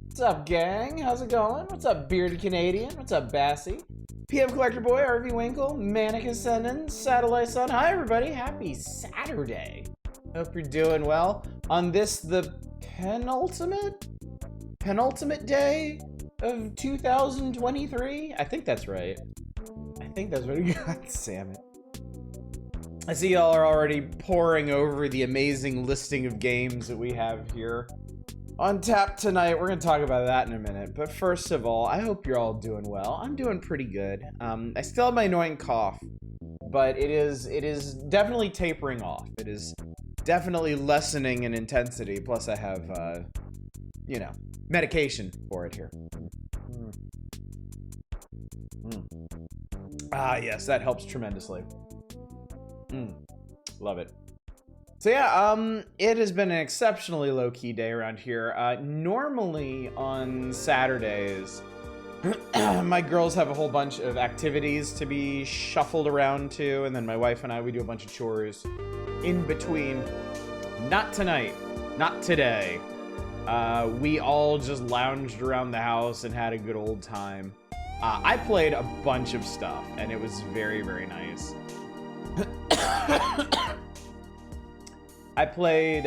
What's up, gang? How's it going? What's up, Bearded Canadian? What's up, Bassy? PM Collector Boy, RV Winkle, Manic Ascendant, Satellite Sun. Hi, everybody. Happy Saturday. Hope you're doing well. On this, the penultimate day of 2023? I think that's right. God damn it. I see y'all are already poring over the amazing listing of games that we have here on tap tonight. We're going to talk about that in a minute. But first of all, I hope you're all doing well. I'm doing pretty good. I still have my annoying cough, but it is definitely tapering off. It is definitely lessening in intensity. Plus I have, you know, medication for it here. Ah, yes, that helps tremendously. Love it. So yeah, it has been an exceptionally low-key day around here. Normally on Saturdays, my girls have a whole bunch of activities to be shuffled around to, and then my wife and I, we do a bunch of chores in between. Not tonight, not today. We all just lounged around the house and had a good old time. I played a bunch of stuff, and it was very, very nice. I played,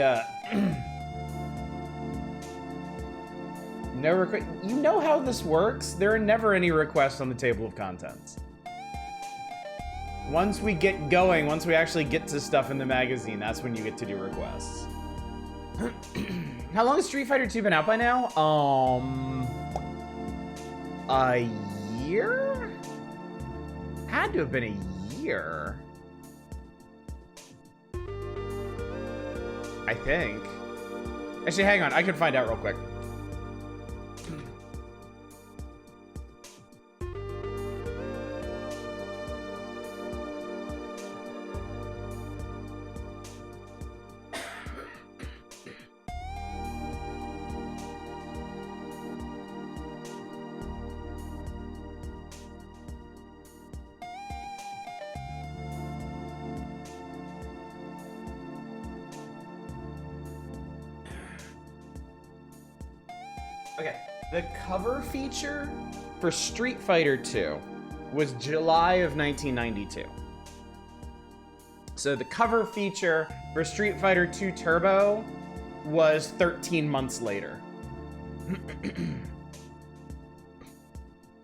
no request. You know how this works? There are never any requests on the table of contents. Once we get going, once we actually get to stuff in the magazine, that's when you get to do requests. How long has Street Fighter 2 been out by now? A year? Had to have been a year. I think. Actually, hang on. I can find out real quick. Okay, the cover feature for Street Fighter 2 was July of 1992. So the cover feature for Street Fighter 2 Turbo was 13 months later.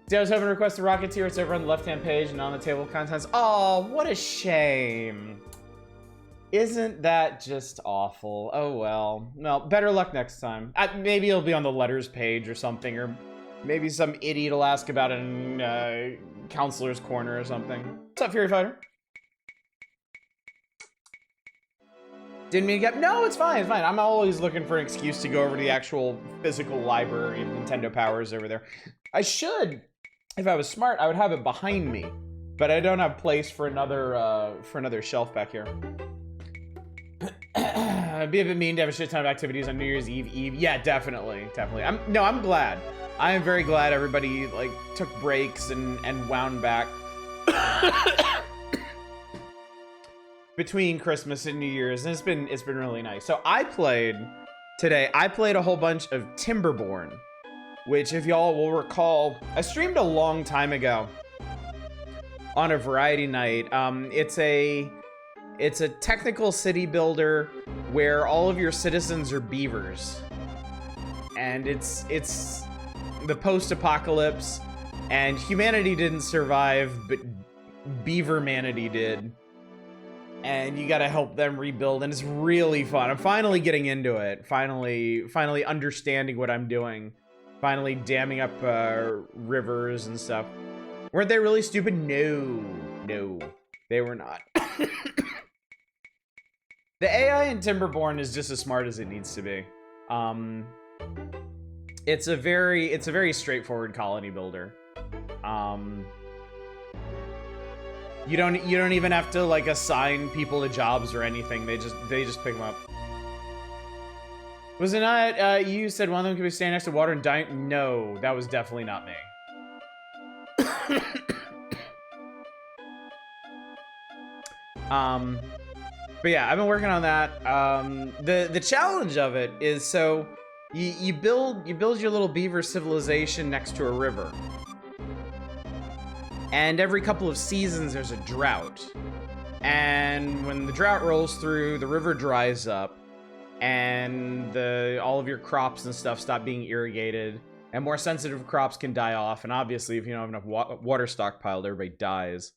See, I was hoping to request the Rocketeer. It's over on the left-hand page and on the table of contents. Oh, what a shame. Isn't that just awful? Oh, well. Well, better luck next time. Maybe it'll be on the letters page or something, or maybe some idiot will ask about it in Counselor's Corner or something. What's up, Fury Fighter? Didn't mean to get... No, it's fine, it's fine. I'm always looking for an excuse to go over to the actual physical library of Nintendo Powers over there. I should, if I was smart, I would have it behind me, but I don't have place for another shelf back here. It'd be a bit mean to have a shit ton of activities on New Year's Eve. Yeah, definitely. I'm glad. I am very glad everybody like took breaks and wound back between Christmas and New Year's, and it's been really nice. So I played a whole bunch of Timberborn, which, if y'all will recall, I streamed a long time ago on a variety night. It's a technical city builder where all of your citizens are beavers. And it's the post-apocalypse, and humanity didn't survive, but beaver-manity did. And you gotta help them rebuild, and it's really fun. I'm finally getting into it. Finally understanding what I'm doing. Finally damming up rivers and stuff. Weren't they really stupid? No, they were not. The AI in Timberborn is just as smart as it needs to be. It's a very straightforward colony builder. You don't even have to like assign people to jobs or anything. They just pick them up. Was it not you said one of them could be standing next to water and dying? No, that was definitely not me. But yeah, I've been working on that. The challenge of it is, so you build your little beaver civilization next to a river. And every couple of seasons there's a drought. And when the drought rolls through, the river dries up, and all of your crops and stuff stop being irrigated, and more sensitive crops can die off. And obviously, if you don't have enough water stockpiled, everybody dies.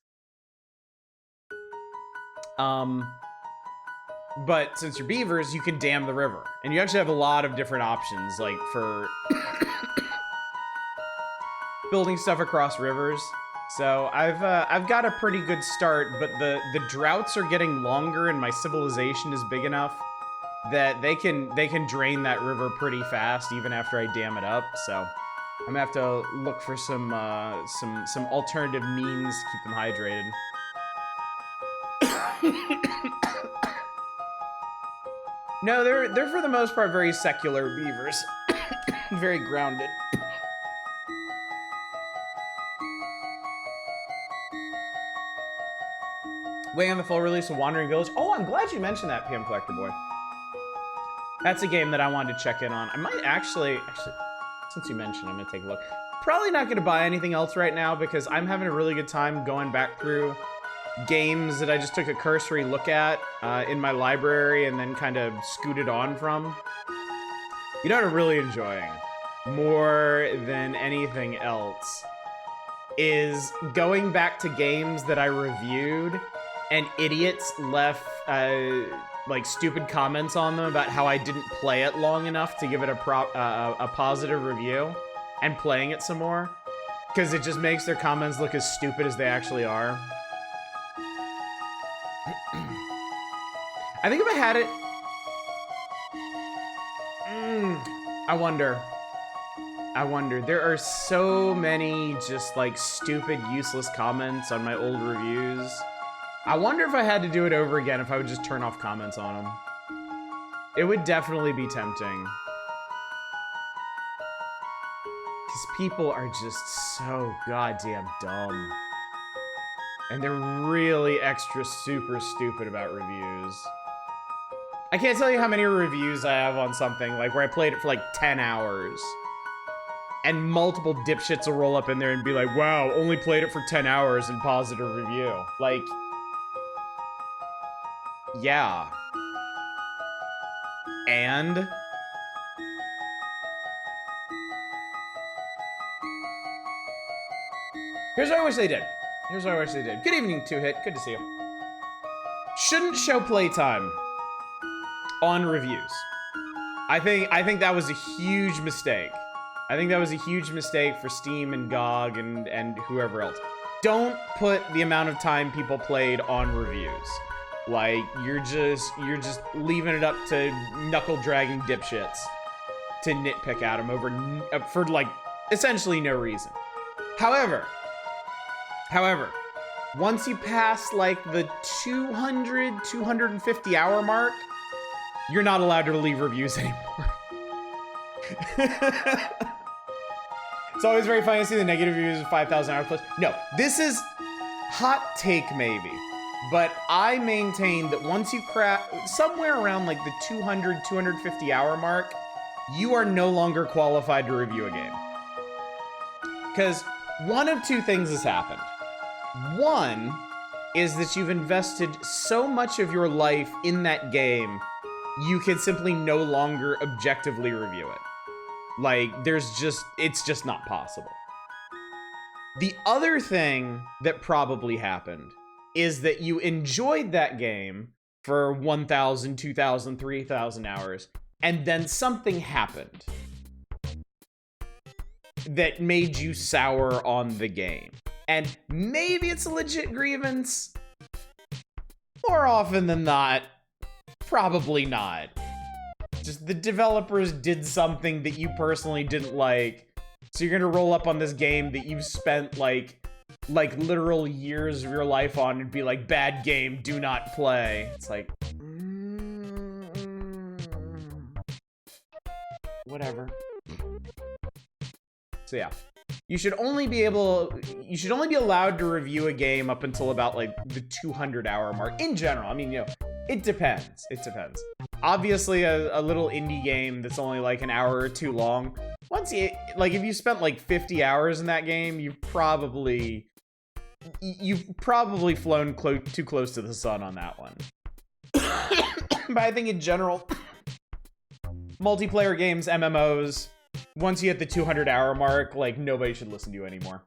But since you're beavers, you can dam the river, and you actually have a lot of different options, like for building stuff across rivers. So I've got a pretty good start, but the droughts are getting longer, and my civilization is big enough that they can drain that river pretty fast, even after I dam it up. So I'm gonna have to look for some alternative means to keep them hydrated. No, they're for the most part very secular beavers. Very grounded. Waiting on the full release of Wandering Village. Oh, I'm glad you mentioned that, PM Collector Boy. That's a game that I wanted to check in on. I might actually, since you mentioned, I'm gonna take a look. Probably not gonna buy anything else right now because I'm having a really good time going back through games that I just took a cursory look at in my library and then kind of scooted on from. You know what I'm really enjoying more than anything else is going back to games that I reviewed and idiots left like stupid comments on them about how I didn't play it long enough to give it a positive review, and playing it some more because it just makes their comments look as stupid as they actually are. I think if I had it... I wonder. There are so many just, like, stupid, useless comments on my old reviews. I wonder if I had to do it over again, if I would just turn off comments on them. It would definitely be tempting. Because people are just so goddamn dumb. And they're really extra super stupid about reviews. I can't tell you how many reviews I have on something, like, where I played it for, like, 10 hours. and multiple dipshits will roll up in there and be like, wow, only played it for 10 hours and positive review. Like, yeah. And here's what I wish they did. Here's what I wish they did. Good evening, Two Hit. Good to see you. Shouldn't show playtime on reviews. I think that was a huge mistake. I think that was a huge mistake for Steam and GOG and whoever else. Don't put the amount of time people played on reviews. Like, you're just leaving it up to knuckle-dragging dipshits to nitpick at them for, like, essentially no reason. However, once you pass, like, the 250 hour mark, you're not allowed to leave reviews anymore. It's always very funny to see the negative reviews of 5,000 hours plus. No, this is hot take maybe, but I maintain that once you crack somewhere around like the 200, 250 hour mark, you are no longer qualified to review a game. Because one of two things has happened. One is that you've invested so much of your life in that game, you can simply no longer objectively review it. Like, it's just not possible. The other thing that probably happened is that you enjoyed that game for 1,000, 2,000, 3,000 hours, and then something happened that made you sour on the game. And maybe it's a legit grievance. More often than not, probably not. Just the developers did something that you personally didn't like. So you're gonna roll up on this game that you've spent like literal years of your life on and be like, bad game, do not play. It's like, whatever. So yeah. You should only be allowed to review a game up until about like the 200 hour mark in general. I mean, you know, it depends. It depends. Obviously, a little indie game that's only like an hour or two long. Once you, like, if you spent like 50 hours in that game, you've probably flown too close to the sun on that one. But I think in general, multiplayer games, MMOs, once you hit the 200 hour mark, like, nobody should listen to you anymore.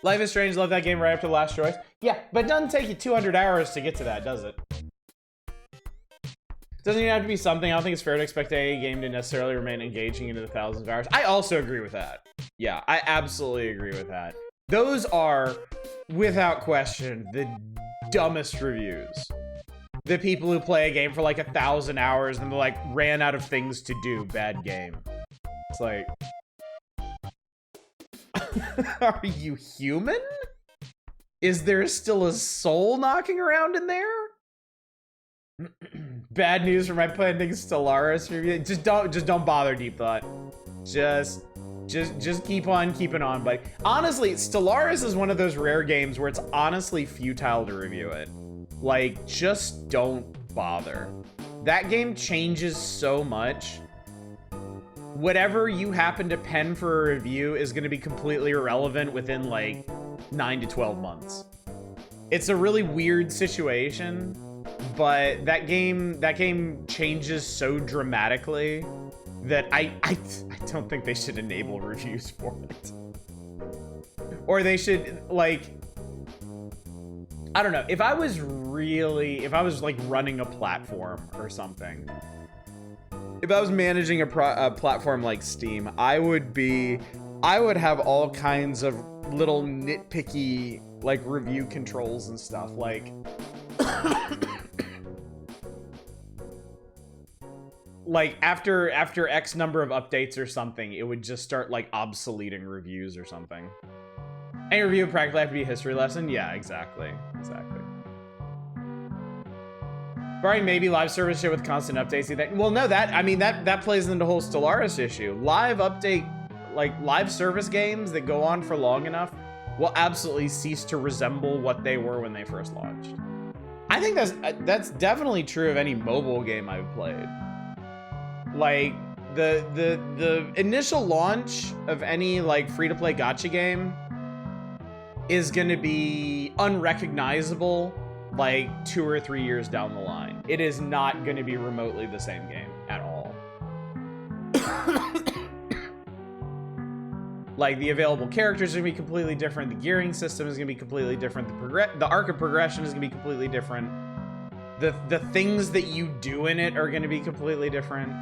Life is Strange, love that game right after the last choice. Yeah, but it doesn't take you 200 hours to get to that, does it? Doesn't even have to be something. I don't think it's fair to expect any game to necessarily remain engaging into the thousands of hours. I also agree with that. Yeah, I absolutely agree with that. Those are, without question, the dumbest reviews. The people who play a game for like 1,000 hours and they're like, ran out of things to do, bad game. It's like, are you human? Is there still a soul knocking around in there? Bad news for my pending Stellaris review. Just don't bother, Deep Thought. Just keep on keeping on. But honestly, Stellaris is one of those rare games where it's honestly futile to review it. Like, just don't bother. That game changes so much. Whatever you happen to pen for a review is going to be completely irrelevant within like 9 to 12 months. It's a really weird situation, but that game changes so dramatically that I don't think they should enable reviews for it. Or they should, like, I don't know, if I was like running a platform or something, if I was managing a platform like Steam, I would have all kinds of little nitpicky like review controls and stuff, like like after X number of updates or something, it would just start like obsoleting reviews or something. Any review would practically have to be a history lesson. Yeah, exactly. Barring maybe live service shit with constant updates. Well, no, that plays into the whole Stellaris issue. Live service games that go on for long enough will absolutely cease to resemble what they were when they first launched. I think that's definitely true of any mobile game I've played. Like the initial launch of any like free-to-play gacha game is going to be unrecognizable like 2 or 3 years down the line. It is not going to be remotely the same game at all. Like, the available characters are going to be completely different. The gearing system is going to be completely different. The arc of progression is going to be completely different. The things that you do in it are going to be completely different.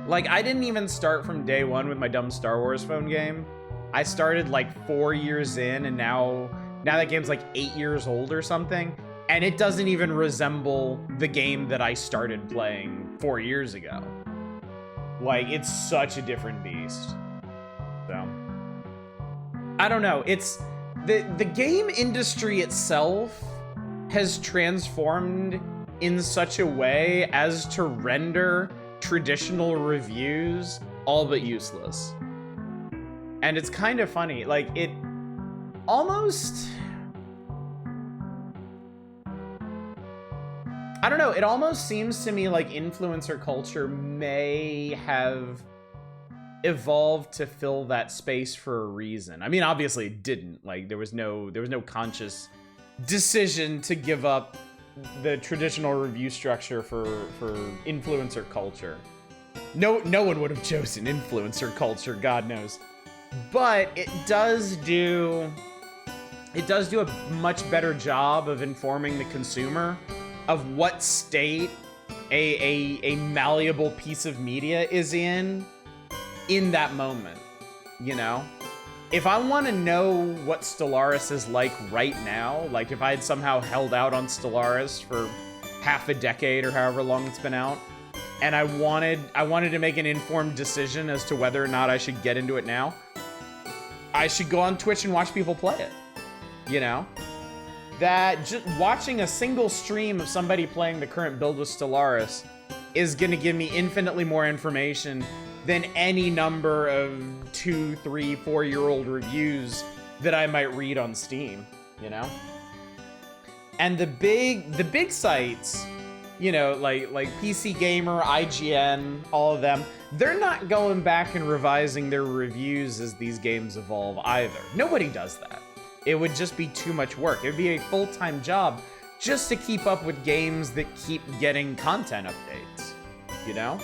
Like, I didn't even start from day one with my dumb Star Wars phone game. I started like 4 years in, and now that game's like 8 years old or something, and it doesn't even resemble the game that I started playing 4 years ago. Like, it's such a different beast. So, I don't know. It's the game industry itself has transformed in such a way as to render traditional reviews all but useless. And it's kind of funny. Like, it almost... I don't know. It almost seems to me like influencer culture may have evolved to fill that space for a reason. I mean, obviously it didn't. Like, there was no conscious decision to give up the traditional review structure for influencer culture. No one would have chosen influencer culture, God knows. But it does do a much better job of informing the consumer of what state a malleable piece of media is in that moment, you know? If I want to know what Stellaris is like right now, like if I had somehow held out on Stellaris for half a decade or however long it's been out, and I wanted to make an informed decision as to whether or not I should get into it now, I should go on Twitch and watch people play it, you know? That just watching a single stream of somebody playing the current build with Stellaris is going to give me infinitely more information than any number of 2, 3, 4-year-old reviews that I might read on Steam, you know? And the big sites, you know, like PC Gamer, IGN, all of them, they're not going back and revising their reviews as these games evolve either. Nobody does that. It would just be too much work. It would be a full-time job just to keep up with games that keep getting content updates, you know?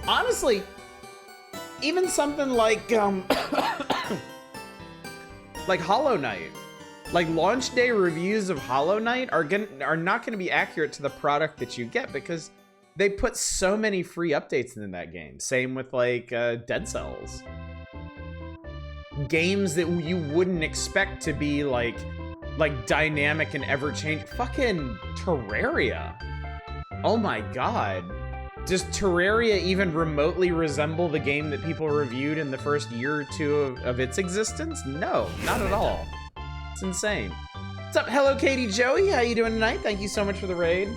Honestly, even something like like Hollow Knight, like launch day reviews of Hollow Knight are not going to be accurate to the product that you get because they put so many free updates in that game. Same with like Dead Cells. Games that you wouldn't expect to be like dynamic and ever-changing. Fucking Terraria. Oh my god. Does Terraria even remotely resemble the game that people reviewed in the first year or two of its existence? No, not at all. It's insane. What's up, Hello Katie Joey? How you doing tonight? Thank you so much for the raid.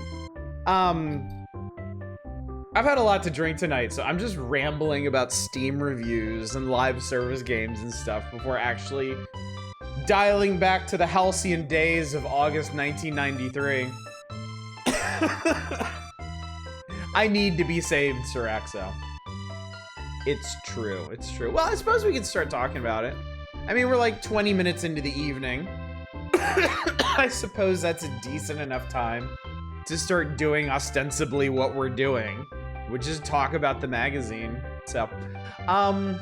I've had a lot to drink tonight, so I'm just rambling about Steam reviews and live service games and stuff before actually dialing back to the halcyon days of August 1993. I need to be saved, Siraxo. It's true, it's true. Well, I suppose we could start talking about it. I mean, we're like 20 minutes into the evening. I suppose that's a decent enough time to start doing ostensibly what we're doing, which is talk about the magazine. So, I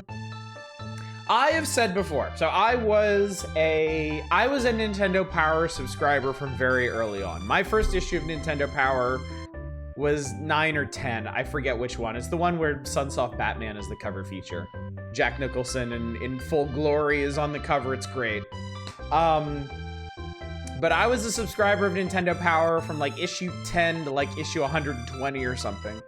have said before, so I was a Nintendo Power subscriber from very early on. My first issue of Nintendo Power was 9 or 10. I forget which one. It's the one where Sunsoft Batman is the cover feature. Jack Nicholson in full glory is on the cover. It's great. But I was a subscriber of Nintendo Power from like issue 10 to like issue 120 or something.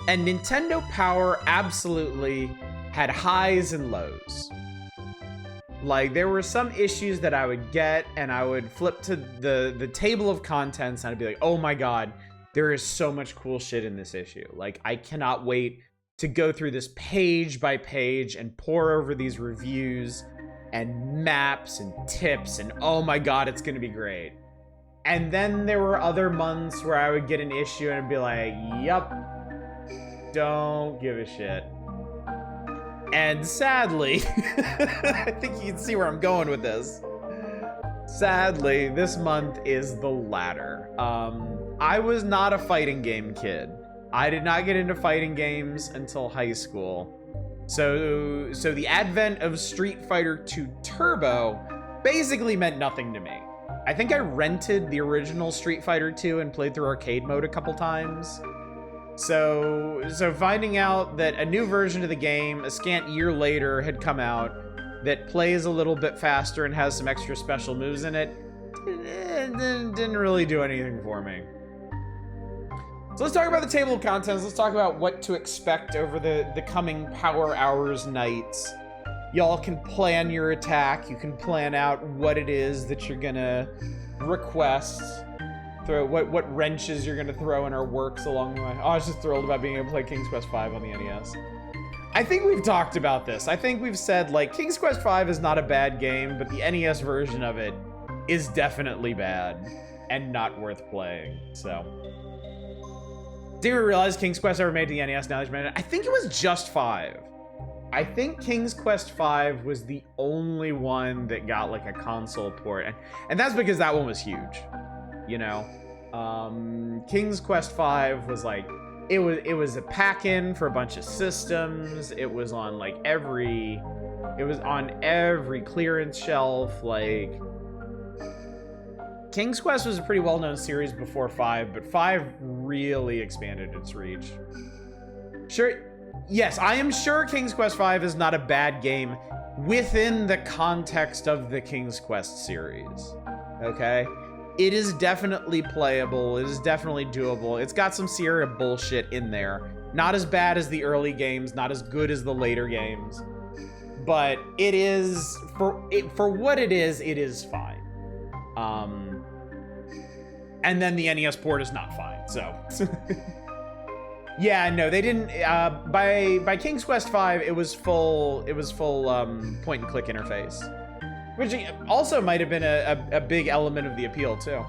And Nintendo Power absolutely had highs and lows. Like, there were some issues that I would get and I would flip to the table of contents and I'd be like, oh my god, there is so much cool shit in this issue. Like, I cannot wait to go through this page by page and pour over these reviews and maps and tips, and oh my god, it's gonna be great. And then there were other months where I would get an issue and I'd be like, yup, don't give a shit. And sadly, I think you can see where I'm going with this. Sadly, this month is the latter. I was not a fighting game kid. I did not get into fighting games until high school. So the advent of Street Fighter II Turbo basically meant nothing to me. I think I rented the original Street Fighter II and played through arcade mode a couple times. So finding out that a new version of the game, a scant year later, had come out that plays a little bit faster and has some extra special moves in it, didn't really do anything for me. So let's talk about the table of contents. Let's talk about what to expect over the coming Power Hours nights. Y'all can plan your attack. You can plan out what it is that you're gonna request. Throw what wrenches you're gonna throw in our works along the way. Oh, I was just thrilled about being able to play King's Quest V on the NES. I think we've talked about this. I think we've said, like, King's Quest V is not a bad game, but the NES version of it is definitely bad and not worth playing, so. Didn't even realize King's Quest ever made the NES now that you mention it. I think it was just 5. I think King's Quest V was the only one that got like a console port, and that's because that one was huge, you know. King's Quest V was like, it was a pack-in for a bunch of systems. It was on like every clearance shelf. Like, King's Quest was a pretty well-known series before 5, but 5 really expanded its reach. Sure. Yes, I am sure King's Quest V is not a bad game within the context of the King's Quest series, okay? It is definitely playable. It is definitely doable. It's got some Sierra bullshit in there. Not as bad as the early games, not as good as the later games, but it is, for what it is fine. And then the NES port is not fine, so. Yeah, no, they didn't. By King's Quest V, it was full point and click interface, which also might have been a big element of the appeal too.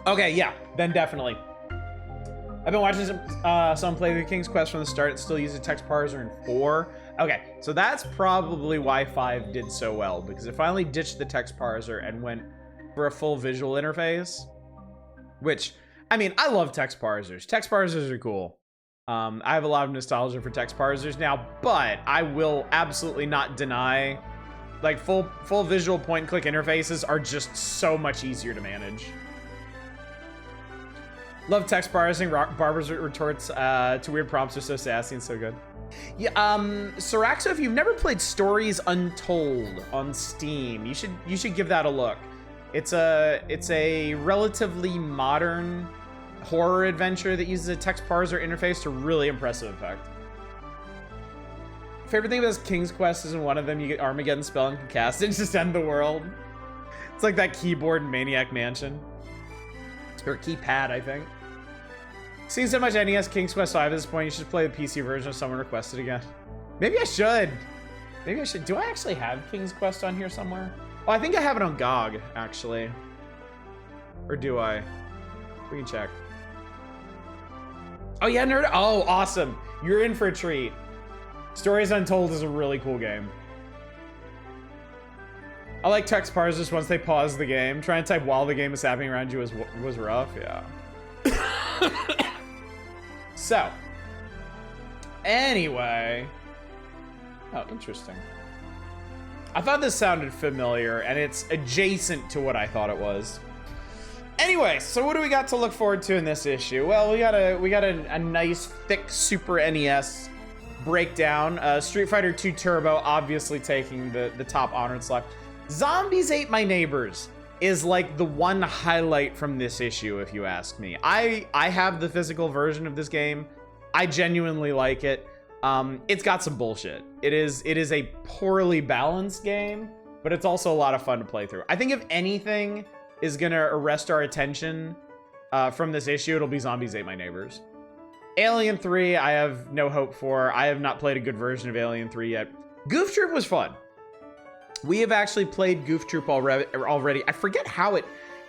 Okay, yeah, then definitely. I've been watching someone play the King's Quest from the start and still use a text parser in 4. Okay, so that's probably why 5 did so well, because it finally ditched the text parser and went for a full visual interface. Which, I mean, I love text parsers. Text parsers are cool. I have a lot of nostalgia for text parsers now, but I will absolutely not deny, like, full visual point-and-click interfaces are just so much easier to manage. Love text parsing. Barbara's retorts to weird prompts are so sassy and so good. Yeah, Siraxo, if you've never played Stories Untold on Steam, you should give that a look. It's a relatively modern horror adventure that uses a text parser interface to really impressive effect. Favorite thing about King's Quest is in one of them you get Armageddon spell and can cast it and just end the world. It's like that keyboard in Maniac Mansion. Or keypad, I think. Seeing so much NES King's Quest V at this point, you should play the PC version if someone requested again. Maybe I should. Maybe I should. Do I actually have King's Quest on here somewhere? Oh, I think I have it on GOG, actually. Or do I? We can check. Oh, yeah, nerd. Oh, awesome. You're in for a treat. Stories Untold is a really cool game. I like text parsers once they pause the game. Trying to type while the game is happening around you was rough, yeah. So. Anyway. Oh, interesting. I thought this sounded familiar, and it's adjacent to what I thought it was. Anyway, so what do we got to look forward to in this issue? Well, we got a nice, thick Super NES breakdown. Street Fighter II Turbo obviously taking the top honored slot. Zombies Ate My Neighbors is like the one highlight from this issue, if you ask me. I have the physical version of this game. I genuinely like it. It's got some bullshit. It is a poorly balanced game, but it's also a lot of fun to play through. I think if anything is gonna arrest our attention from this issue, it'll be Zombies Ate My Neighbors. Alien 3, I have no hope for. I have not played a good version of Alien 3 yet. Goof Troop was fun. We have actually played Goof Troop already. I forget how it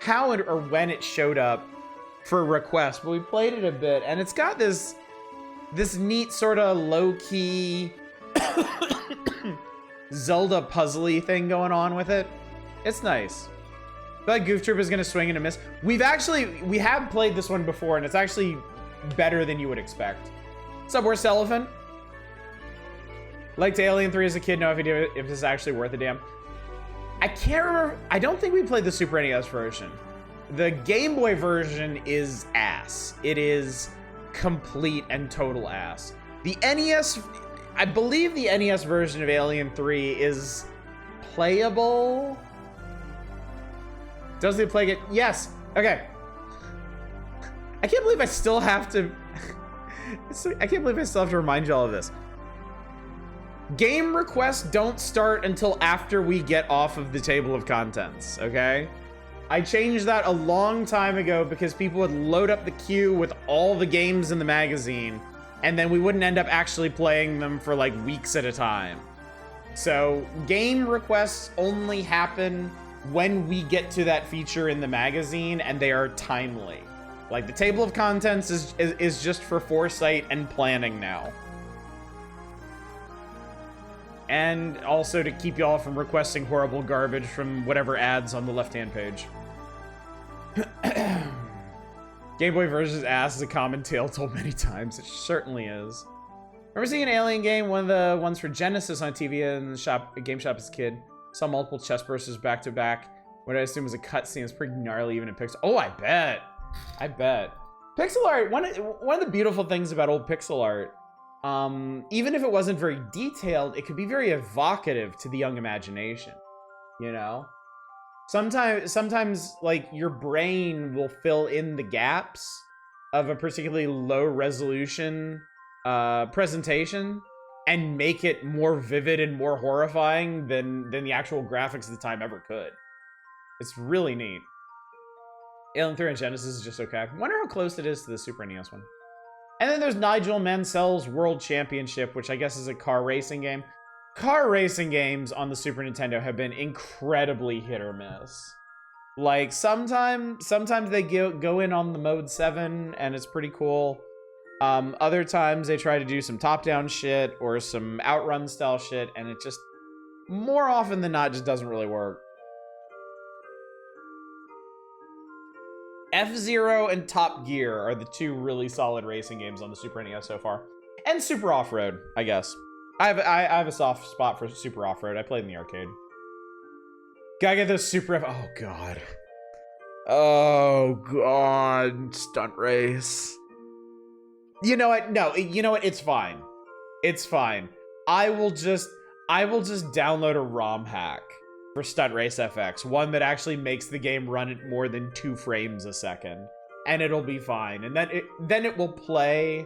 or when it showed up for request, but we played it a bit, and it's got this neat sort of low-key Zelda puzzly thing going on with it. It's nice. But Goof Troop is gonna swing and a miss. We have played this one before, and it's actually better than you would expect. Subwoofer Cellophant. Liked Alien 3 as a kid, no idea if this is actually worth a damn. I can't remember. I don't think we played the Super NES version. The Game Boy version is ass. It is complete and total ass. The NES, I believe the NES version of Alien 3 is playable. Does it play it? Yes. Okay. I can't believe I still have to remind you all of this. Game requests don't start until after we get off of the table of contents, okay? I changed that a long time ago because people would load up the queue with all the games in the magazine, and then we wouldn't end up actually playing them for like weeks at a time. So game requests only happen when we get to that feature in the magazine, and they are timely. Like, the table of contents is just for foresight and planning now. And also to keep y'all from requesting horrible garbage from whatever ads on the left-hand page. Game Boy version's ass is a common tale told many times. It certainly is. Remember seeing an Alien game, one of the ones for Genesis on TV in the game shop as a kid. Saw multiple chest bursters back to back. What I assume was a cutscene. It's pretty gnarly even in pixel. Oh, I bet. I bet. Pixel art, one of the beautiful things about old pixel art, even if it wasn't very detailed, it could be very evocative to the young imagination, you know? Sometimes like your brain will fill in the gaps of a particularly low resolution presentation and make it more vivid and more horrifying than the actual graphics of the time ever could. It's really neat. Alien 3 and Genesis is just okay. I wonder how close it is to the Super NES one. And then there's Nigel Mansell's World Championship, which I guess is a car racing game. Car racing games on the Super Nintendo have been incredibly hit or miss. Like, sometimes they go in on the Mode 7, and it's pretty cool. Other times they try to do some top-down shit or some outrun style shit, and it just, more often than not, just doesn't really work. F-Zero and Top Gear are the two really solid racing games on the Super NES so far. And Super Off-Road, I guess. I have a soft spot for Super Off-Road. I played in the arcade. Gotta get those Super F... Oh, God. Oh, God. Stunt race. You know what? No, you know what? It's fine. It's fine. I will just download a ROM hack for Stunt Race FX, one that actually makes the game run at more than 2 frames a second, and it'll be fine. And then it will play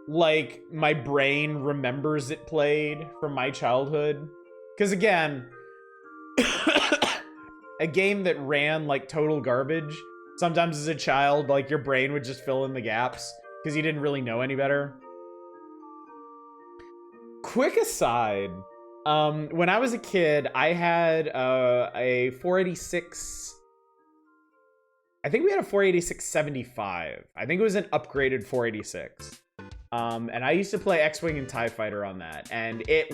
like my brain remembers it played from my childhood. Because again, a game that ran like total garbage, sometimes as a child, like your brain would just fill in the gaps because you didn't really know any better. Quick aside, when I was a kid, I had a 486. I think we had a 486-75. I think it was an upgraded 486. And I used to play X-Wing and TIE Fighter on that, and it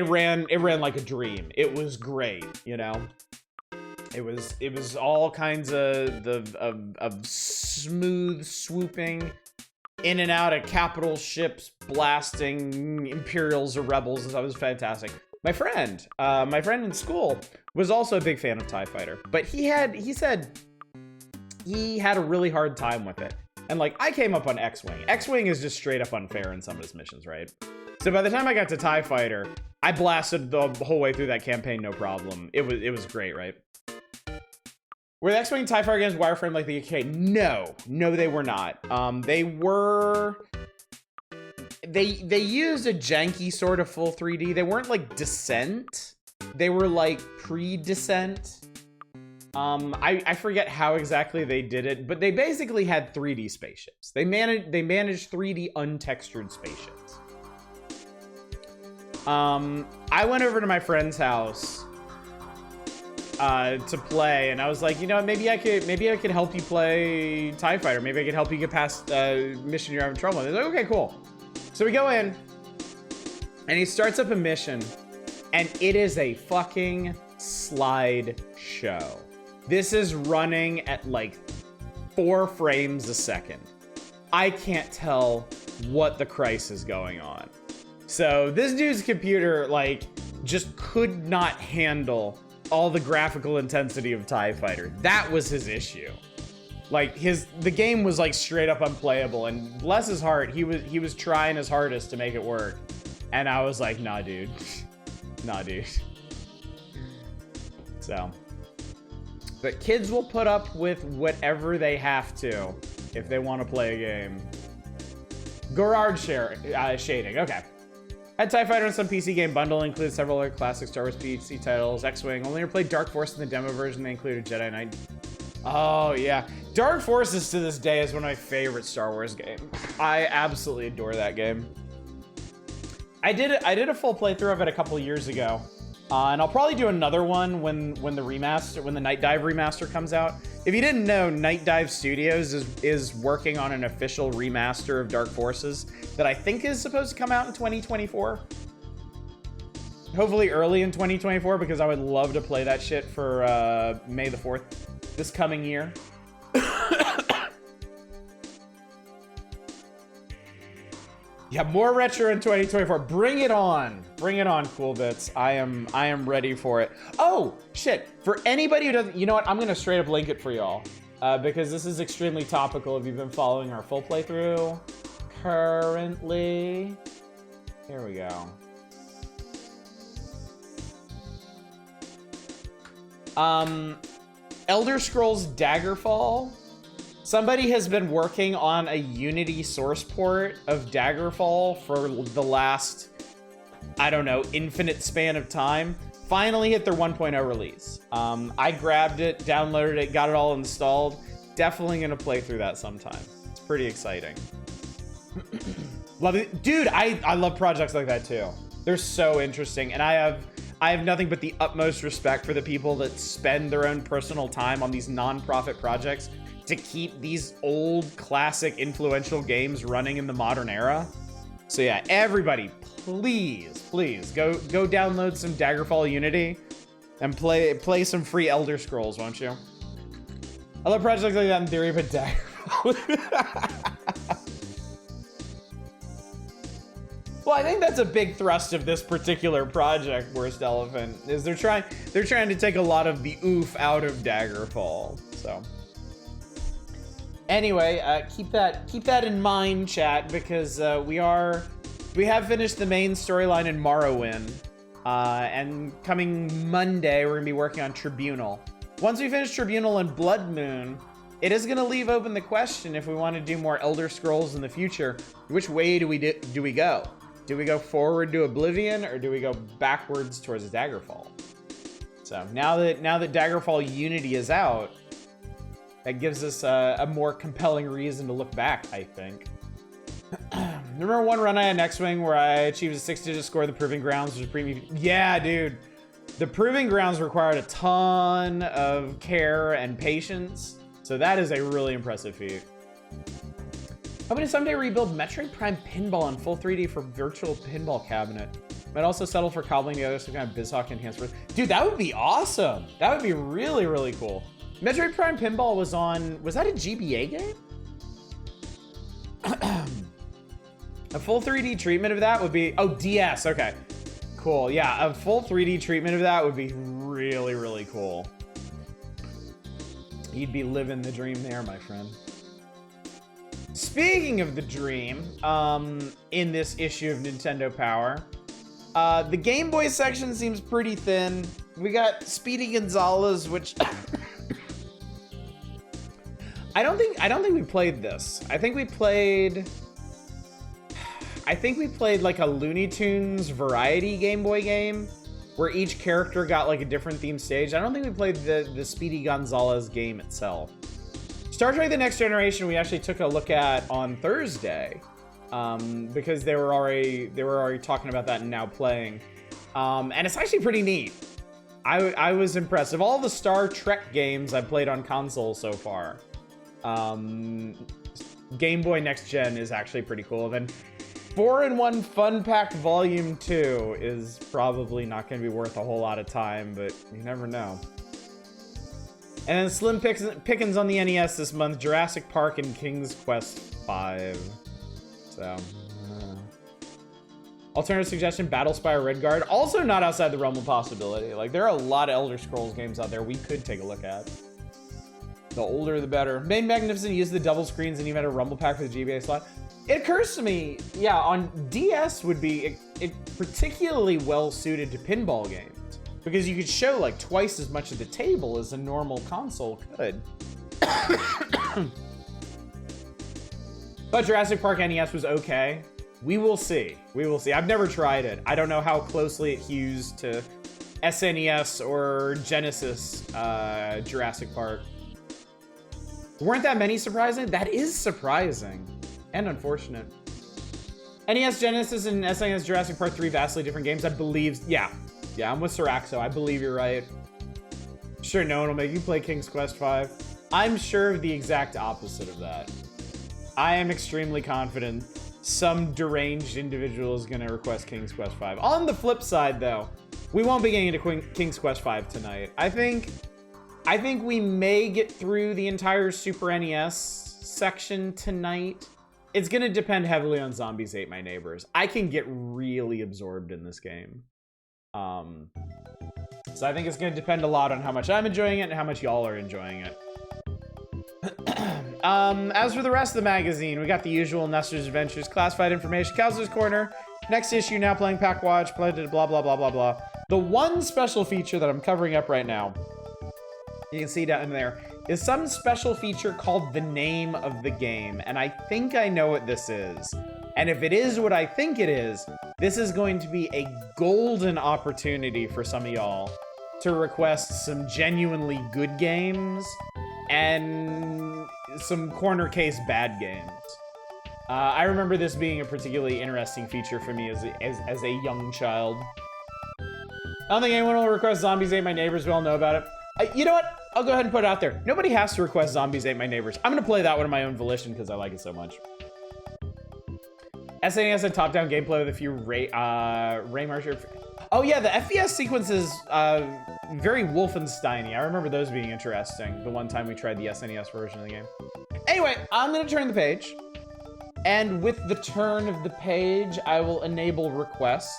ran like a dream. It was great, you know. It was all kinds of smooth swooping in and out of capital ships, blasting Imperials or Rebels. That was fantastic. My friend in school was also a big fan of TIE Fighter, but he said he had a really hard time with it. And like, I came up on X-Wing. X-Wing is just straight up unfair in some of his missions, right? So by the time I got to TIE Fighter, I blasted the whole way through that campaign, no problem. It was great, right? Were the X-Wing TIE Fighter games wireframe like the UK? No, they were not. They used a janky sort of full 3D. They weren't like Descent. They were like pre-Descent. I forget how exactly they did it, but they basically had 3D spaceships. They managed 3D untextured spaceships. I went over to my friend's house to play, and I was like, you know, maybe I could help you play TIE Fighter. Maybe I could help you get past mission you're having trouble with. They're like, okay, cool. So we go in, and he starts up a mission, and it is a fucking slide show. This is running at like 4 frames a second. I can't tell what the Christ is going on. So this dude's computer, like, just could not handle all the graphical intensity of TIE Fighter. That was his issue. Like, the game was like straight up unplayable, and bless his heart, he was trying his hardest to make it work. And I was like, nah, dude. Nah, dude. So, but kids will put up with whatever they have to if they want to play a game. Garage shading, okay. Had TIE Fighter on some PC game bundle, includes several other classic Star Wars PC titles, X-Wing. Only ever played Dark Force in the demo version. They included Jedi Knight. Oh yeah, Dark Forces to this day is one of my favorite Star Wars games. I absolutely adore that game. I did a full playthrough of it a couple years ago, and I'll probably do another one when the Night Dive remaster comes out. If you didn't know, Night Dive Studios is working on an official remaster of Dark Forces that I think is supposed to come out in 2024. Hopefully early in 2024, because I would love to play that shit for May the 4th this coming year. Yeah, more retro in 2024. Bring it on. Bring it on, Cool Bits. I am ready for it. Oh, shit. For anybody who doesn't, you know what? I'm going to straight up link it for y'all. Because this is extremely topical if you've been following our full playthrough. Currently. Here we go. Elder Scrolls Daggerfall. Somebody has been working on a Unity source port of Daggerfall for the last, I don't know, infinite span of time. Finally hit their 1.0 release. I grabbed it, downloaded it, got it all installed. Definitely gonna play through that sometime. It's pretty exciting. Love it. Dude, I love projects like that too. They're so interesting, and I have nothing but the utmost respect for the people that spend their own personal time on these non-profit projects to keep these old, classic, influential games running in the modern era. So yeah, everybody, please go download some Daggerfall Unity and play some free Elder Scrolls, won't you? I love projects like that in theory, but Daggerfall. Well, I think that's a big thrust of this particular project, Worst Elephant, is they're trying to take a lot of the oof out of Daggerfall. So anyway, keep that in mind, chat, because we have finished the main storyline in Morrowind, and coming Monday we're gonna be working on Tribunal. Once we finish Tribunal and Blood Moon, it is gonna leave open the question if we want to do more Elder Scrolls in the future. Which way do we go? Do we go forward to Oblivion, or do we go backwards towards Daggerfall? So now that Daggerfall Unity is out, that gives us a more compelling reason to look back, I think. Remember one run I had in X-Wing where I achieved a 6-digit score in the Proving Grounds, which was premium? Yeah, dude. The Proving Grounds required a ton of care and patience, so that is a really impressive feat. Hoping to someday rebuild Metroid Prime Pinball in full 3D for virtual pinball cabinet. Might also settle for cobbling together some kind of BizHawk enhanced version. Dude, that would be awesome. That would be really, really cool. Metroid Prime Pinball was that a GBA game? A full 3D treatment of that would be, oh, DS, okay. Cool, yeah, a full 3D treatment of that would be really, really cool. You'd be living the dream there, my friend. Speaking of the dream, in this issue of Nintendo Power, the Game Boy section seems pretty thin. We got Speedy Gonzales, which I don't think we played this. I think we played like a Looney Tunes variety Game Boy game. where each character got like a different themed stage. I don't think we played the Speedy Gonzalez game itself. Star Trek: The Next Generation we actually took a look at on Thursday, because they were already talking about that and now playing, and it's actually pretty neat. I was impressed. Of all the Star Trek games I've played on console so far, Game Boy Next Gen is actually pretty cool. Then 4-in-1 Fun Pack Volume 2 is probably not going to be worth a whole lot of time, but you never know. And then Slim Pickens on the NES this month, Jurassic Park and King's Quest V. So, alternative suggestion, Battlespire Redguard. Also not outside the realm of possibility. Like, there are a lot of Elder Scrolls games out there we could take a look at. The older, the better. Main Magnificent used the double screens and even had a rumble pack for the GBA slot. It occurs to me, yeah, on DS would be particularly well suited to pinball games, because you could show like twice as much of the table as a normal console could. But Jurassic Park NES was okay. We will see. We will see. I've never tried it. I don't know how closely it hews to SNES or Genesis Jurassic Park. Weren't that many surprising? That is surprising. And unfortunate. NES, Genesis, and SNES Jurassic Park 3 vastly different games, I believe. Yeah, I'm with Siraxo. I believe you're right. Sure, no one will make you play King's Quest V. I'm sure of the exact opposite of that. I am extremely confident some deranged individual is going to request King's Quest V. On the flip side, though, we won't be getting into King's Quest V tonight. I think we may get through the entire Super NES section tonight. It's going to depend heavily on Zombies Ate My Neighbors. I can get really absorbed in this game. So I think it's going to depend a lot on how much I'm enjoying it and how much y'all are enjoying it. As for the rest of the magazine, we got the usual Nestor's Adventures, classified information, Counselor's Corner, next issue, now playing Pack Watch, blah, blah, blah, blah, blah, blah. The one special feature that I'm covering up right now, you can see down there, is some special feature called the name of the game. And I think I know what this is. And if it is what I think it is, this is going to be a golden opportunity for some of y'all to request some genuinely good games and some corner case bad games. I remember this being a particularly interesting feature for me as a young child. I don't think anyone will request Zombies Ate My Neighbors. We all know about it. You know what? I'll go ahead and put it out there. Nobody has to request Zombies Ate My Neighbors. I'm going to play that one of my own volition because I like it so much. SNES had top-down gameplay with a few Ray Marshall. Oh yeah, the FPS sequence is very Wolfenstein-y. I remember those being interesting the one time we tried the SNES version of the game. Anyway, I'm going to turn the page. And with the turn of the page, I will enable requests.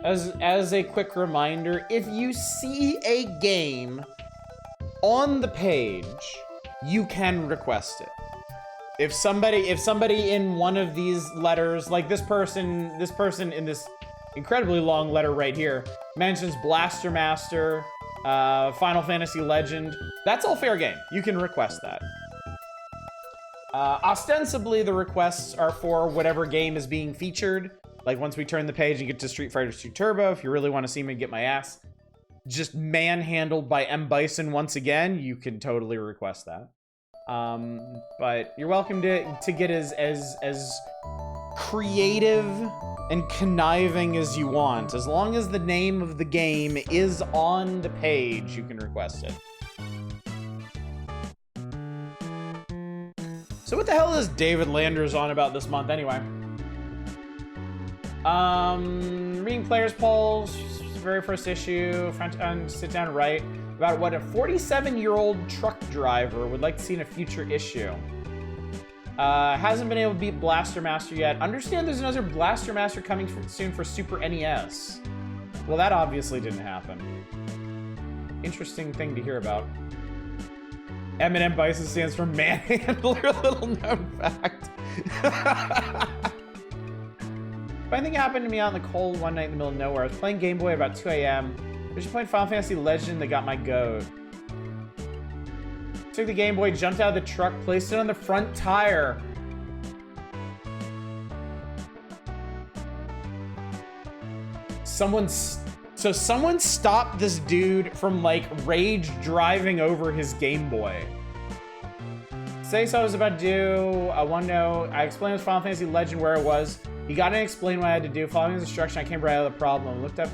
As a quick reminder, if you see a game on the page, you can request it. If somebody in one of these letters, like this person in this incredibly long letter right here, mentions Blaster Master, Final Fantasy Legend, that's all fair game. You can request that. Ostensibly, the requests are for whatever game is being featured. Like once we turn the page and get to Street Fighter 2 Turbo, if you really want to see me get my ass just manhandled by M. Bison once again, you can totally request that. But you're welcome to get as creative and conniving as you want. As long as the name of the game is on the page, you can request it. So what the hell is David Landers on about this month anyway? Reading players polls, very first issue, front and sit down right, about what a 47-year-old truck driver would like to see in a future issue. Hasn't been able to beat Blaster Master yet. Understand there's another Blaster Master coming soon for Super NES. Well, that obviously didn't happen. Interesting thing to hear about. M&M Bison stands for Manhandler, a little known fact. Funny thing happened to me out in the cold one night in the middle of nowhere. I was playing Game Boy at about 2 a.m. I was just playing Final Fantasy Legend that got my goat. Took the Game Boy, jumped out of the truck, placed it on the front tire. Someone So someone stopped this dude from like rage driving over his Game Boy. Say so I was about to do a one note. I explained with Final Fantasy Legend where it was. He got in and explained what I had to do. Following his instruction, I came right out of the problem. Looked up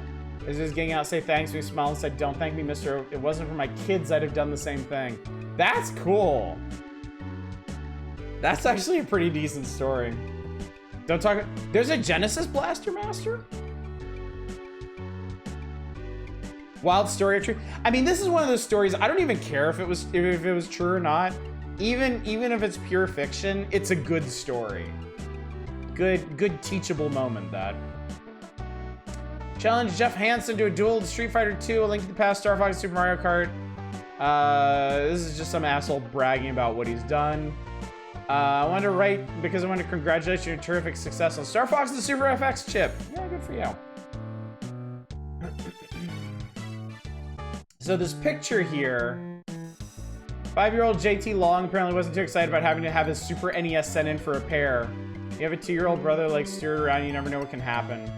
as he was getting out, say thanks. We smiled and said, "Don't thank me, mister. It wasn't for my kids, I'd have done the same thing." That's cool. That's actually a pretty decent story. Don't talk. There's a Genesis Blaster Master? Wild story or true? I mean, this is one of those stories. I don't even care if it was true or not. Even if it's pure fiction, it's a good story. Good teachable moment. That challenge Jeff Hansen to a duel to Street Fighter 2, A Link to the Past, Star Fox, Super Mario Kart. This is just some asshole bragging about what he's done. I wanted to write because I wanted to congratulate you on your terrific success on Star Fox and the Super FX chip. Yeah, good for you. So this picture here, 5-year-old JT Long apparently wasn't too excited about having to have his Super NES sent in for repair. You have a 2-year-old brother like steer around, you never know what can happen.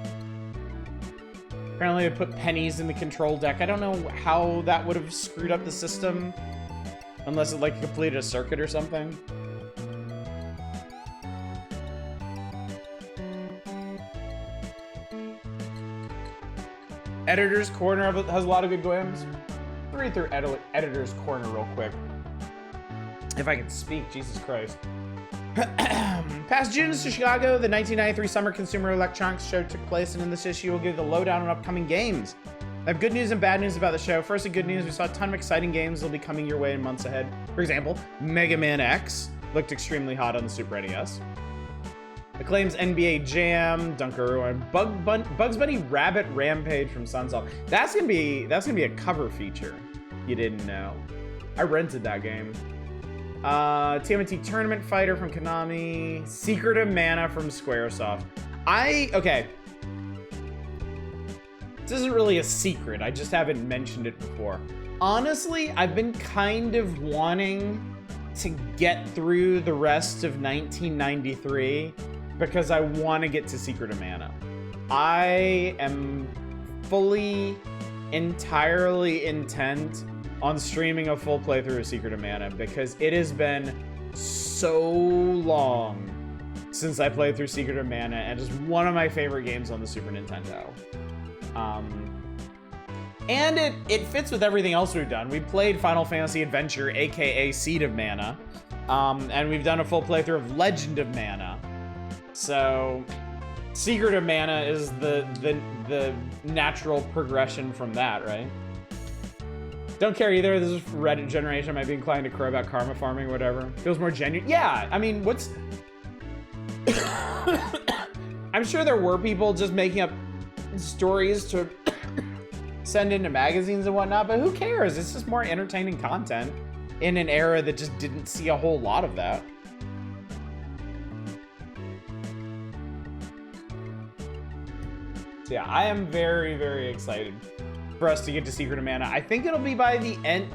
Apparently they put pennies in the control deck. I don't know how that would have screwed up the system. Unless it like completed a circuit or something. Editor's Corner has a lot of good games. Read through Editor's Corner real quick. If I can speak, Jesus Christ. Past June in Chicago, the 1993 Summer Consumer Electronics Show took place, and in this issue, we'll give the lowdown on upcoming games. I have good news and bad news about the show. First, the good news, we saw a ton of exciting games that'll be coming your way in months ahead. For example, Mega Man X looked extremely hot on the Super NES. Acclaim's NBA Jam, Dunkaroo, and Bugs Bunny Rabbit Rampage from Sunsoft. That's gonna be a cover feature. You didn't know. I rented that game. TMNT Tournament Fighter from Konami. Secret of Mana from Squaresoft. Okay. This isn't really a secret. I just haven't mentioned it before. Honestly, I've been kind of wanting to get through the rest of 1993 because I want to get to Secret of Mana. I am fully, entirely intent on streaming a full playthrough of Secret of Mana because it has been so long since I played through Secret of Mana, and it's one of my favorite games on the Super Nintendo. And it fits with everything else we've done. We played Final Fantasy Adventure, aka Seed of Mana, and we've done a full playthrough of Legend of Mana. So, Secret of Mana is the natural progression from that, right? Don't care either. This is Reddit generation. I might be inclined to crow about karma farming or whatever. Feels more genuine. Yeah, I mean, what's... I'm sure there were people just making up stories to send into magazines and whatnot, but who cares? It's just more entertaining content in an era that just didn't see a whole lot of that. So yeah, I am very, very excited for us to get to Secret of Mana. I think it'll be by the end,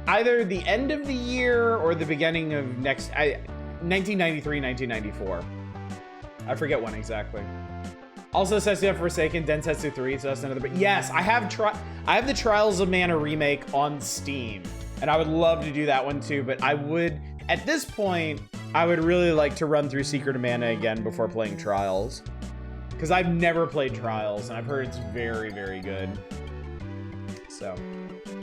either the end of the year or the beginning of 1993, 1994. I forget when exactly. Also says you have Forsaken, Densetsu 3, so that's another, but yes, I have the Trials of Mana remake on Steam, and I would love to do that one too, but I would, at this point, I would really like to run through Secret of Mana again before playing Trials. Because I've never played Trials, and I've heard it's very, very good. So,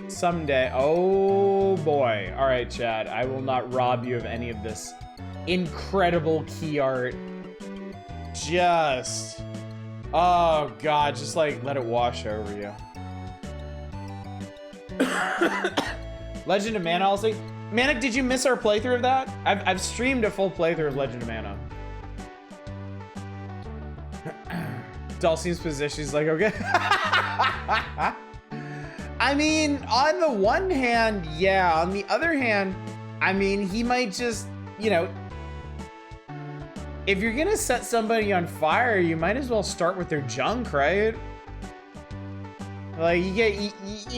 someday, oh boy. All right, Chad, I will not rob you of any of this incredible key art. Just, oh God, just like let it wash over you. Legend of Mana, also. Manic, did you miss our playthrough of that? I've streamed a full playthrough of Legend of Mana. Dulcine's position is like, okay. I mean, on the one hand, yeah. On the other hand, I mean, he might just, you know, if you're gonna set somebody on fire, you might as well start with their junk, right? Like, you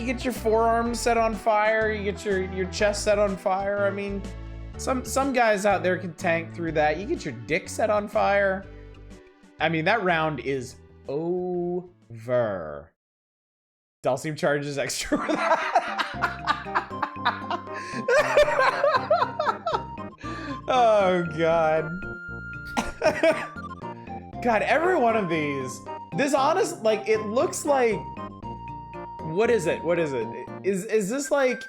get your forearms set on fire, you get your chest set on fire. I mean, some guys out there can tank through that. You get your dick set on fire. I mean, that round is over. Dhalsim charges extra for that. Oh, God. God, every one of these. This honest, like, it looks like... What is it? What is it? Is this like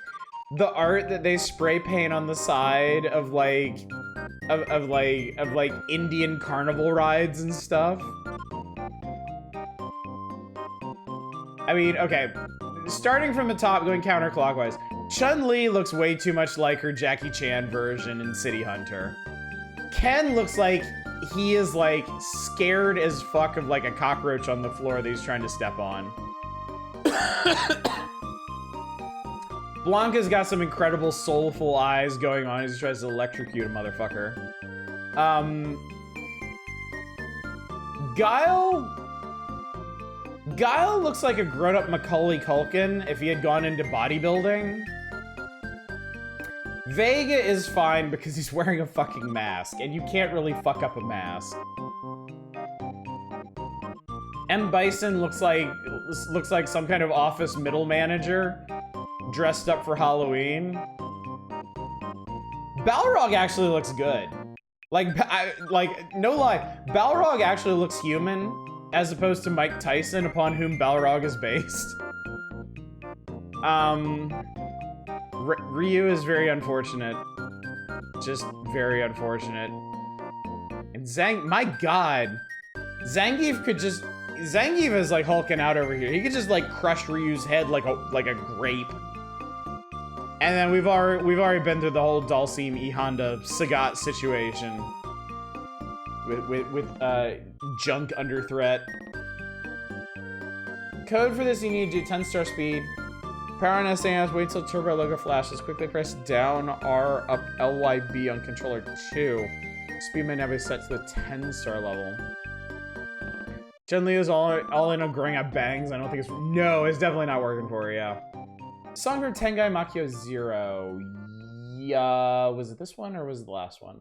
the art that they spray paint on the side of like of like Indian carnival rides and stuff? I mean, okay, starting from the top, going counterclockwise. Chun-Li looks way too much like her Jackie Chan version in City Hunter. Ken looks like he is like scared as fuck of like a cockroach on the floor that he's trying to step on. Blanca's got some incredible soulful eyes going on as he tries to electrocute a motherfucker. Guile looks like a grown-up Macaulay Culkin if he had gone into bodybuilding. Vega is fine because he's wearing a fucking mask, and you can't really fuck up a mask. M. Bison looks like some kind of office middle manager dressed up for Halloween. Balrog actually looks good. Like no lie, Balrog actually looks human as opposed to Mike Tyson, upon whom Balrog is based. Ryu is very unfortunate. Just very unfortunate. And my God. Zangief is like hulking out over here. He could just like crush Ryu's head like a grape. And then we've already been through the whole Dhalsim E Honda Sagat situation with junk under threat. Code for this, you need to do 10-star speed. Power on SAS, wait till turbo logo flashes. Quickly press down R up LYB on controller 2. Speed may now be set to the 10-star level. Chun-Li is all in on growing out bangs. I don't think it's definitely not working for her, yeah. Song from Tengai Makyo Zero. Yeah, was it this one or was it the last one?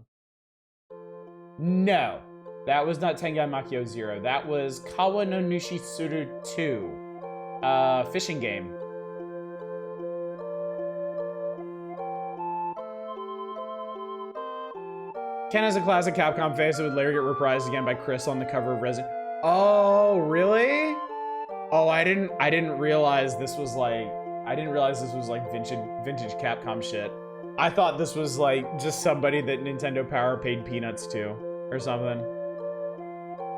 No, that was not Tengai Makyo Zero. That was Kawa no Nushitsuru 2. Fishing game. Ken has a classic Capcom face that would later get reprised again by Chris on the cover of Resident. Oh, really? Oh, I didn't realize this was like vintage Capcom shit. I thought this was like just somebody that Nintendo Power paid peanuts to or something.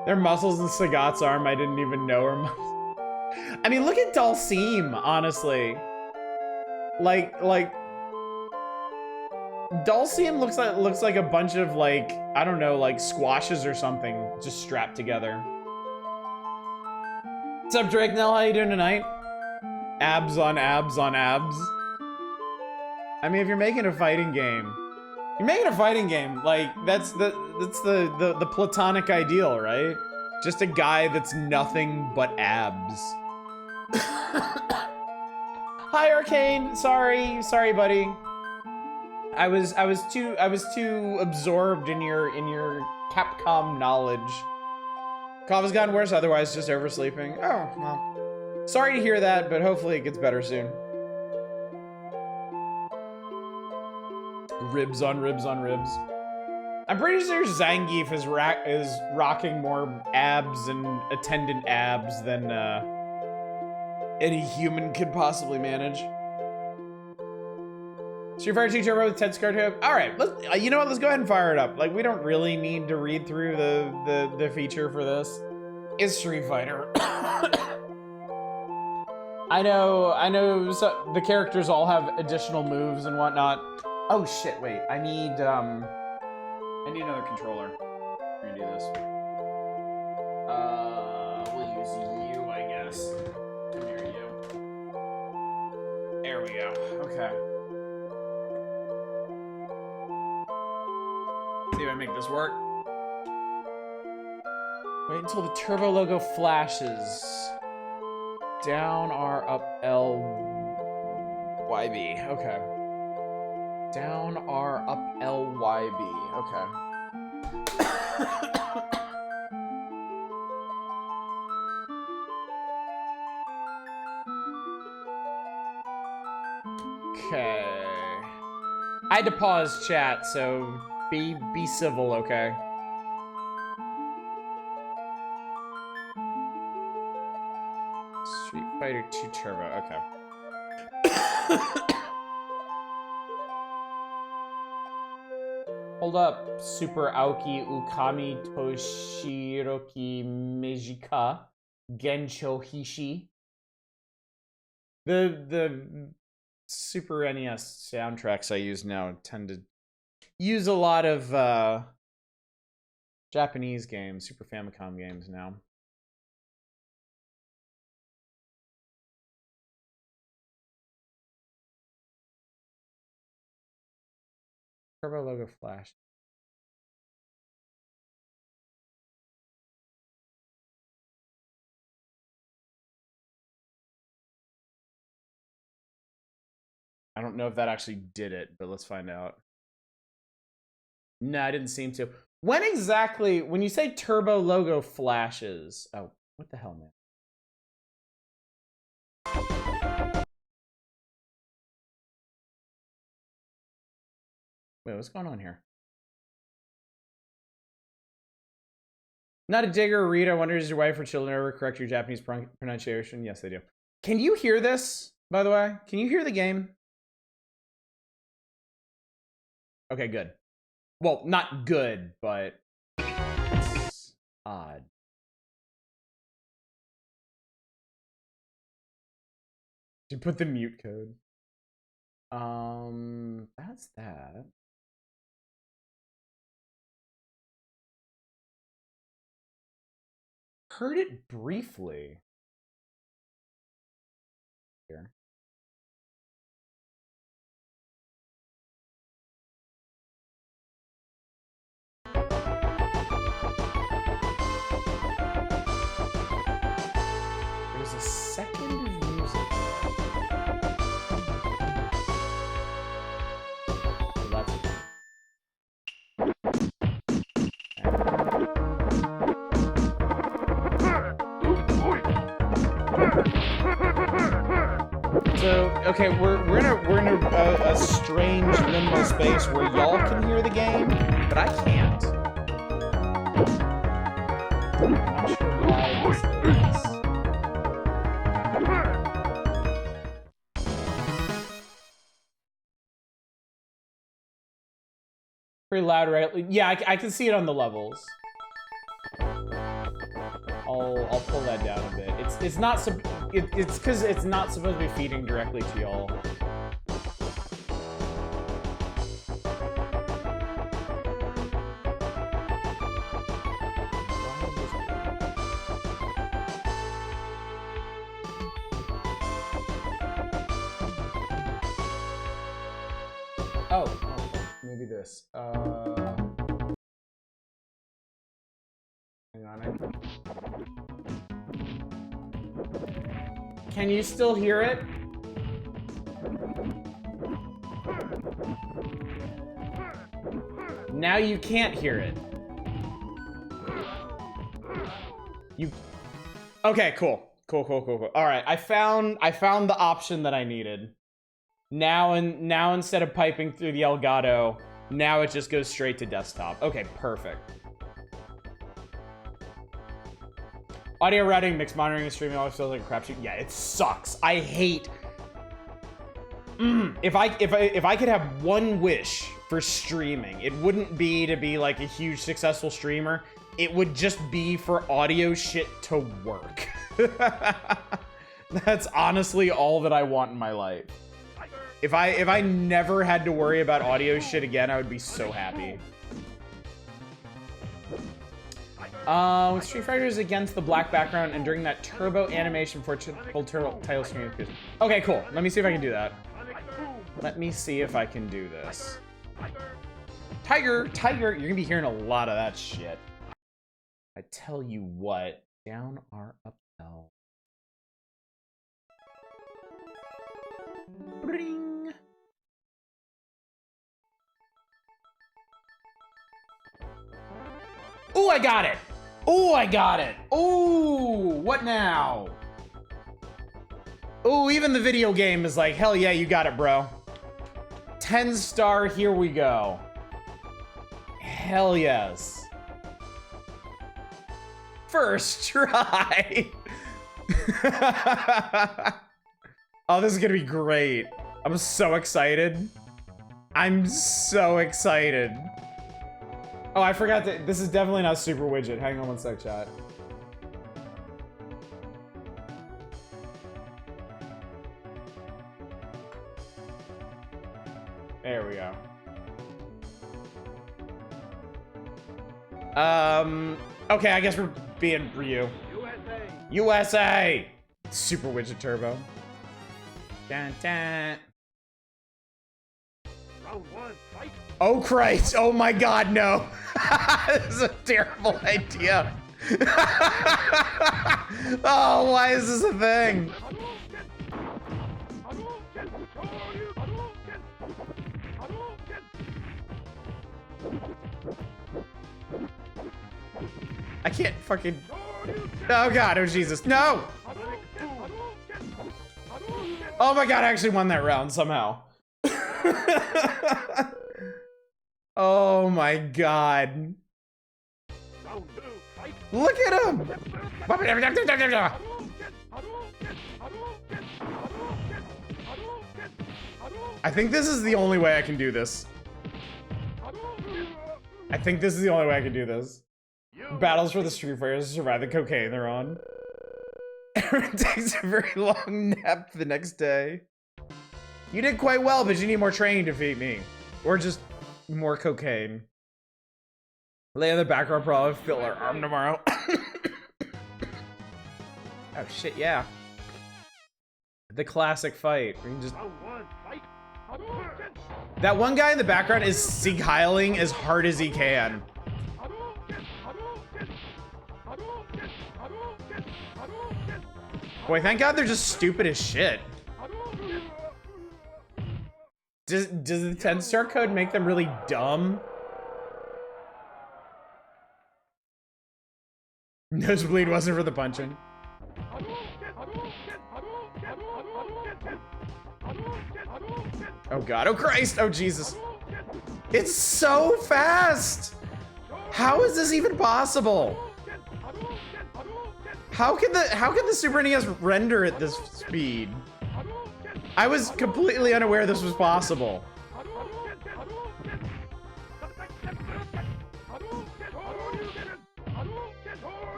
Their muscles in Sagat's arm I didn't even know were muscles. I mean, look at Dhalsim, honestly. Like Dhalsim looks like a bunch of like, I don't know, like squashes or something just strapped together. What's up, Drake Nell? How you doing tonight? Abs on abs on abs. I mean, if you're making a fighting game, like that's the platonic ideal, right? Just a guy that's nothing but abs. Hi, Arcane. Sorry, buddy. I was too absorbed in your Capcom knowledge. Cough has gotten worse, otherwise just oversleeping. Oh, well. Sorry to hear that, but hopefully it gets better soon. Ribs on ribs on ribs. I'm pretty sure Zangief is rocking more abs and attendant abs than any human could possibly manage. Street Fighter 2 Turbo with 10-star tube. All right, you know what? Let's go ahead and fire it up. Like, we don't really need to read through the feature for this. It's Street Fighter. I know. So the characters all have additional moves and whatnot. Oh shit! Wait, I need another controller. We're gonna do this. We'll use you, I guess. Come here, you. There we go. Okay. See if I make this work. Wait until the turbo logo flashes. Down R up L Y B. Okay. Down R up L Y B. Okay. Okay. I had to pause chat, so be civil, okay? Street Fighter 2 Turbo, okay. Hold up, Super Aoki Ukami Toshiroki Meijika Gensho Hishi. The Super NES soundtracks I use now tend to use a lot of Japanese games, Super Famicom games now. Turbo logo flash. I don't know if that actually did it, but let's find out. No, I didn't seem to. When exactly, when you say turbo logo flashes, oh, what the hell, man? Wait, what's going on here? Not a digger or read. I wonder, does your wife or children ever correct your Japanese pronunciation? Yes, they do. Can you hear this, by the way? Can you hear the game? Okay, good. Well, not good, but it's odd. Did you put the mute code? That's that. Heard it briefly. Here. There's a second of music there. So that's it. So okay, we're in a strange limbo space where y'all can hear the game, but I can't. I'm not sure why this is. Pretty loud, right? Yeah, I can see it on the levels. I'll pull that down a bit. It's not it's because it's not supposed to be feeding directly to y'all. Oh, maybe this. Hang on. Can you still hear it? Now you can't hear it. You. Okay, cool. Cool. All right, I found the option that I needed. Now instead of piping through the Elgato, now it just goes straight to desktop. Okay, perfect. Audio routing, mixed monitoring, and streaming always feels like a crapshoot. Yeah, it sucks. I hate. If I could have one wish for streaming, it wouldn't be to be like a huge successful streamer. It would just be for audio shit to work. That's honestly all that I want in my life. If I never had to worry about audio shit again, I would be so happy. With Street Fighter is against the black background and during that turbo animation for full title screen. Okay, cool. Let me see if I can do that. Let me see if I can do this. Tiger, you're gonna be hearing a lot of that shit. I tell you what, down R up L. Ring. Ooh, I got it. Ooh, I got it. Ooh, what now? Ooh, even the video game is like, hell yeah, you got it, bro. 10-star, here we go. Hell yes. First try. Oh, this is gonna be great. I'm so excited. I'm so excited. Oh, I forgot that this is definitely not Super Widget. Hang on one sec, chat. There we go. Okay, I guess we're being Ryu. USA! Super Widget Turbo. Dun, dun. Round one, fight. Oh Christ! Oh my God, no! This is a terrible idea. Oh, why is this a thing? I can't fucking. Oh God! Oh Jesus! No! Oh my God! I actually won that round somehow. Oh my God! Look at him! I think this is the only way I can do this. I think this is the only way I can do this. Battles for the Street Fighters to survive the cocaine they're on. Aaron takes a very long nap the next day. You did quite well, but you need more training to defeat me. Or just more cocaine. Lay in the background, probably fill our arm tomorrow. Oh shit, yeah. The classic fight. We can just... That one guy in the background is Sieg Heiling as hard as he can. Boy, thank God they're just stupid as shit. Does the 10-star code make them really dumb? Nosebleed wasn't for the punching. Oh God, oh Christ, oh Jesus. It's so fast! How is this even possible? How can the Super NES render at this speed? I was completely unaware this was possible.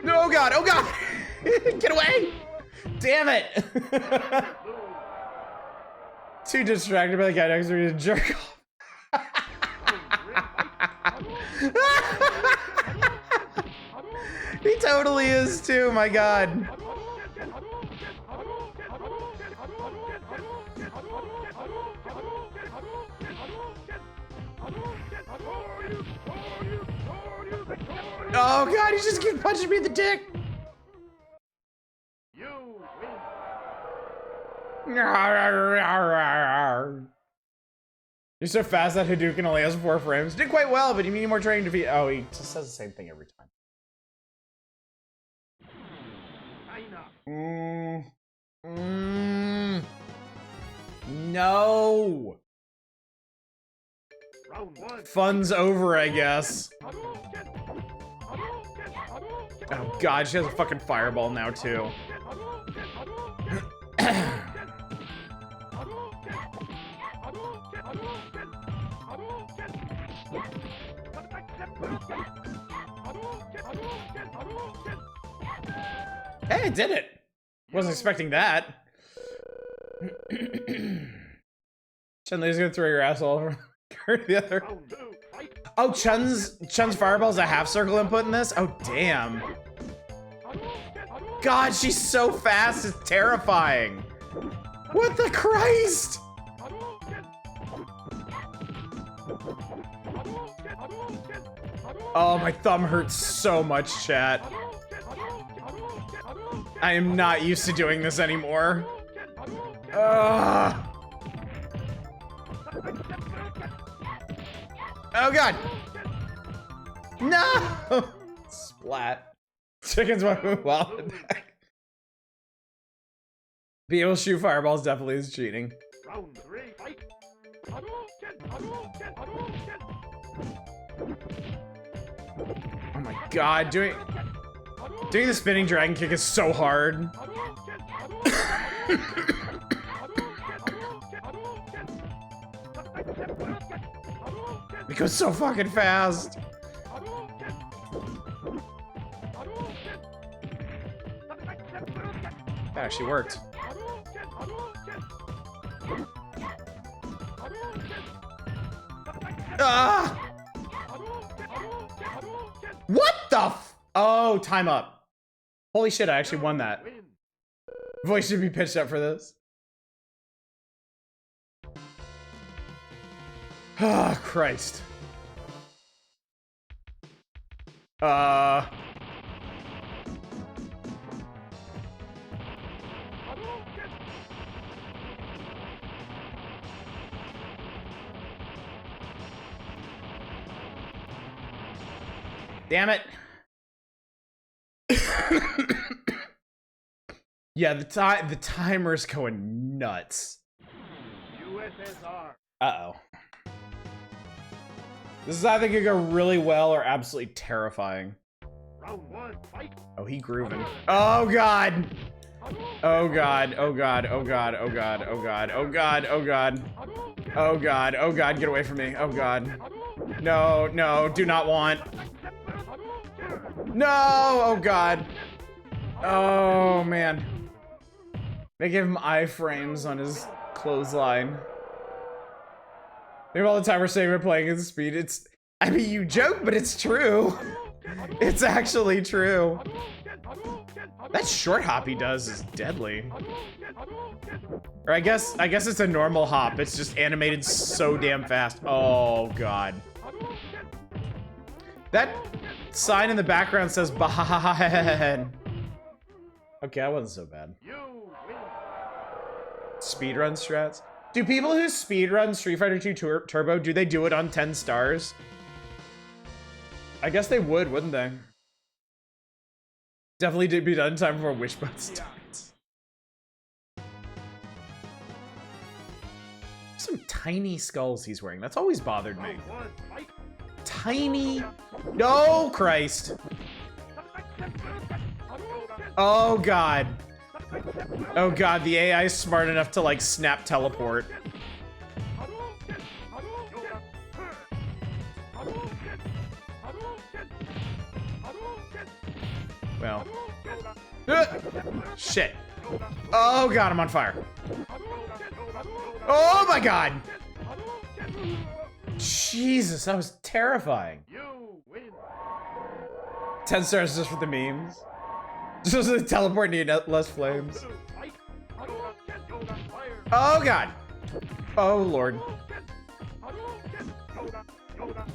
Oh God, oh God! Get away! Damn it! Too distracted by the guy next to me to jerk off. He totally is too, my God. Oh God, he just keeps punching me in the dick. You're so fast that Hadouken only has 4 frames. Did quite well, but you need more training to defeat. Oh, he just says the same thing every time. No. Fun's over, I guess. Oh God, she has a fucking fireball now too. Hey, I did it! Wasn't expecting that. Chun-Li's gonna throw your asshole over the other. Oh, Chun's fireball's a half circle input in this? Oh, damn. God, she's so fast, it's terrifying. What the Christ? Oh, my thumb hurts so much, chat. I am not used to doing this anymore. Ugh. Oh God! No! Splat. Chickens want to move well. Be able to shoot fireballs definitely is cheating. Round 3, fight. Oh my god, doing the spinning dragon kick is so hard. It goes so fucking fast. That actually worked. Ah! What the f— oh, time up. Holy shit, I actually won that. Voice should be pitched up for this. Ah, Christ. Damn it. Yeah, the timer's going nuts. USSR. Uh-oh. This is either gonna go really well or absolutely terrifying. Round one, fight. Oh, he grooving. Oh god. Oh god. Oh god. Oh god. Oh god. Oh god. Oh god. Oh god. Oh god. Oh god. Get away from me. Oh god. No, no, do not want. No! Oh god. Oh man. They give him iframes on his clothesline. Maybe all the time we're saying we're playing at speed. I mean, you joke, but it's true. It's actually true. That short hop he does is deadly. Or I guess it's a normal hop. It's just animated so damn fast. Oh god. That sign in the background says Bahan. Okay, that wasn't so bad. Speedrun strats. Do people who speedrun Street Fighter 2 Turbo, do they do it on 10 stars? I guess they would, wouldn't they? Definitely did be done in time before Wishbone starts. Some tiny skulls he's wearing. That's always bothered me. Tiny. No, Christ. Oh, God. Oh, God. The AI is smart enough to, like, snap teleport. Well. Shit. Oh, God. I'm on fire. Oh, my God. Jesus, that was terrifying. 10 stars just for the memes. Just so the teleport need less flames. Oh god. Oh lord.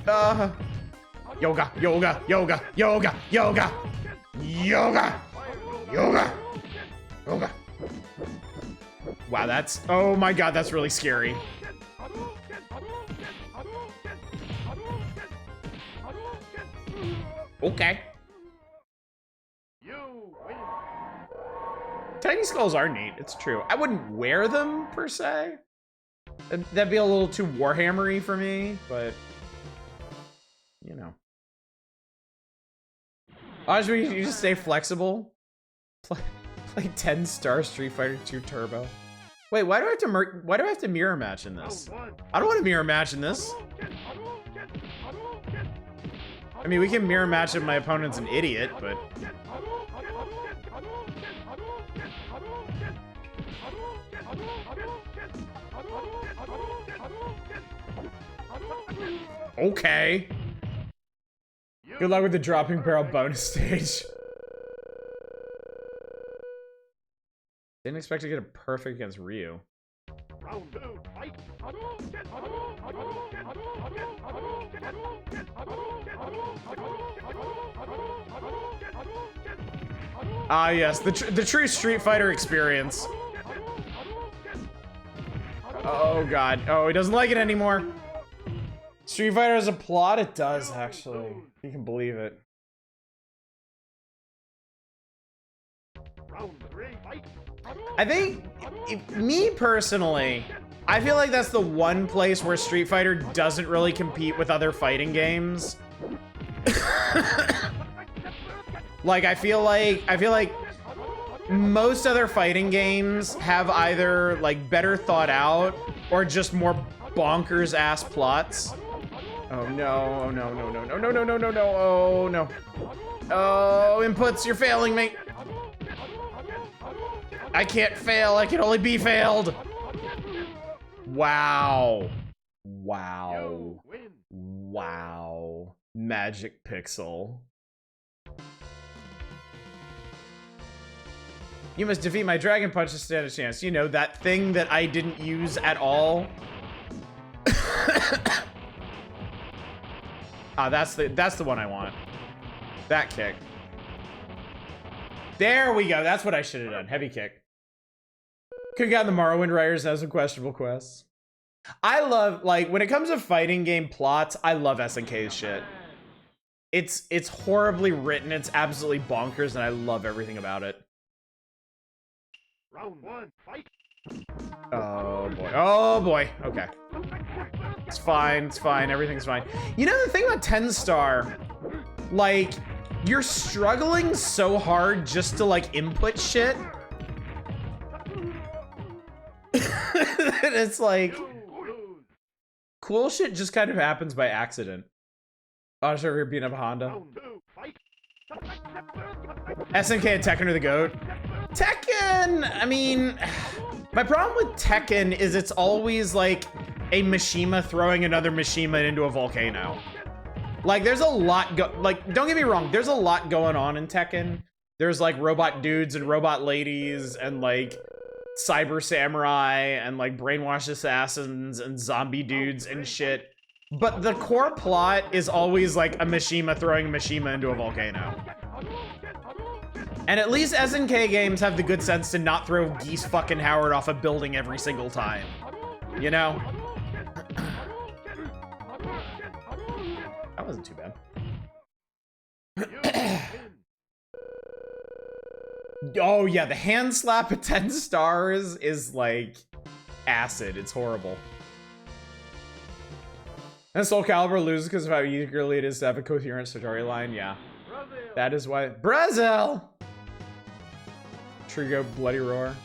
Yoga, yoga, yoga, yoga, yoga, yoga, yoga, yoga. Wow, that's— oh my god, that's really scary. Okay. Tiny skulls are neat, it's true. I wouldn't wear them, per se. That'd be a little too Warhammer-y for me, but... you know. Honestly, you just stay flexible. Play 10-star Street Fighter 2 Turbo. Wait, why do I have to mirror match in this? I don't want to mirror match in this. I mean, we can mirror match if my opponent's an idiot, but... okay. Good luck with the dropping barrel bonus stage. Didn't expect to get a perfect against Ryu. Ah, yes, the true Street Fighter experience. Oh god. Oh, he doesn't like it anymore. Street Fighter has a plot? It does, actually. You can believe it. I think, me personally, I feel like that's the one place where Street Fighter doesn't really compete with other fighting games. Like, I feel like most other fighting games have either like better thought out or just more bonkers ass plots. Oh no, oh no, no, no, no, no, no, no, no, no, oh no. Oh, inputs, you're failing me. I can't fail, I can only be failed. Wow. Wow. Wow. Magic Pixel. You must defeat my Dragon Punch to stand a chance. You know, that thing that I didn't use at all. Ah, that's the one I want. That kick. There we go. That's what I should have done. Heavy kick. Could have gotten the Morrowind writers as some questionable quests. I love, like, when it comes to fighting game plots, I love SNK's shit. It's horribly written. It's absolutely bonkers, and I love everything about it. Round one, fight. Oh boy. Oh boy. Okay. It's fine. It's fine. Everything's fine. You know the thing about 10 Star, like, you're struggling so hard just to like input shit. It's like cool shit just kind of happens by accident. Oh, sure, you're beating up a Honda. Round two, fight. SNK and Tekken are the GOAT. Tekken, I mean, my problem with Tekken is it's always like a Mishima throwing another Mishima into a volcano. Like, there's a lot like, don't get me wrong, there's a lot going on in Tekken. There's like robot dudes and robot ladies and like cyber samurai and like brainwashed assassins and zombie dudes and shit. But the core plot is always like a Mishima throwing a Mishima into a volcano. And at least SNK games have the good sense to not throw Geese fucking Howard off a building every single time. You know? That wasn't too bad. Oh yeah, the hand slap at 10 stars is like acid. It's horrible. And Soul Calibur loses because of how eagerly it is to have a coherent storyline. Yeah. That is why. Brazil! Trigo Bloody Roar.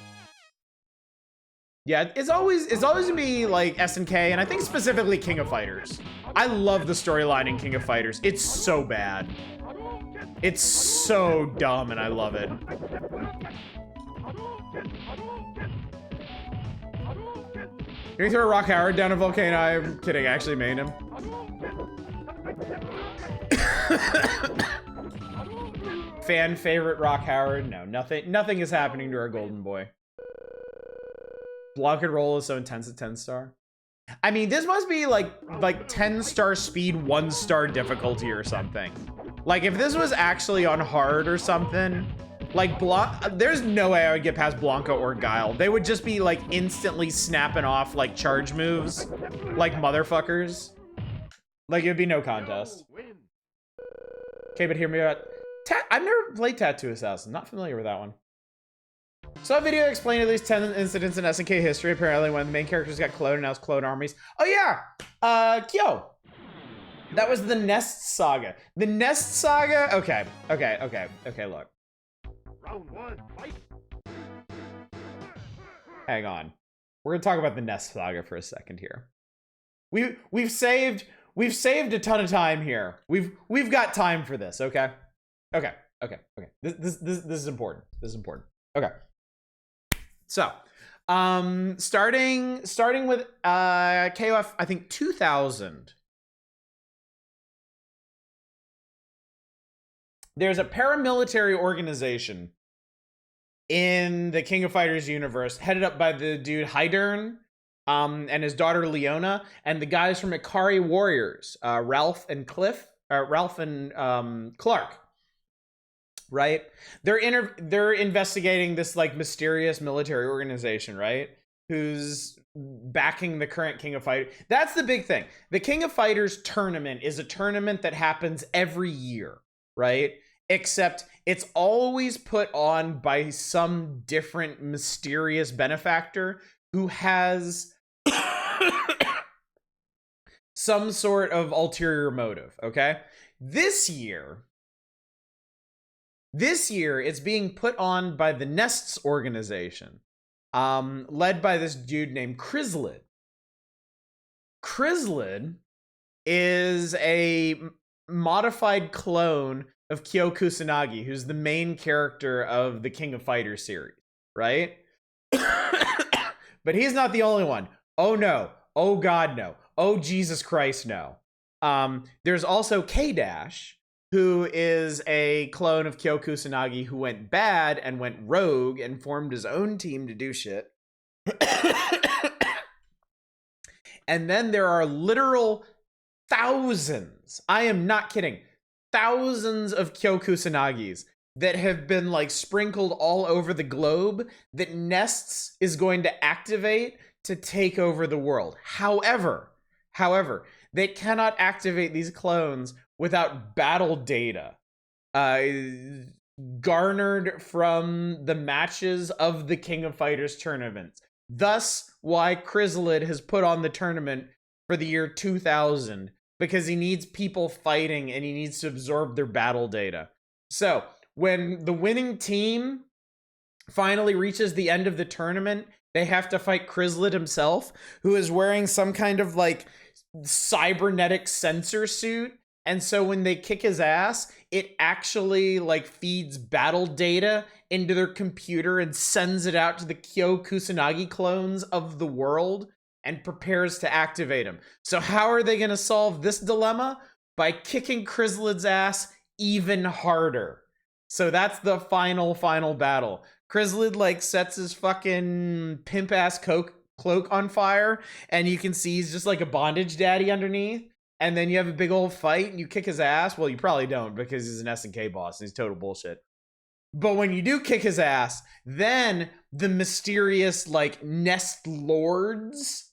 Yeah, it's always gonna be like SNK, and I think specifically King of Fighters. I love the storyline in King of Fighters. It's so bad. It's so dumb, and I love it. Can you throw Rock Howard down a volcano? I'm kidding, I actually made him. Fan favorite Rock Howard? No, nothing is happening to our golden boy. Block and roll is so intense at 10 star. I mean, this must be like 10 star speed, 1 star difficulty or something. Like if this was actually on hard or something, like there's no way I would get past Blanca or Guile. They would just be like instantly snapping off like charge moves, like motherfuckers. Like it'd be no contest. Okay, but hear me out. I've never played Tattoo Assassin. Not familiar with that one. Saw a video explaining at least 10 incidents in SNK history, apparently when the main characters got cloned and now it's clone armies. Oh yeah! Kyo! That was the Nest Saga. The Nest Saga? Okay, look. Round one, fight. Hang on. We're gonna talk about the Nest Saga for a second here. We've saved a ton of time here. We've got time for this, okay? Okay. This is important. This is important. Okay. So, starting with KOF, I think 2000. There's a paramilitary organization in the King of Fighters universe headed up by the dude Hydern, and his daughter Leona, and the guys from Ikari Warriors, Ralph and Clark. Right? They're investigating this like mysterious military organization, right? Who's backing the current King of Fighters. That's the big thing. The King of Fighters tournament is a tournament that happens every year, right? Except it's always put on by some different mysterious benefactor who has some sort of ulterior motive, okay? This year, it's being put on by the Nests organization, led by this dude named Chrysalid. Chrysalid is a modified clone of Kyo Kusanagi, who's the main character of the King of Fighters series, right? But he's not the only one. Oh no. Oh god, no. Oh Jesus Christ, no. There's also K-Dash, who is a clone of Kyo Kusanagi who went bad and went rogue and formed his own team to do shit. And then there are literal thousands, I am not kidding, thousands of Kyo Kusanagis that have been like sprinkled all over the globe that Nests is going to activate to take over the world. However, they cannot activate these clones without battle data garnered from the matches of the King of Fighters tournaments. Thus, why Chrysalid has put on the tournament for the year 2000, because he needs people fighting and he needs to absorb their battle data. So, when the winning team finally reaches the end of the tournament, they have to fight Chrysalid himself, who is wearing some kind of like cybernetic sensor suit. And so when they kick his ass, it actually like feeds battle data into their computer and sends it out to the Kyo Kusanagi clones of the world and prepares to activate him. So how are they going to solve this dilemma? By kicking Chrysalid's ass even harder. So that's the final battle. Chrysalid like sets his fucking pimp ass cloak on fire, and you can see he's just like a bondage daddy underneath. And then you have a big old fight and you kick his ass. Well, you probably don't, because he's an SNK boss and he's total bullshit. But when you do kick his ass, then the mysterious like Nest lords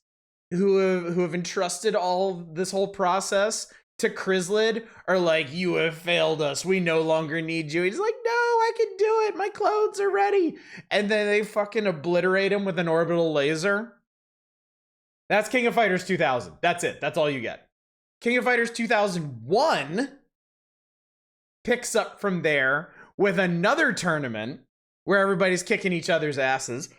who have entrusted all this whole process to Chrysalid are like, you have failed us. We no longer need you. He's like, no, I can do it. My clothes are ready. And then they fucking obliterate him with an orbital laser. That's King of Fighters 2000. That's it. That's all you get. King of Fighters 2001 picks up from there with another tournament where everybody's kicking each other's asses.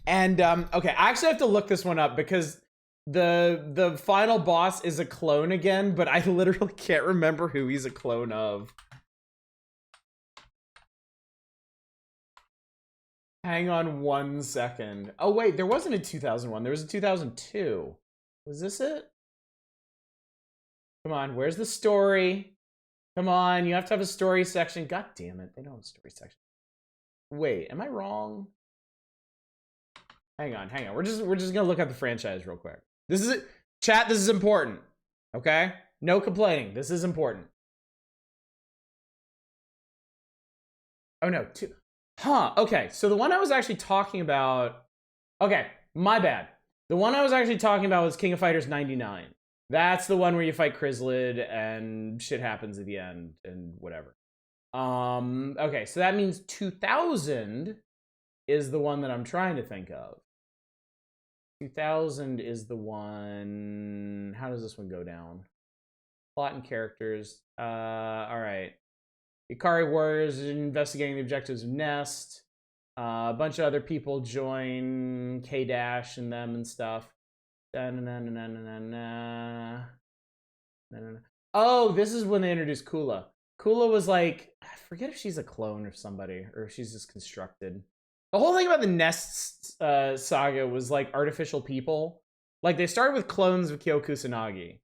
And, okay, I actually have to look this one up because the final boss is a clone again, but I literally can't remember who he's a clone of. Hang on 1 second. Oh, wait, there wasn't a 2001. There was a 2002. Was this it? Come on, where's the story? Come on, you have to have a story section. God damn it, they don't have a story section. Wait, am I wrong? Hang on. We're just gonna look at the franchise real quick. This is it. Chat, this is important. Okay? No complaining. This is important. Oh no, two. Huh, okay, so the one I was actually talking about... Okay, my bad. The one I was actually talking about was King of Fighters 99. That's the one where you fight Chrysalid and shit happens at the end and whatever. Okay, so that means 2000 is the one that I'm trying to think of. 2000 is the one... How does this one go down? Plot and characters. Alright. Ikari Warriors investigating the objectives of Nest. A bunch of other people join K-Dash and them and stuff. Oh, this is when they introduced Kula. Kula was like, I forget if she's a clone of somebody or if she's just constructed. The whole thing about the Nest saga was like artificial people. Like they started with clones of Kyo Kusanagi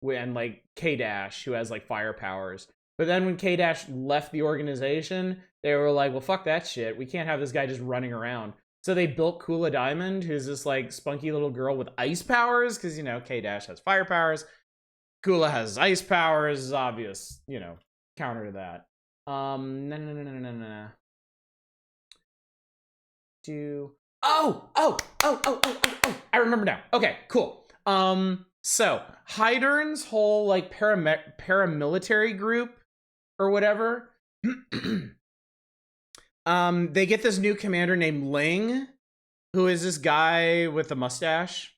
and like K-Dash, who has like fire powers. But then when K-Dash left the organization, they were like, well, fuck that shit. We can't have this guy just running around. So they built Kula Diamond, who's this like spunky little girl with ice powers, because, you know, K-Dash has fire powers. Kula has ice powers, obvious, you know, counter to that. No. I remember now. Okay, cool. So Hydern's whole like paramilitary group or whatever, they get this new commander named Ling, Who is this guy with the mustache?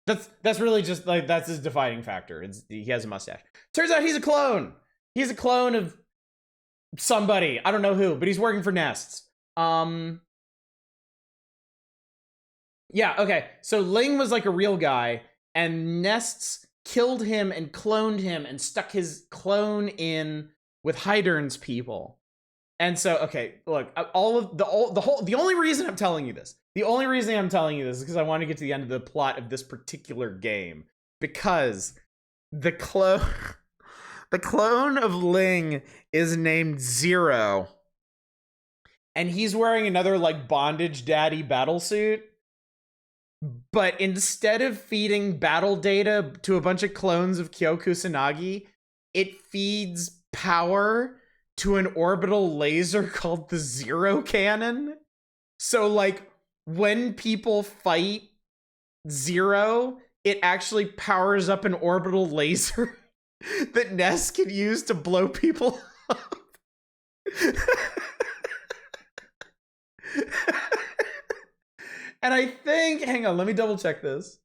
That's really just like that's his defining factor. He has a mustache. Turns out he's a clone. He's a clone of somebody. I don't know who, but he's working for Nests. Yeah, okay. So Ling was like a real guy, and Nests killed him and cloned him and stuck his clone in with Hydern's people. And so, okay, look, the only reason I'm telling you this, is because I want to get to the end of the plot of this particular game. Because the clone, the clone of Ling is named Zero. And he's wearing another, like, Bondage Daddy battle suit. But instead of feeding battle data to a bunch of clones of Kyo Kusanagi, it feeds power to an orbital laser called the Zero Cannon. So, like, when people fight Zero, it actually powers up an orbital laser that Ness can use to blow people up. And I think, hang on, let me double check this.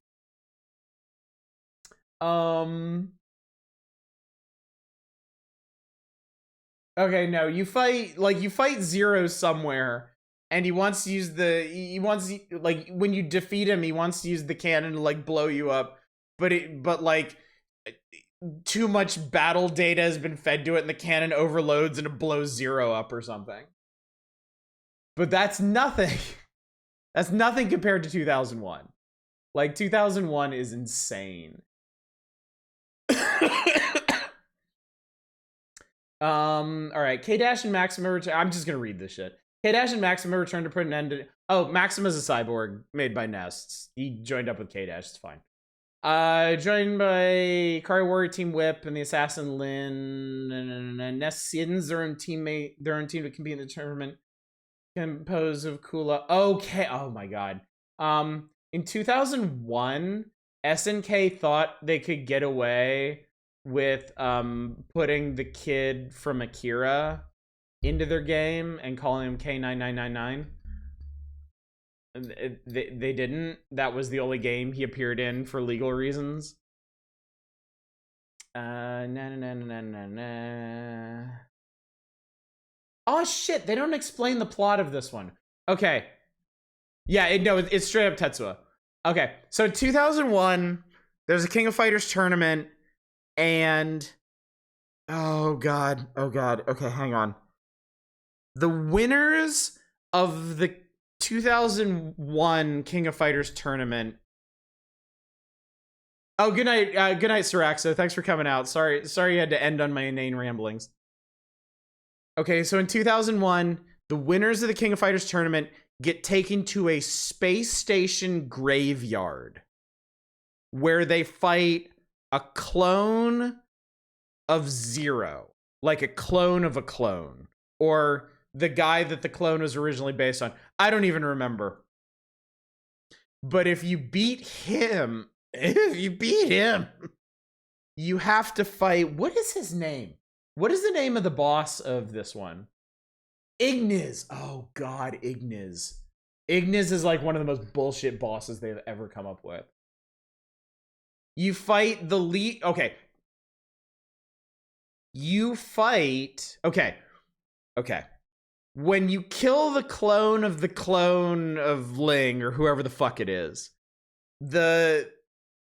Okay, no, you fight Zero somewhere, and he wants to use like, when you defeat him, he wants to use the cannon to, like, blow you up, but like, too much battle data has been fed to it, and the cannon overloads, and it blows Zero up or something. But that's nothing. That's nothing compared to 2001. Like, 2001 is insane. Alright, K-Dash and Maxima return. I'm just gonna read this shit. K-Dash and Maxima return to put an end to... Oh, Maxima's a cyborg made by Nests. He joined up with K-Dash, it's fine. Joined by Kari Warrior Team Whip and the Assassin Lin, and Nest sends their own team to compete in the tournament. Composed of Kula. Okay, oh my god. In 2001, SNK thought they could get away with putting the kid from Akira into their game and calling him K9999. They didn't. That was the only game he appeared in for legal reasons. Oh shit, they don't explain the plot of this one. Okay. Yeah, it's straight up Tetsuo. Okay, so 2001, there's a King of Fighters tournament, and... Oh god, okay, hang on. The winners of the 2001 King of Fighters tournament... Oh, good night, Siraxo. Thanks for coming out. Sorry you had to end on my inane ramblings. Okay, so in 2001, the winners of the King of Fighters tournament get taken to a space station graveyard where they fight a clone of Zero, like a clone of a clone, or the guy that the clone was originally based on. I don't even remember. But if you beat him, you have to fight, what is his name? What is the name of the boss of this one? Ignis. Oh god, Ignis. Ignis is like one of the most bullshit bosses they've ever come up with. You fight the lead. Okay. You fight. Okay. When you kill the clone of Ling, or whoever the fuck it is, the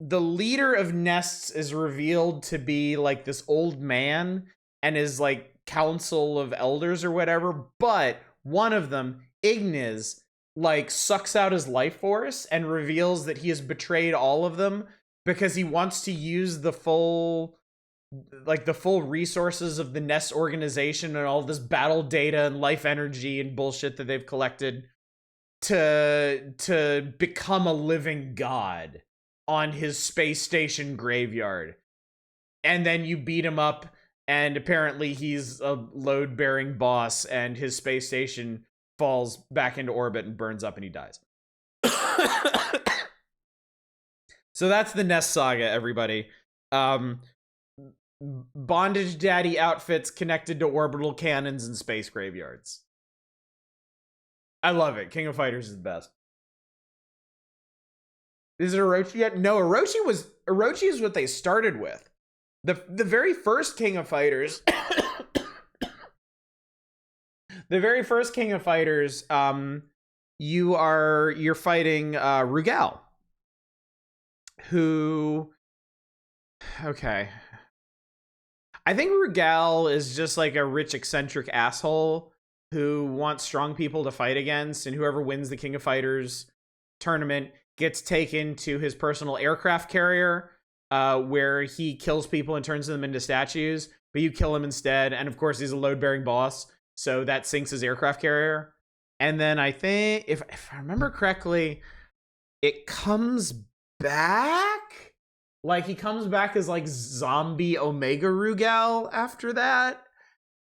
leader of Nests is revealed to be like this old man and is like council of elders or whatever, but one of them, Ignis, like sucks out his life force and reveals that he has betrayed all of them because he wants to use the full resources of the Nest organization and all this battle data and life energy and bullshit that they've collected to become a living god on his space station graveyard. And then you beat him up, and apparently he's a load-bearing boss, and his space station falls back into orbit and burns up, and he dies. So that's the Nest saga, everybody. Bondage Daddy outfits connected to orbital cannons and space graveyards. I love it. King of Fighters is the best. Is it Orochi yet? No, Orochi is what they started with. The very first King of Fighters the very first King of Fighters, you're fighting Rugal, who, okay, I think Rugal is just like a rich eccentric asshole who wants strong people to fight against, and whoever wins the King of Fighters tournament gets taken to his personal aircraft carrier, where he kills people and turns them into statues, but you kill him instead, and of course he's a load-bearing boss, so that sinks his aircraft carrier. And then I think, if I remember correctly, it comes back? Like, he comes back as, like, zombie Omega Rugal after that,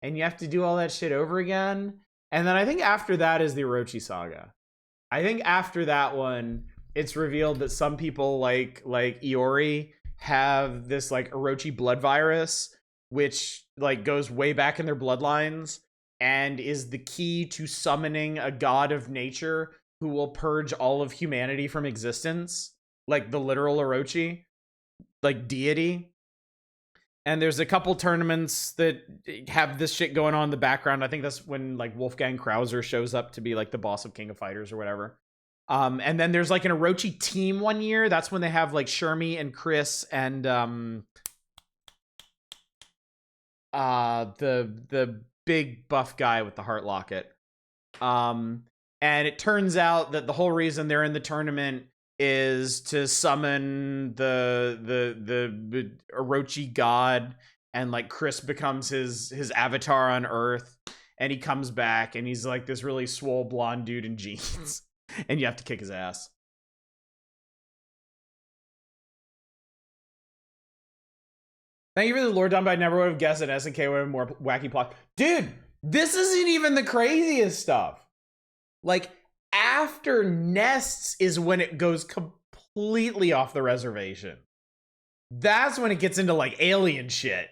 and you have to do all that shit over again. And then I think after that is the Orochi Saga. I think after that one, it's revealed that some people like Iori have this, like, Orochi blood virus, which, like, goes way back in their bloodlines, and is the key to summoning a god of nature who will purge all of humanity from existence, like the literal Orochi, like deity. And there's a couple tournaments that have this shit going on in the background. I think that's when, like, Wolfgang Krauser shows up to be, like, the boss of King of Fighters or whatever. And then there's, like, an Orochi team one year. That's when they have, like, Shermie and Chris and the big buff guy with the heart locket. And it turns out that the whole reason they're in the tournament is to summon the Orochi god, and, like, Chris becomes his avatar on Earth, and he comes back and he's like this really swole blonde dude in jeans, and you have to kick his ass. Thank you for the lore dump. I never would have guessed that SNK would have more wacky plot. Dude, this isn't even the craziest stuff. Like, after Nests is when it goes completely off the reservation. That's when it gets into, like, alien shit.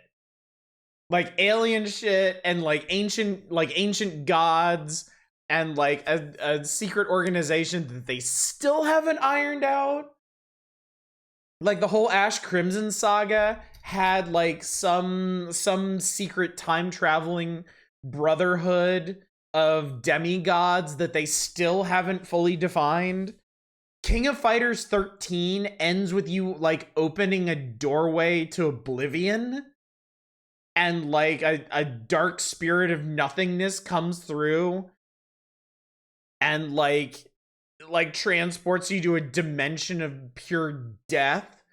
Like, alien shit and, like, ancient gods and, like, a secret organization that they still haven't ironed out. Like, the whole Ash Crimson saga had, like, some secret time traveling brotherhood of demigods that they still haven't fully defined. King of Fighters 13 ends with you, like, opening a doorway to oblivion, and, like, a dark spirit of nothingness comes through and, like transports you to a dimension of pure death,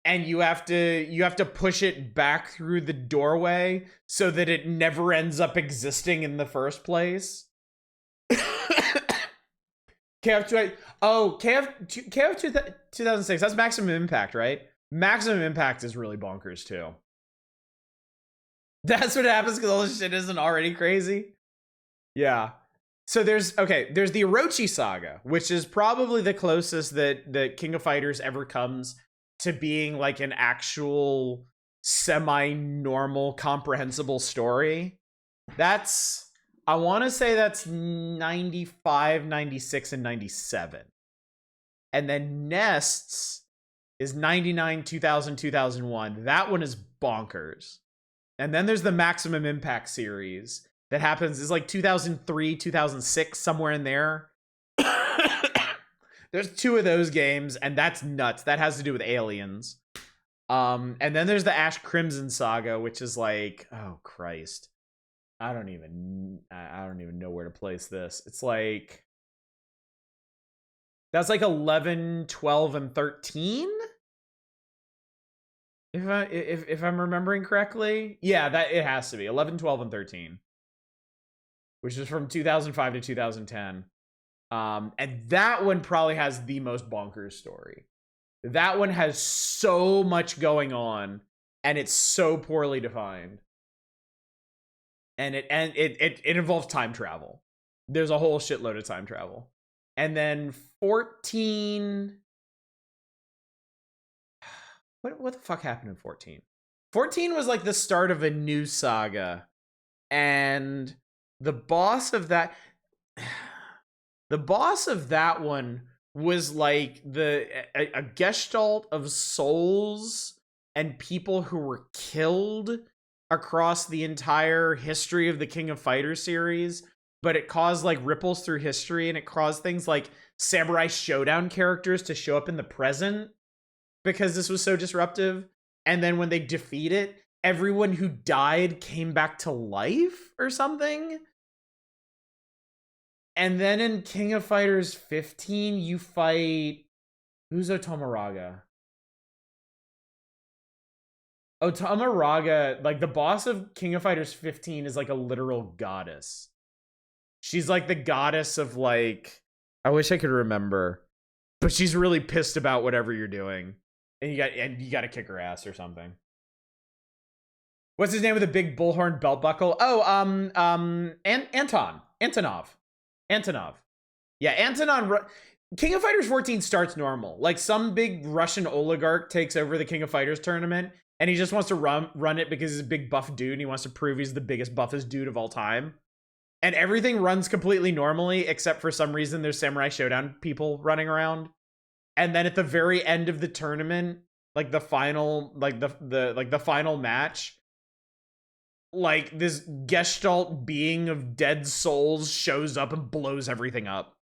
and you have to push it back through the doorway so that it never ends up existing in the first place. KF 2006, that's Maximum Impact, right? Maximum Impact is really bonkers too. That's what happens because all this shit isn't already crazy. Yeah. So there's the Orochi Saga, which is probably the closest that King of Fighters ever comes to being, like, an actual semi-normal comprehensible story. That's, I want to say that's 95, 96, and 97. And then Nests is 99, 2000, 2001. That one is bonkers. And then there's the Maximum Impact series that happens, is like 2003, 2006, somewhere in there. There's 2 of those games, and that's nuts. That has to do with aliens. And then there's the Ash Crimson saga, which is like, oh Christ, I don't even know where to place this. It's like, that's like 11, 12, and 13. If I'm remembering correctly, yeah, that it has to be 11, 12, and 13, which is from 2005 to 2010. And that one probably has the most bonkers story. That one has so much going on, and it's so poorly defined. And it involves time travel. There's a whole shitload of time travel. And then 14. What the fuck happened in 14? 14 was like the start of a new saga. And the boss of that, The boss of that one was like a gestalt of souls and people who were killed across the entire history of the King of Fighters series, but it caused like ripples through history, and it caused things like Samurai Showdown characters to show up in the present because this was so disruptive. And then when they defeat it, everyone who died came back to life or something. And then in King of Fighters 15, you fight... Who's Otomuraga? Otomuraga, like the boss of King of Fighters 15 is like a literal goddess. She's like the goddess of like... I wish I could remember. But she's really pissed about whatever you're doing. And you got to kick her ass or something. What's his name with a big bullhorn belt buckle? Oh, Antonov. Yeah, Antonov. King of Fighters 14 starts normal. Like some big Russian oligarch takes over the King of Fighters tournament, and he just wants to run it because he's a big buff dude, and he wants to prove he's the biggest, buffest dude of all time. And everything runs completely normally, except for some reason there's Samurai Showdown people running around. And then at the very end of the tournament, like the final, like the final match, like this gestalt being of dead souls shows up and blows everything up.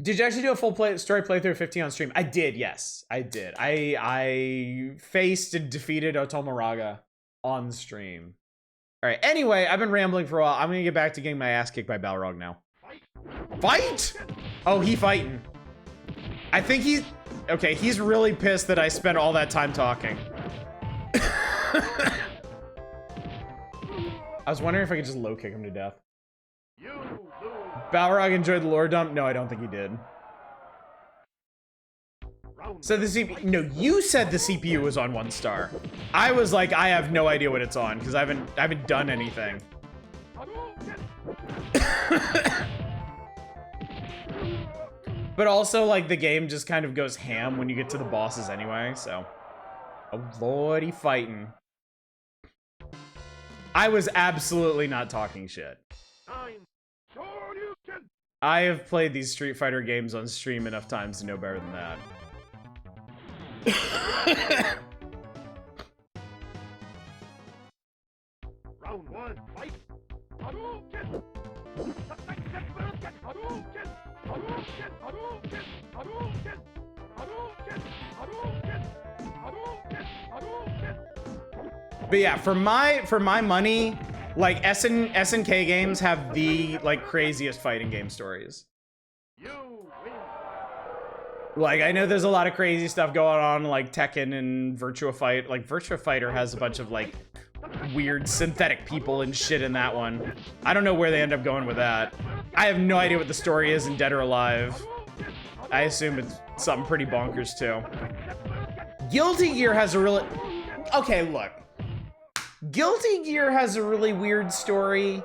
Did you actually do a full story playthrough of 15 on stream? I did, yes. I did. I faced and defeated Otomuraga on stream. All right, anyway, I've been rambling for a while. I'm gonna get back to getting my ass kicked by Balrog now. Fight? Oh, he fighting. I think he's... Okay, he's really pissed that I spent all that time talking. I was wondering if I could just low kick him to death. Balrog enjoyed the lore dump? No, I don't think he did. So the CPU... No, you said the CPU was on 1 star. I was like, I have no idea what it's on, because I haven't done anything. But also, like, the game just kind of goes ham when you get to the bosses anyway, so... Oh, lordy fighting. I was absolutely not talking shit. I have played these Street Fighter games on stream enough times to know better than that. Round 1, fight! But yeah, for my money, like SNK games have the like craziest fighting game stories. Like, I know there's a lot of crazy stuff going on, like Tekken and Virtua Fight. Like, Virtua Fighter has a bunch of, like, weird synthetic people and shit in that one. I don't know where they end up going with that. I have no idea what the story is in Dead or Alive. I assume it's something pretty bonkers, too. Guilty Gear has a really... Okay, look. Guilty Gear has a really weird story,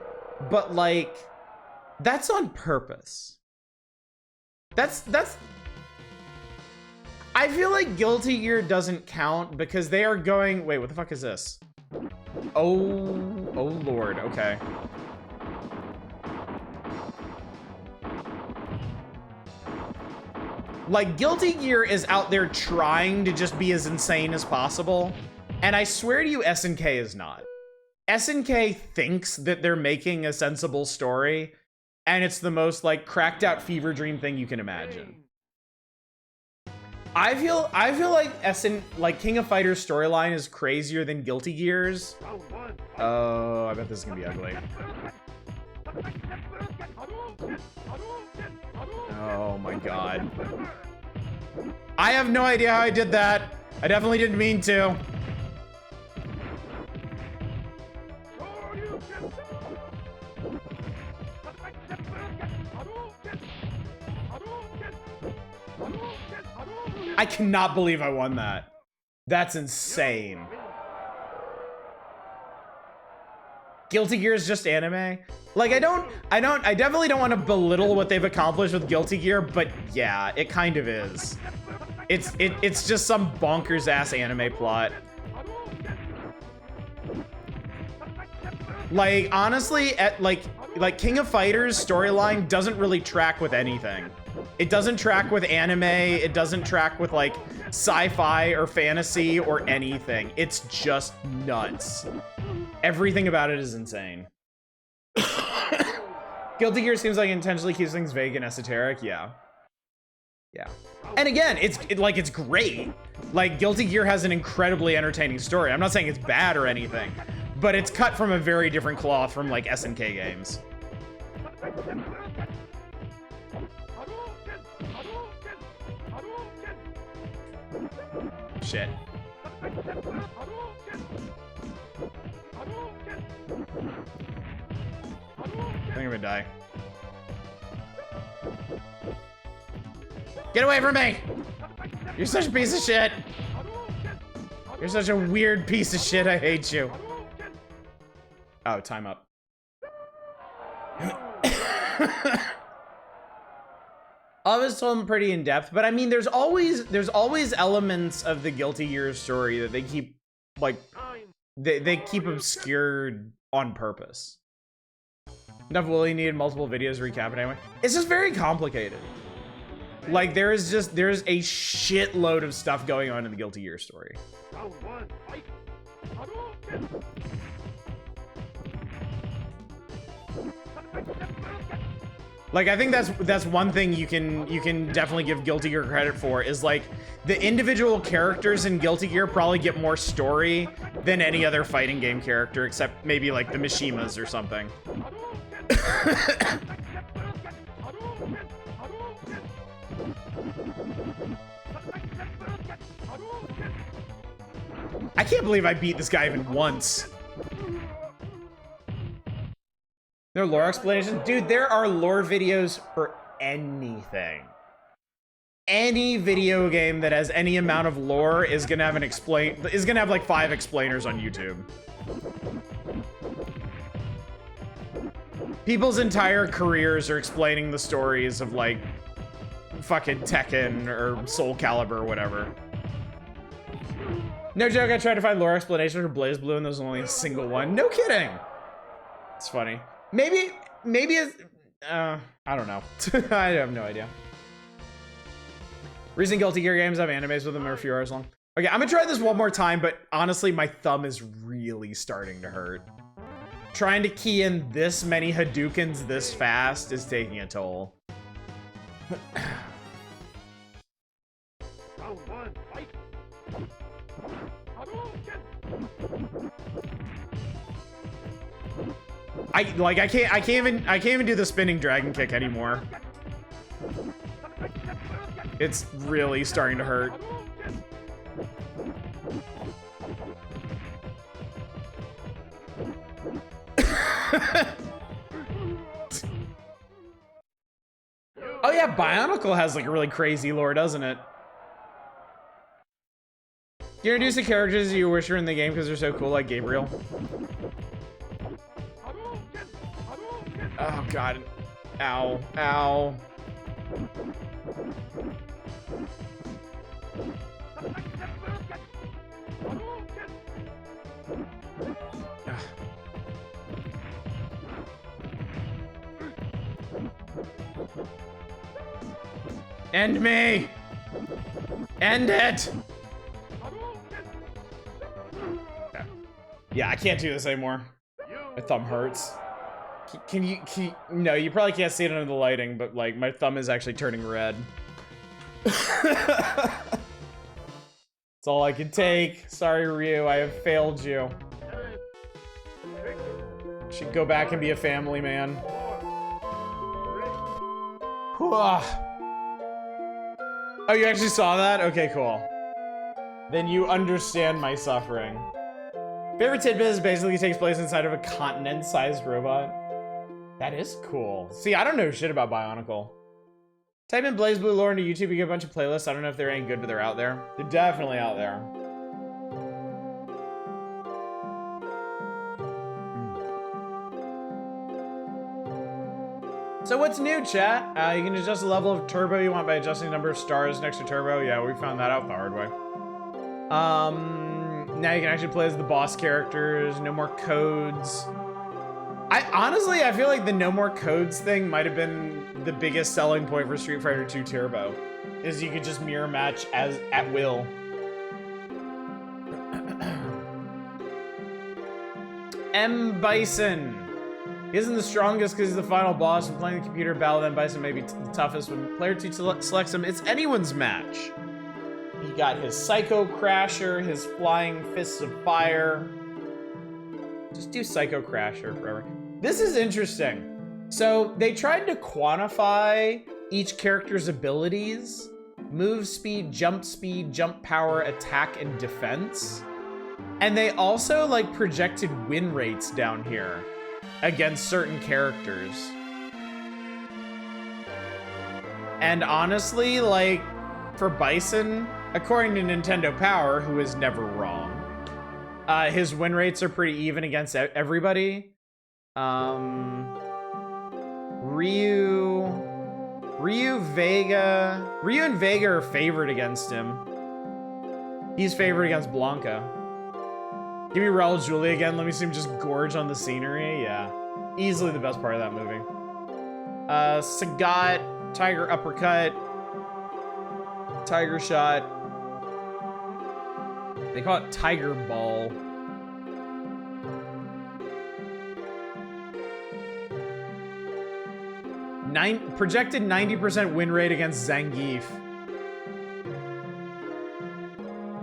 but, like, that's on purpose. That's... I feel like Guilty Gear doesn't count because they are going... Wait, what the fuck is this? Oh lord, okay. Like, Guilty Gear is out there trying to just be as insane as possible, and I swear to you, SNK is not. SNK thinks that they're making a sensible story, and it's the most, like, cracked out fever dream thing you can imagine. I feel like King of Fighters storyline is crazier than Guilty Gear's. Oh, I bet this is gonna be ugly. Oh my god. I have no idea how I did that. I definitely didn't mean to. I cannot believe I won that. That's insane. Guilty Gear is just anime. Like, I definitely don't want to belittle what they've accomplished with Guilty Gear, but yeah, it kind of is. It's just some bonkers ass anime plot. Like, honestly, like King of Fighters storyline doesn't really track with anything. It doesn't track with anime. It doesn't track with like sci-fi or fantasy or anything. It's just nuts. Everything about it is insane. Guilty Gear seems like it intentionally keeps things vague and esoteric. Yeah. Yeah. And again, it's great. Like, Guilty Gear has an incredibly entertaining story. I'm not saying it's bad or anything, but it's cut from a very different cloth from like SNK games. Shit. I think I'm gonna die. Get away from me! You're such a piece of shit! You're such a weird piece of shit, I hate you. Oh, time up. I was told them pretty in depth, but I mean, there's always elements of the Guilty Gear story that they keep, like, they keep obscured on purpose. Enough Willie needed multiple videos to recap it anyway. It's just very complicated. Like, there's a shitload of stuff going on in the Guilty Gear story. Round one, fight. Like, I think that's one thing you can definitely give Guilty Gear credit for, is like the individual characters in Guilty Gear probably get more story than any other fighting game character, except maybe like the Mishimas or something. I can't believe I beat this guy even once. There are lore explanations? Dude, there are lore videos for anything. Any video game that has any amount of lore is gonna have like 5 explainers on YouTube. People's entire careers are explaining the stories of like fucking Tekken or Soul Calibur or whatever. No joke, I tried to find lore explanation for BlazBlue and there's only a single one. No kidding. It's funny. Maybe it's, I don't know. I have no idea. Recent Guilty Gear games have animes with them, they're a few hours long. Okay, I'm gonna try this one more time, but honestly, my thumb is really starting to hurt. Trying to key in this many Hadoukens this fast is taking a toll. Round one, fight. I can't even do the spinning dragon kick anymore. It's really starting to hurt. Oh yeah, Bionicle has like a really crazy lore, doesn't it? Do you introduce the characters you wish were in the game because they're so cool, like Gabriel? Oh god. Ow. Ow. End me! End it! Yeah, I can't do this anymore. My thumb hurts. Can you no, you probably can't see it under the lighting, but like my thumb is actually turning red. That's all I can take. Sorry, Ryu, I have failed you. Should go back and be a family man. Oh, you actually saw that? Okay, cool. Then you understand my suffering. Favorite tidbit is basically takes place inside of a continent-sized robot. That is cool. See, I don't know shit about Bionicle. Type in BlazBlue lore into YouTube, you get a bunch of playlists. I don't know if they're any good, but they're out there. They're definitely out there. So what's new, chat? You can adjust the level of turbo you want by adjusting the number of stars next to turbo. Yeah, we found that out the hard way. Now you can actually play as the boss characters. No more codes. Honestly, I feel like the no more codes thing might have been the biggest selling point for Street Fighter 2 Turbo, is you could just mirror match as at will. M. Bison. He isn't the strongest because he's the final boss. When playing the computer battle, then Bison may be the toughest. When player 2 selects him, it's anyone's match. He got his Psycho Crasher, his Flying Fists of Fire. Just do Psycho Crasher forever. This is interesting. So they tried to quantify each character's abilities. Move speed, jump power, attack, and defense. And they also like projected win rates down here against certain characters. And honestly, like for Bison, according to Nintendo Power, who is never wrong, his win rates are pretty even against everybody. Ryu and Vega are favored against him. He's favored against Blanca. Give me Raul Julia again. Let me see him just gorge on the scenery. Yeah. Easily the best part of that movie. Sagat, Tiger Uppercut, Tiger Shot. They call it Tiger Ball. Projected 90% win rate against Zangief.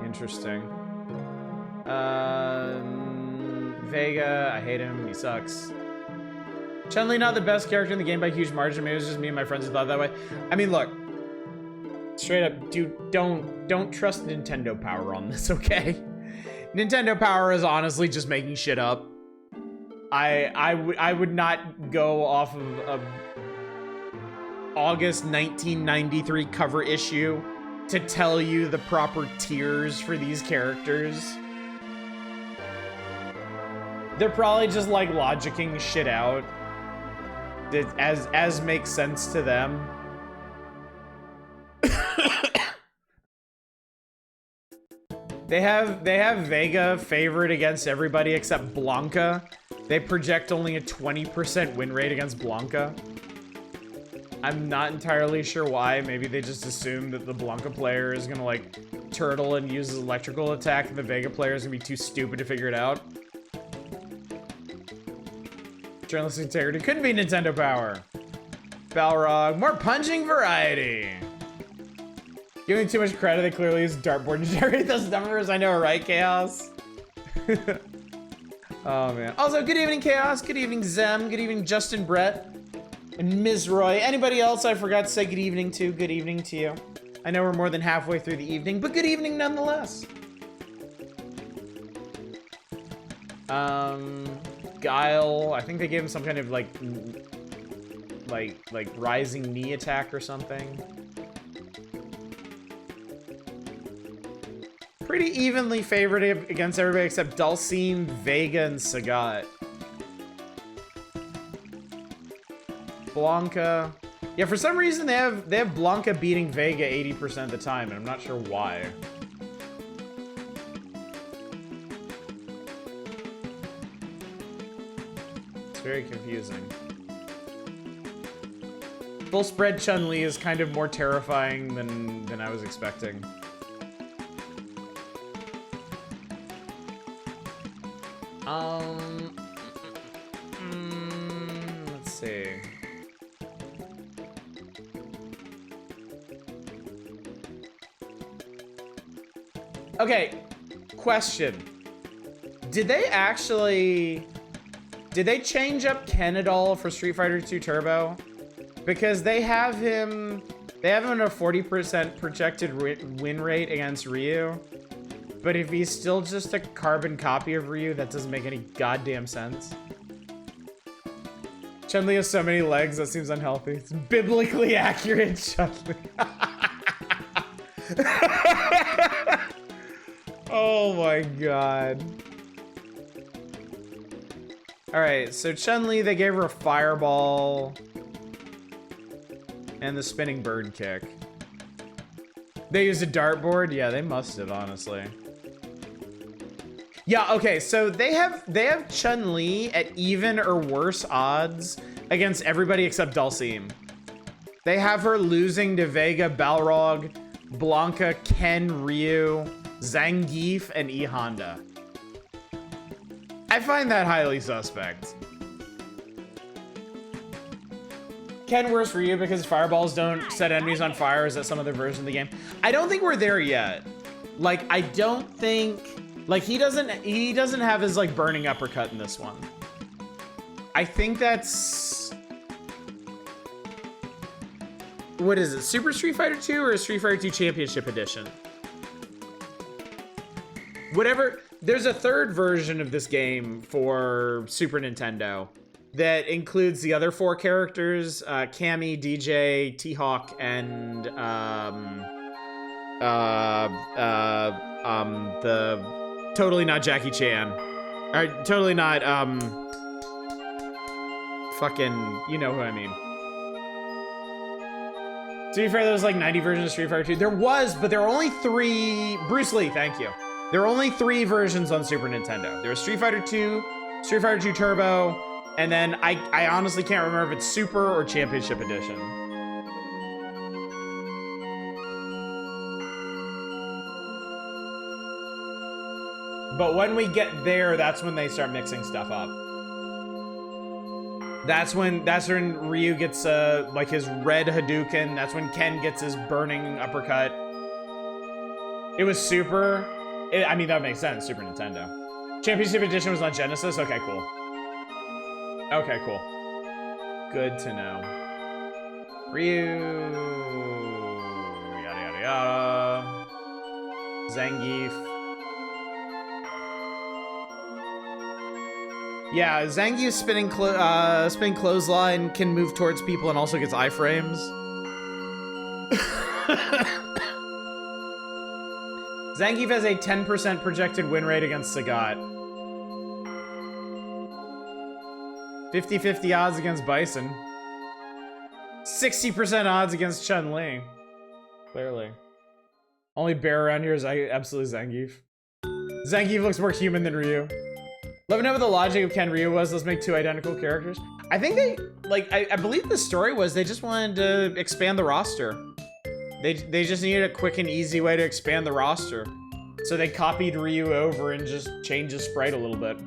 Interesting. Vega, I hate him. He sucks. Chun-Li, not the best character in the game by a huge margin. Maybe it was just me and my friends who thought that way. I mean, look. Straight up, dude, don't trust Nintendo Power on this, okay? Nintendo Power is honestly just making shit up. I would not go off of a August 1993 cover issue to tell you the proper tiers for these characters. They're probably just like logicking shit out as makes sense to them. They have Vega favored against everybody except Blanca. They project only a 20% win rate against Blanca. I'm not entirely sure why. Maybe they just assume that the Blanca player is gonna like turtle and use his electrical attack, and the Vega player is gonna be too stupid to figure it out. Journalistic integrity couldn't be Nintendo Power. Balrog, more punching variety. Giving too much credit, they clearly use dartboard to generate those numbers. I know, right, Chaos? Oh man. Also, good evening, Chaos. Good evening, Zem. Good evening, Justin Brett. And Ms. Roy. Anybody else I forgot to say good evening to? Good evening to you. I know we're more than halfway through the evening, but good evening nonetheless. Guile. I think they gave him some kind of like rising knee attack or something. Pretty evenly favored against everybody except Dulcine, Vega, and Sagat. Blanca. Yeah, for some reason they have Blanca beating Vega 80% of the time, and I'm not sure why. It's very confusing. Full spread Chun-Li is kind of more terrifying than I was expecting. Let's see. Okay, question. Did they change up Ken at all for Street Fighter 2 Turbo? Because they have him at a 40% projected win rate against Ryu. But if he's still just a carbon copy of Ryu, that doesn't make any goddamn sense. Chun-Li has so many legs, that seems unhealthy. It's biblically accurate, Chun-Li. Oh my god. Alright, so Chun-Li, they gave her a fireball. And the spinning bird kick. They used a dartboard? Yeah, they must have, honestly. Yeah, okay, so they have Chun-Li at even or worse odds against everybody except Dhalsim. They have her losing to Vega, Balrog, Blanca, Ken, Ryu, Zangief, and E Honda. I find that highly suspect. Ken worse Ryu because fireballs don't set enemies on fire. Is that some other version of the game? I don't think we're there yet. Like, I don't think, like, he doesn't have his like burning uppercut in this one. I think that's, what is it? Super Street Fighter 2 or Street Fighter 2 Championship Edition? Whatever. There's a third version of this game for Super Nintendo that includes the other 4 characters, Cammy, DJ, T-Hawk, and the totally not Jackie Chan. Or totally not, fucking, you know who I mean. To be fair, there was like 90 versions of Street Fighter 2. There was, but there were only 3, Bruce Lee, thank you. There were only 3 versions on Super Nintendo. There was Street Fighter 2, Street Fighter 2 Turbo, and then I honestly can't remember if it's Super or Championship Edition. But when we get there, that's when they start mixing stuff up. That's when Ryu gets like his red Hadouken. That's when Ken gets his burning uppercut. It was Super. I mean, that makes sense. Super Nintendo. Championship Edition was on Genesis. Okay, cool. Okay, cool. Good to know. Ryu. Yada, yada, yada. Zangief. Yeah, Zangief's spinning clothesline can move towards people and also gets iframes. Zangief has a 10% projected win rate against Sagat. 50-50 odds against Bison. 60% odds against Chun-Li. Clearly. Only bear around here is absolutely Zangief. Zangief looks more human than Ryu. Let me know what the logic of Ken Ryu was. Let's make 2 identical characters. I think they, like, I believe the story was they just wanted to expand the roster. They just needed a quick and easy way to expand the roster. So they copied Ryu over and just changed his sprite a little bit.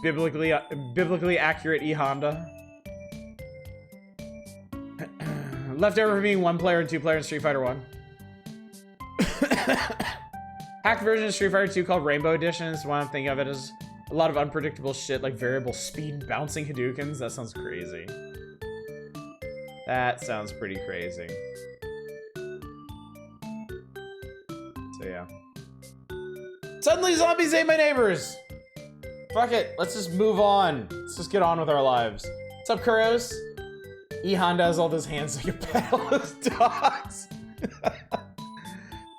Biblically accurate E Honda. Left over from being 1 player and 2 player in Street Fighter 1. Hacked version of Street Fighter 2 called Rainbow Edition is one I'm thinking of it as a lot of unpredictable shit like variable speed and bouncing Hadoukens. That sounds crazy. That sounds pretty crazy. So yeah. Suddenly zombies ate my neighbors! Fuck it, let's just move on. Let's just get on with our lives. What's up, Kuros? E Honda has all those hands like a pet all those dogs.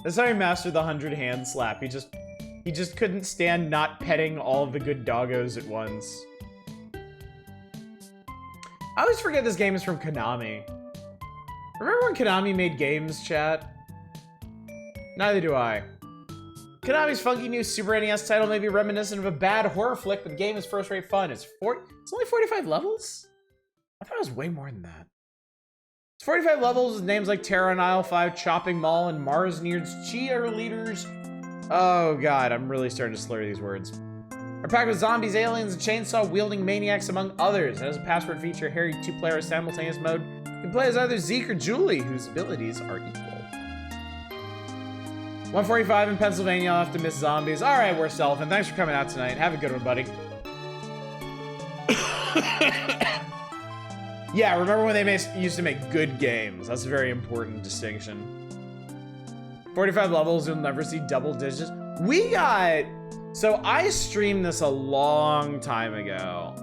That's how he mastered the 100 hand slap. He just couldn't stand not petting all of the good doggos at once. I always forget this game is from Konami. Remember when Konami made games, chat? Neither do I. Konami's funky new Super NES title may be reminiscent of a bad horror flick, but the game is first-rate fun. It's only 45 levels? I thought it was way more than that. It's 45 levels with names like Terra on Aisle 5, Chopping Mall, and Mars Near's Cheerleaders. Oh god, I'm really starting to slur these words. Are packed with zombies, aliens, and chainsaw-wielding maniacs, among others. It has a password feature, Harry 2-player simultaneous mode. You can play as either Zeke or Julie, whose abilities are equal. 145 in Pennsylvania, I'll have to miss zombies. Alright, Worst Elephant, thanks for coming out tonight. Have a good one, buddy. Yeah, remember when they used to make good games. That's a very important distinction. 45 levels, you'll never see double digits. So I streamed this a long time ago.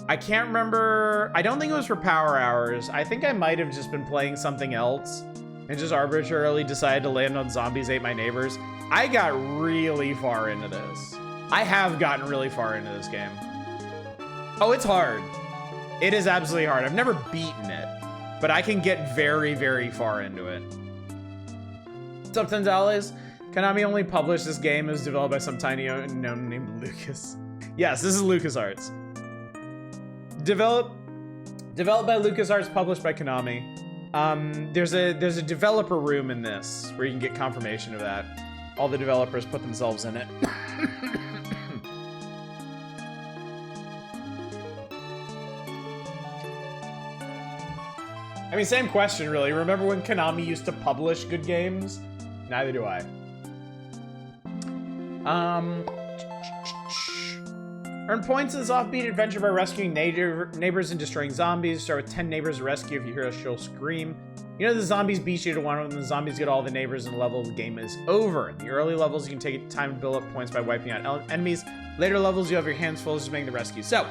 I can't remember, I don't think it was for Power Hours. I think I might have just been playing something else and just arbitrarily decided to land on Zombies Ate My Neighbors. I got really far into this. I have gotten really far into this game. Oh, it's hard. It is absolutely hard. I've never beaten it, but I can get very, very far into it. What's up, Tenzales? Konami only published this game. It was developed by some tiny unknown named Lucas. Yes, this is LucasArts. Developed by LucasArts, published by Konami. There's a developer room in this where you can get confirmation of that. All the developers put themselves in it. I mean, same question, really. Remember when Konami used to publish good games? Neither do I. Earn points in this offbeat adventure by rescuing neighbors and destroying zombies. Start with 10 neighbors to rescue. If you hear a shrill scream, you know the zombies beat you to one of them. The zombies get all the neighbors and the level of the game is over. In the early levels, you can take time to build up points by wiping out enemies. Later levels, you have your hands full just making the rescue. So,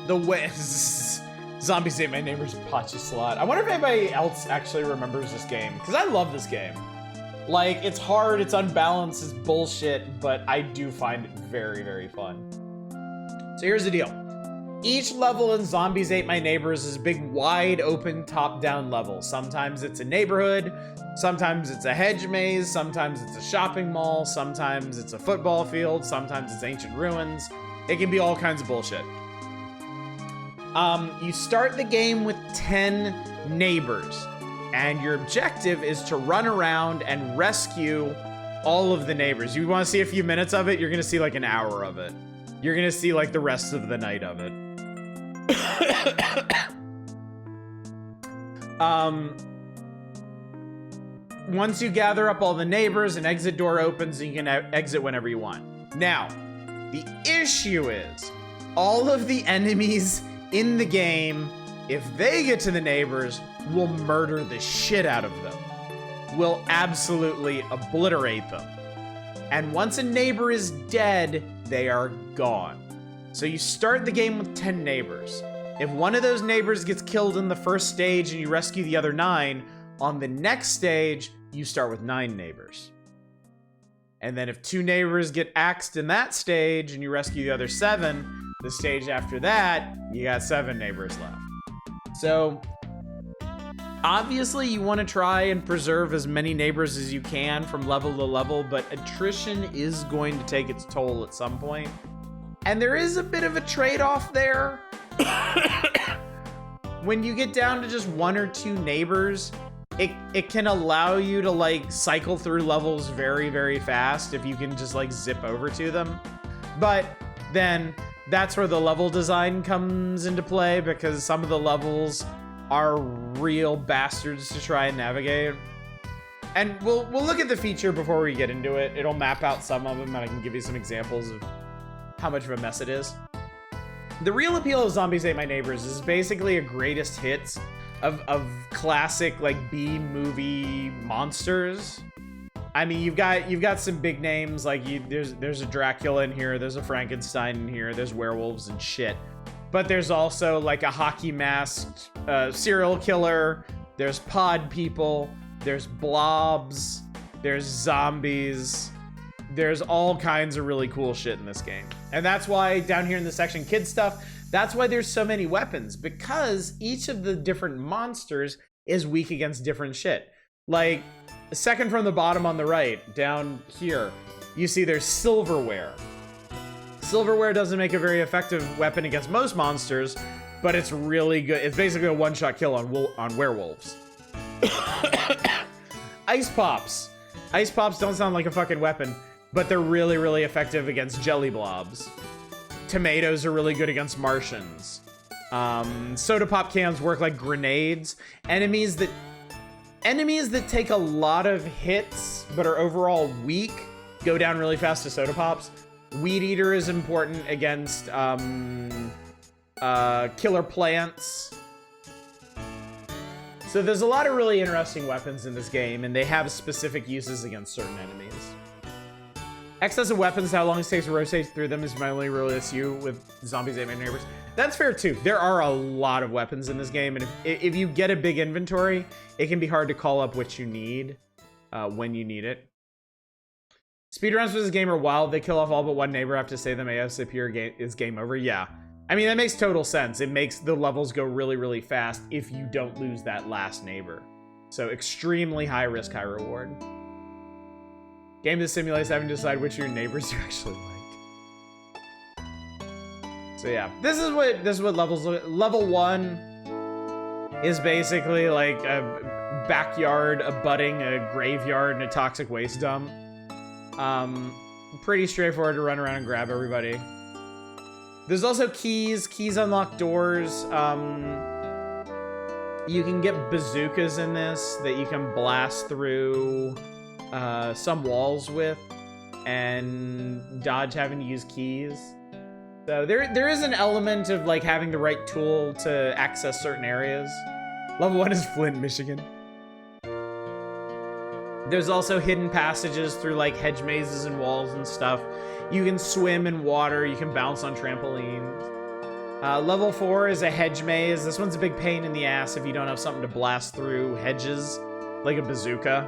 the way... Zombies Ate My Neighbor's Pachi Slot. I wonder if anybody else actually remembers this game, because I love this game. Like, it's hard, it's unbalanced, it's bullshit, but I do find it very, very fun. So here's the deal. Each level in Zombies Ate My Neighbors is a big, wide open, top-down level. Sometimes it's a neighborhood, sometimes it's a hedge maze, sometimes it's a shopping mall, sometimes it's a football field, sometimes it's ancient ruins. It can be all kinds of bullshit. You start the game with 10 neighbors, and your objective is to run around and rescue all of the neighbors. You want to see a few minutes of it, you're going to see like an hour of it. You're going to see like the rest of the night of it. Once you gather up all the neighbors, an exit door opens and you can exit whenever you want. Now, the issue is all of the enemies in the game, if they get to the neighbors, will murder the shit out of them. Will absolutely obliterate them. And once a neighbor is dead, they are gone. So you start the game with 10 neighbors. If one of those neighbors gets killed in the first stage and you rescue the other 9, on the next stage, you start with 9 neighbors. And then if 2 neighbors get axed in that stage and you rescue the other 7, the stage after that, you got 7 neighbors left. So, obviously you want to try and preserve as many neighbors as you can from level to level, but attrition is going to take its toll at some point. And there is a bit of a trade-off there. When you get down to just 1 or 2 neighbors, it can allow you to like cycle through levels very, very fast if you can just like zip over to them. But then that's where the level design comes into play, because some of the levels are real bastards to try and navigate. And we'll look at the feature before we get into it. It'll map out some of them, and I can give you some examples of how much of a mess it is. The real appeal of Zombies Ate My Neighbors is basically a greatest hits of classic like B-movie monsters. I mean, you've got some big names, like there's a Dracula in here, there's a Frankenstein in here, there's werewolves and shit. But there's also like a hockey masked serial killer, there's pod people, there's blobs, there's zombies, there's all kinds of really cool shit in this game. And that's why down here in the section kid stuff, that's why there's so many weapons, because each of the different monsters is weak against different shit. Like, second from the bottom on the right, down here, you see there's silverware. Silverware doesn't make a very effective weapon against most monsters, but it's really good. It's basically a one-shot kill on werewolves. Ice pops. Ice pops don't sound like a fucking weapon, but they're really, really effective against jelly blobs. Tomatoes are really good against Martians. Soda pop cans work like grenades. Enemies that take a lot of hits but are overall weak go down really fast to soda pops. Weed Eater is important against killer plants. So there's a lot of really interesting weapons in this game, and they have specific uses against certain enemies. Excess of weapons, how long it takes to rotate through them is my only real issue with Zombies Ate My Neighbors. That's fair too. There are a lot of weapons in this game, and if you get a big inventory, it can be hard to call up what you need when you need it. Speedruns for this game are wild. They kill off all but one neighbor after save them ASAP or is game over. Yeah. I mean, that makes total sense. It makes the levels go really, really fast if you don't lose that last neighbor. So extremely high risk, high reward. Game that simulates having to decide which of your neighbors you actually like. So yeah, this is what levels look. Level 1 is basically like a backyard abutting a graveyard and a toxic waste dump. Pretty straightforward to run around and grab everybody. There's also keys. Keys unlock doors. You can get bazookas in this that you can blast through some walls with and dodge having to use keys. So there is an element of like having the right tool to access certain areas. Level 1 is Flint, Michigan. There's also hidden passages through like hedge mazes and walls and stuff. You can swim in water, you can bounce on trampolines. Level 4 is a hedge maze. This one's a big pain in the ass if you don't have something to blast through hedges, like a bazooka.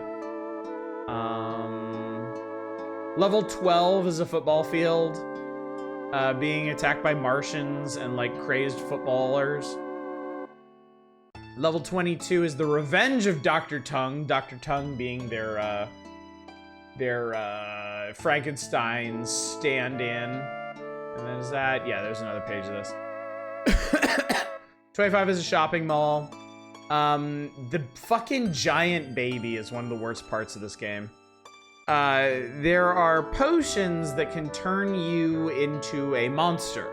Level 12 is a football field. Being attacked by Martians and like crazed footballers. Level 22 is the Revenge of Dr. Tongue. Dr. Tongue being their Frankenstein stand-in. And then is that? Yeah, there's another page of this. 25 is a shopping mall. The fucking giant baby is one of the worst parts of this game. There are potions that can turn you into a monster.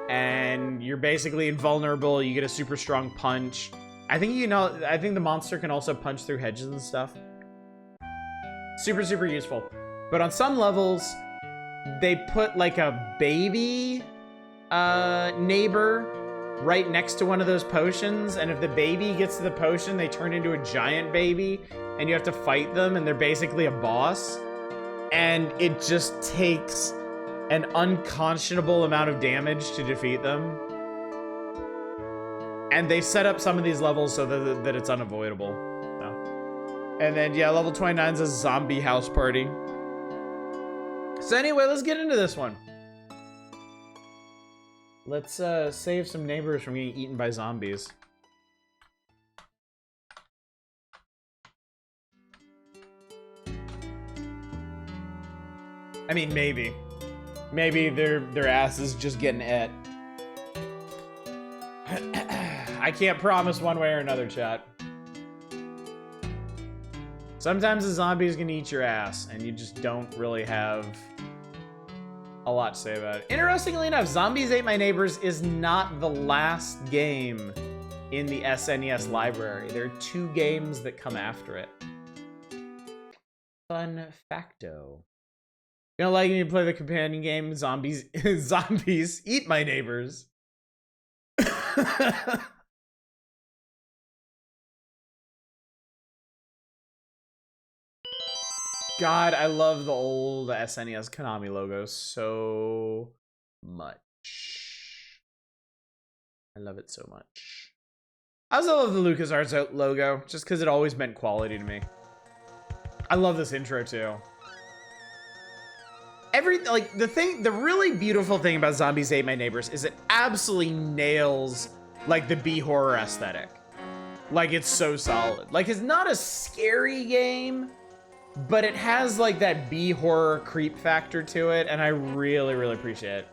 And you're basically invulnerable. You get a super strong punch. I think the monster can also punch through hedges and stuff. Super, super useful. But on some levels, they put like a baby neighbor right next to one of those potions, and if the baby gets to the potion, they turn into a giant baby, and you have to fight them, and they're basically a boss. And it just takes an unconscionable amount of damage to defeat them. And they set up some of these levels so that it's unavoidable. So. And then, yeah, level 29 is a zombie house party. So anyway, let's get into this one. Let's save some neighbors from getting eaten by zombies. I mean, maybe. Maybe their ass is just getting et. I can't promise one way or another, chat. Sometimes a zombie is gonna eat your ass, and you just don't really have a lot to say about it. Interestingly enough, Zombies Ate My Neighbors is not the last game in the SNES library. There are 2 games that come after it. Fun facto. You don't like me to play the companion game, Zombies Eat My Neighbors. God, I love the old SNES Konami logo so much. I love it so much. I also love the LucasArts logo, just because it always meant quality to me. I love this intro too. The really beautiful thing about Zombies Ate My Neighbors is it absolutely nails like the B-horror aesthetic. Like, it's so solid. Like, it's not a scary game, but it has like that B-horror creep factor to it, and I really, really appreciate it.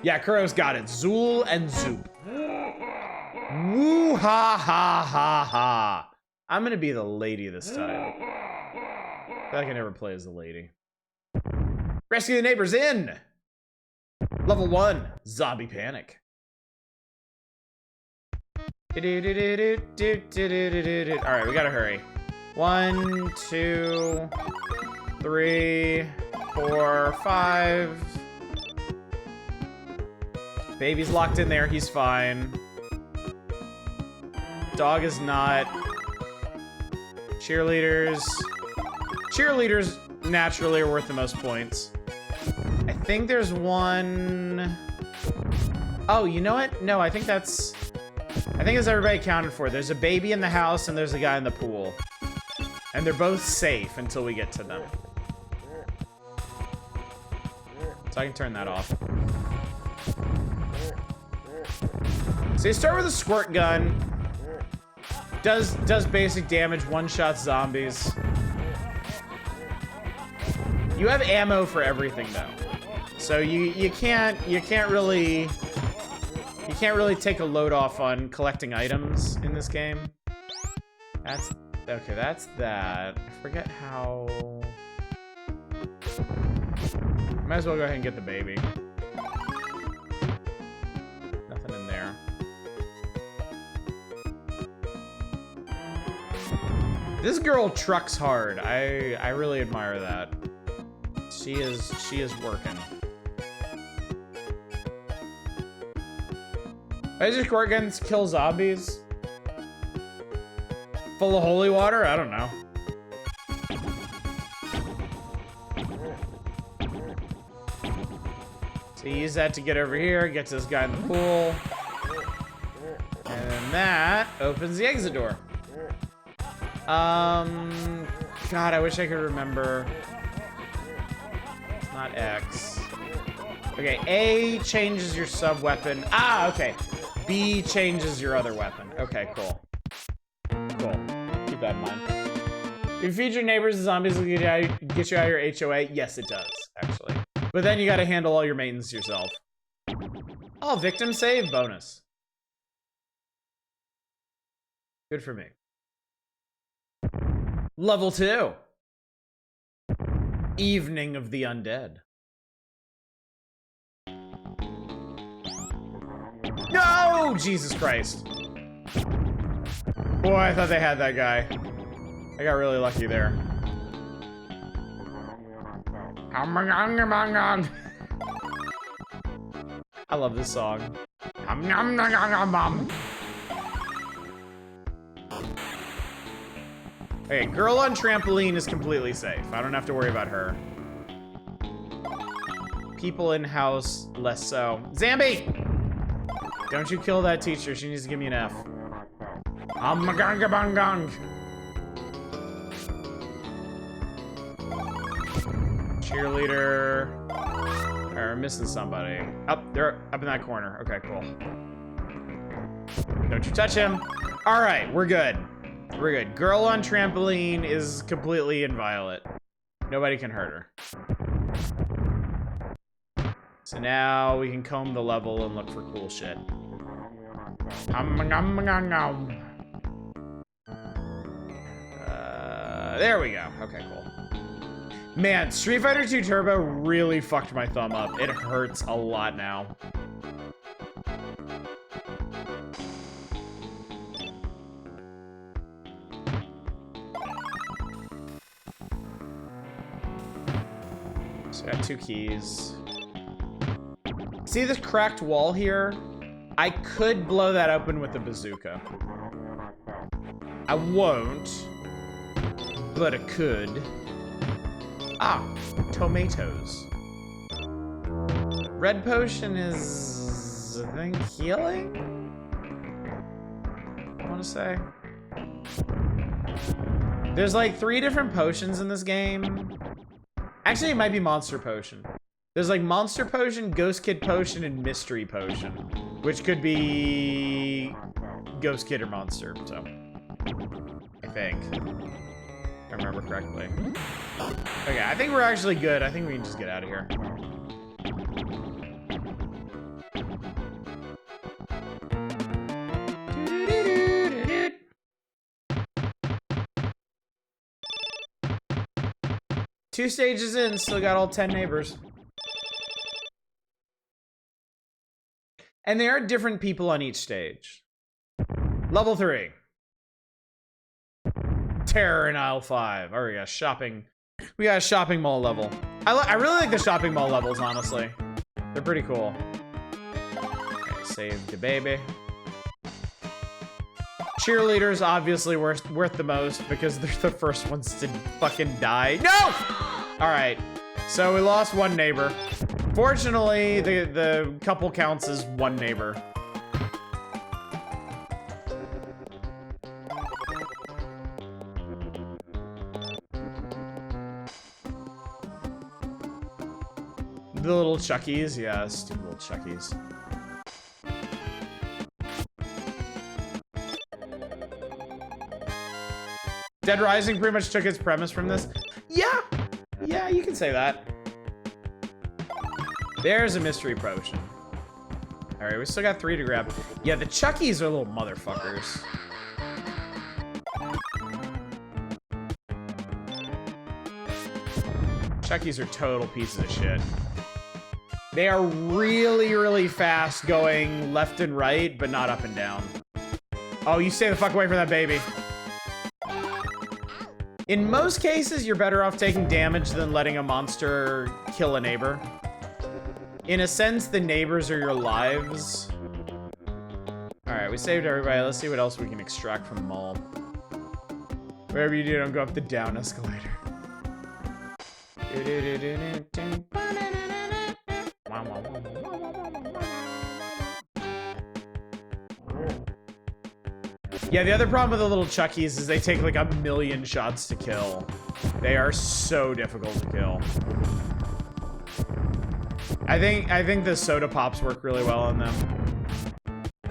Yeah, Kuro's got it. Zool and Zoop. Woo ha ha ha ha. I'm gonna be the lady this time. I can never play as the lady. Rescue the neighbors in! Level 1, Zombie Panic. Alright, we gotta hurry. 1, 2, 3, 4, 5. Baby's locked in there, he's fine. Dog is not. Cheerleaders naturally are worth the most points. I think there's one. Oh, you know what? No, I think it's everybody accounted for. There's a baby in the house and there's a guy in the pool. And they're both safe until we get to them. So I can turn that off. So you start with a squirt gun. Does basic damage, one-shot zombies. You have ammo for everything though, so you can't really take a load off on collecting items in this game. That's okay. That's that. I forget how. Might as well go ahead and get the baby. Nothing in there. This girl trucks hard. I really admire that. She is working. I just go against kill zombies. Full of holy water? I don't know. So you use that to get over here, gets this guy in the pool. And then that opens the exit door. God, I wish I could remember. It's not X. Okay, A changes your sub-weapon. Ah, okay. B changes your other weapon. Okay, cool. Cool. Keep that in mind. If you feed your neighbors and zombies will get you out of your HOA, yes it does, actually. But then you gotta handle all your maintenance yourself. Oh, victim save bonus. Good for me. Level 2. Evening of the Undead. No! Jesus Christ. Boy, I thought they had that guy. I got really lucky there. I love this song. Okay, girl on trampoline is completely safe. I don't have to worry about her. People in house, less so. Zambi! Don't you kill that teacher. She needs to give me an F. Cheerleader. We're missing somebody. Up, they're up in that corner. Okay, cool. Don't you touch him. All right, we're good. We're good. Girl on trampoline is completely inviolate. Nobody can hurt her. So now we can comb the level and look for cool shit. There we go. Okay, cool. Man, Street Fighter 2 Turbo really fucked my thumb up. It hurts a lot now. So I got 2 keys. See this cracked wall here? I could blow that open with a bazooka. I won't, but I could. Ah, tomatoes. Red potion is, I think, healing? I want to say. There's like 3 different potions in this game. Actually, it might be Monster Potion. There's like Monster Potion, Ghost Kid Potion, and Mystery Potion, which could be Ghost Kid or Monster, so. I think. If I remember correctly. Okay, I think we're actually good. I think we can just get out of here. Two stages in, still got all 10 neighbors. And there are different people on each stage. Level 3. Terror in aisle 5. Oh, we got shopping. We got a shopping mall level. I really like the shopping mall levels, honestly. They're pretty cool. Okay, save the baby. Cheerleaders obviously worth the most because they're the first ones to fucking die. No! All right, so we lost 1 neighbor. Fortunately, the couple counts as 1 neighbor. The little Chuckies, yeah, stupid little Chuckies. Dead Rising pretty much took its premise from this. Yeah, you can say that. There's a mystery potion. All right, we still got 3 to grab. Yeah, the Chuckies are little motherfuckers. Chuckies are total pieces of shit. They are really, really fast going left and right, but not up and down. Oh, you stay the fuck away from that baby. In most cases, you're better off taking damage than letting a monster kill a neighbor. In a sense, the neighbors are your lives. All right, we saved everybody. Let's see what else we can extract from the mall. Whatever you do, don't go up the down escalator. Yeah, the other problem with the little Chuckies is they take like 1,000,000 shots to kill. They are so difficult to kill. I think the soda pops work really well on them.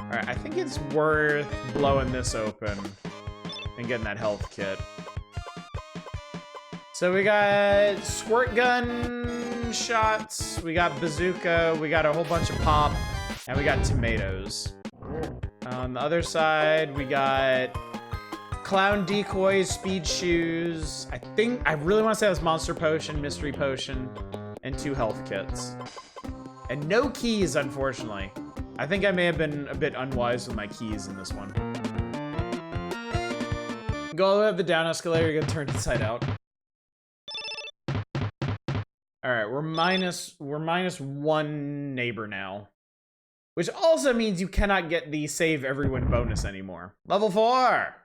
All right, I think it's worth blowing this open and getting that health kit. So we got squirt gun shots, we got bazooka, we got a whole bunch of pop, and we got tomatoes. On the other side, we got clown decoys, speed shoes. I really want to say that's monster potion, mystery potion, and 2 health kits. And no keys, unfortunately. I think I may have been a bit unwise with my keys in this one. Go all the way up the down escalator, you're gonna turn inside out. All right, we're minus 1 neighbor now. Which also means you cannot get the save everyone bonus anymore. Level 4!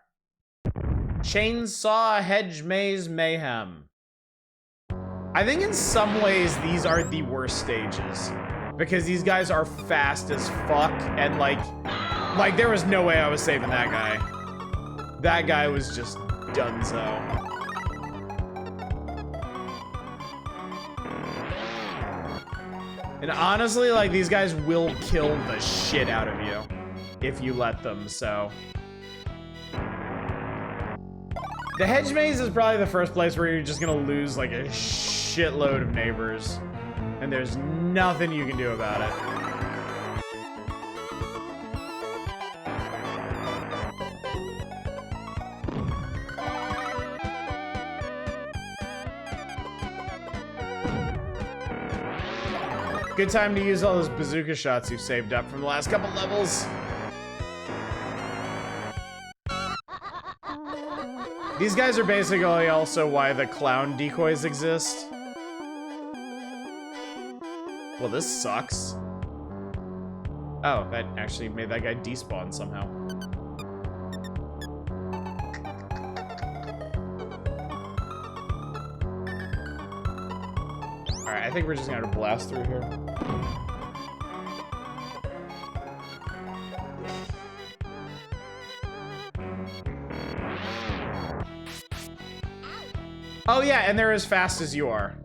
Chainsaw Hedge Maze Mayhem. I think in some ways these are the worst stages. Because these guys are fast as fuck and like there was no way I was saving that guy. That guy was just donezo. And honestly, like, these guys will kill the shit out of you if you let them, so. The hedge maze is probably the first place where you're just gonna lose, like, a shitload of neighbors. And there's nothing you can do about it. Good time to use all those bazooka shots you've saved up from the last couple levels. These guys are basically also why the clown decoys exist. Well, this sucks. Oh, that actually made that guy despawn somehow. Alright, I think we're just gonna have to blast through here. Oh yeah, and they're as fast as you are.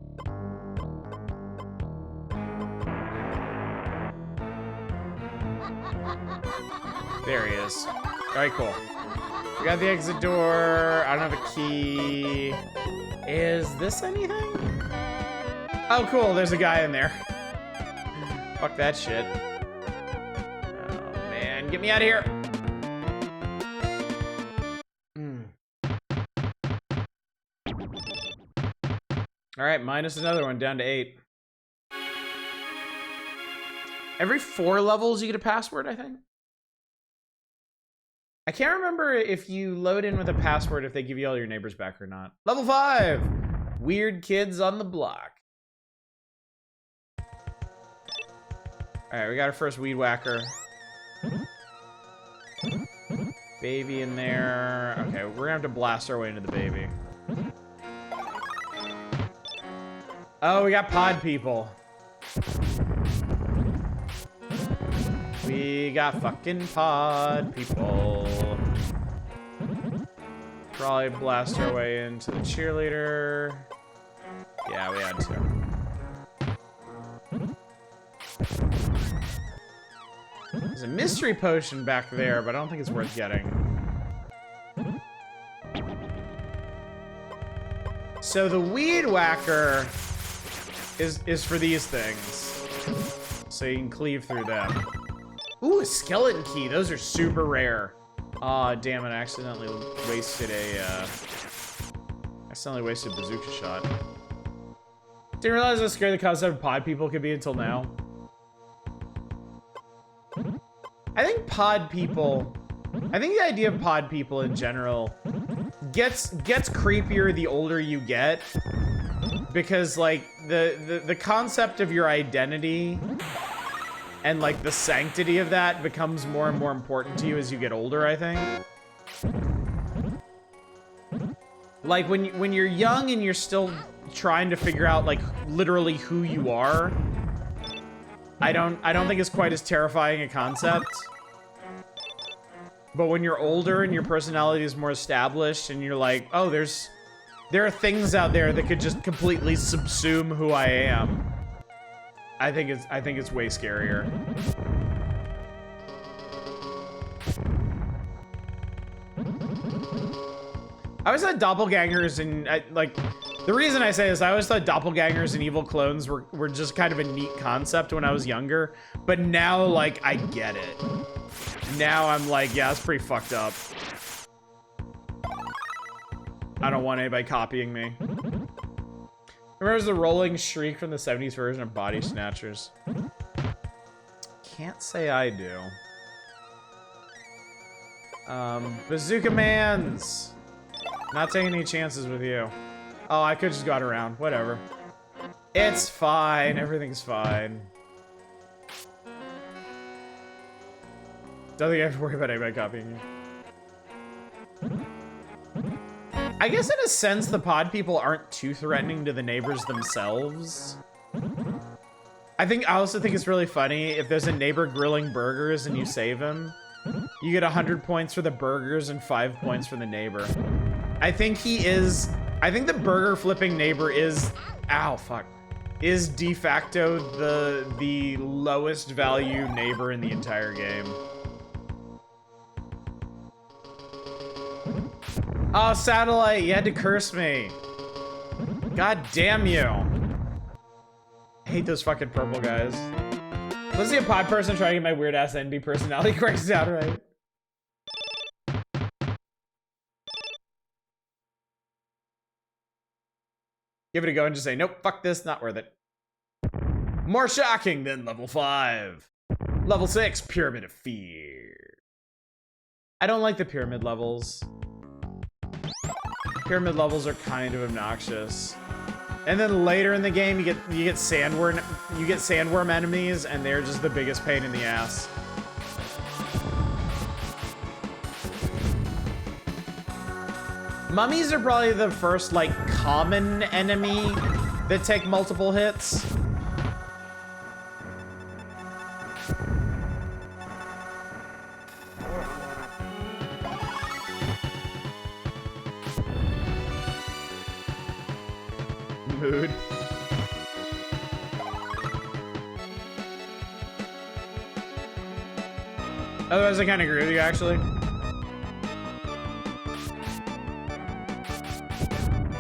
There he is. Alright, cool. We got the exit door. I don't have a key. Is this anything? Oh, cool. There's a guy in there. Fuck that shit. Oh, man. Get me out of here. Alright, minus another one, down to 8. Every 4 levels, you get a password, I think. I can't remember if you load in with a password if they give you all your neighbors back or not. Level 5! Weird kids on the block. Alright, we got our first weed whacker. Baby in there. Okay, we're gonna have to blast our way into the baby. Oh, we got pod people. We got fucking pod people. Probably blast our way into the cheerleader. Yeah, we had to. There's a mystery potion back there, but I don't think it's worth getting. So the weed whacker is for these things. So you can cleave through them. Ooh, a skeleton key. Those are super rare. Aw, damn it, I accidentally wasted a bazooka shot. Didn't realize how scary the concept of pod people could be until now. I think the idea of pod people in general gets creepier the older you get, because like the concept of your identity and like the sanctity of that becomes more and more important to you as you get older, I think. Like when you're young and you're still trying to figure out like literally who you are, I don't think it's quite as terrifying a concept. But when you're older and your personality is more established and you're like, oh, there are things out there that could just completely subsume who I am. I think it's way scarier. I always thought doppelgangers and the reason I say this, I always thought doppelgangers and evil clones were just kind of a neat concept when I was younger, but now like I get it. Now I'm like, yeah, it's pretty fucked up. I don't want anybody copying me. Remembers the rolling shriek from the 70s version of Body Snatchers? Can't say I do. Bazooka Mans! Not taking any chances with you. Oh, I could just got around. Whatever. It's fine. Everything's fine. Don't think I have to worry about anybody copying you. I guess in a sense, the pod people aren't too threatening to the neighbors themselves. I also think it's really funny if there's a neighbor grilling burgers and you save him. You get 100 points for the burgers and 5 points for the neighbor. I think the burger flipping neighbor is, is de facto the lowest value neighbor in the entire game. Oh, Satellite, you had to curse me. God damn you. I hate those fucking purple guys. Let's see a pod person try to get my weird ass NB personality corrected out right. Give it a go and just say, nope, fuck this, not worth it. More shocking than level 5. Level 6, Pyramid of Fear. I don't like the pyramid levels. Pyramid levels are kind of obnoxious. And then later in the game, you get sandworm enemies, and they're just the biggest pain in the ass. Mummies are probably the first like common enemy that take multiple hits. Mood. Otherwise, I kind of agree with you, actually.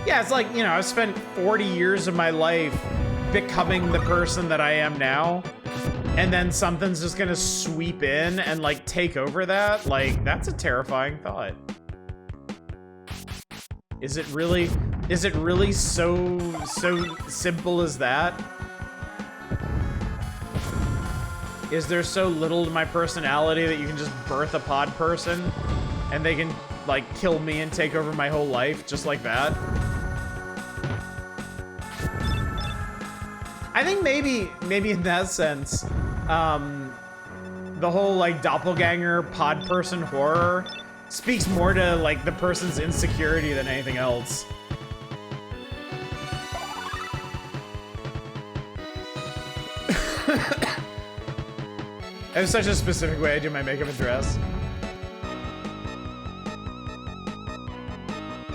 Yeah, it's like, you know, I've spent 40 years of my life becoming the person that I am now, and then something's just gonna sweep in and, like, take over that. Like, that's a terrifying thought. Is it really so simple as that? Is there so little to my personality that you can just birth a pod person and they can like kill me and take over my whole life just like that? I think maybe in that sense, the whole like doppelganger pod person horror speaks more to like the person's insecurity than anything else. I have such a specific way I do my makeup and dress.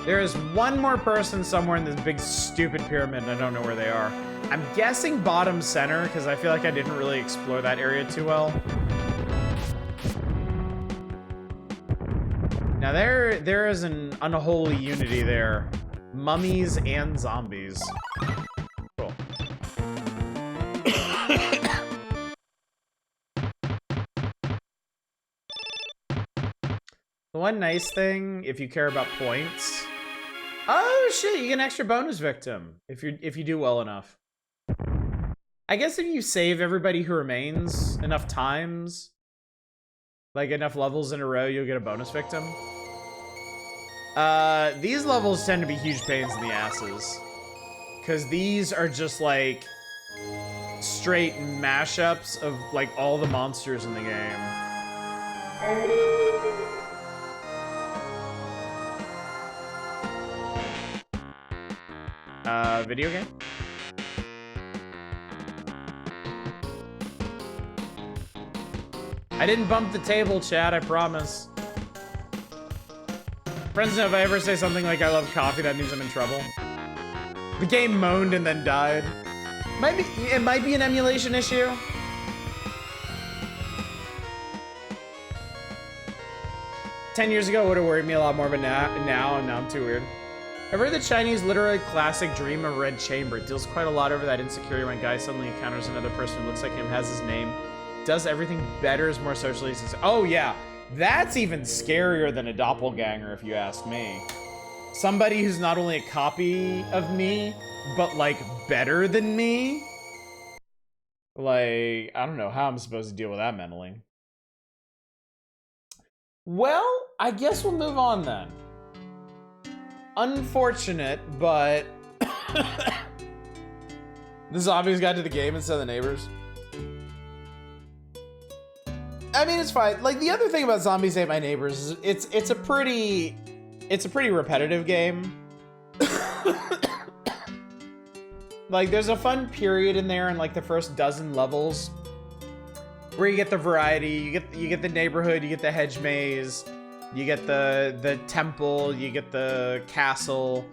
There is one more person somewhere in this big stupid pyramid and I don't know where they are. I'm guessing bottom center because I feel like I didn't really explore that area too well. Now there is an unholy unity there. Mummies and zombies. Cool. The one nice thing, if you care about points... Oh shit, you get an extra bonus victim if you do well enough. I guess if you save everybody who remains enough times, like enough levels in a row, you'll get a bonus victim. These levels tend to be huge pains in the asses, because these are just like straight mashups of like all the monsters in the game. Video game? I didn't bump the table, Chad, I promise. Friends know if I ever say something like I love coffee, that means I'm in trouble. The game moaned and then died. It might be an emulation issue. "10 years ago, it would have worried me a lot more, but now I'm too weird. I've heard the Chinese literary classic Dream of Red Chamber. It deals quite a lot over that insecurity when a guy suddenly encounters another person who looks like him, has his name, does everything better, is more socially successful." Oh yeah, that's even scarier than a doppelganger if you ask me. Somebody who's not only a copy of me, but like better than me? Like, I don't know how I'm supposed to deal with that mentally. Well, I guess we'll move on then. Unfortunate, but the zombies got to the game instead of the neighbors. I mean, it's fine. Like, the other thing about Zombies Ate My Neighbors is it's a pretty repetitive game. Like, there's a fun period in there in like the first dozen levels where you get the variety, you get the neighborhood, you get the hedge maze, you get the temple, you get the castle,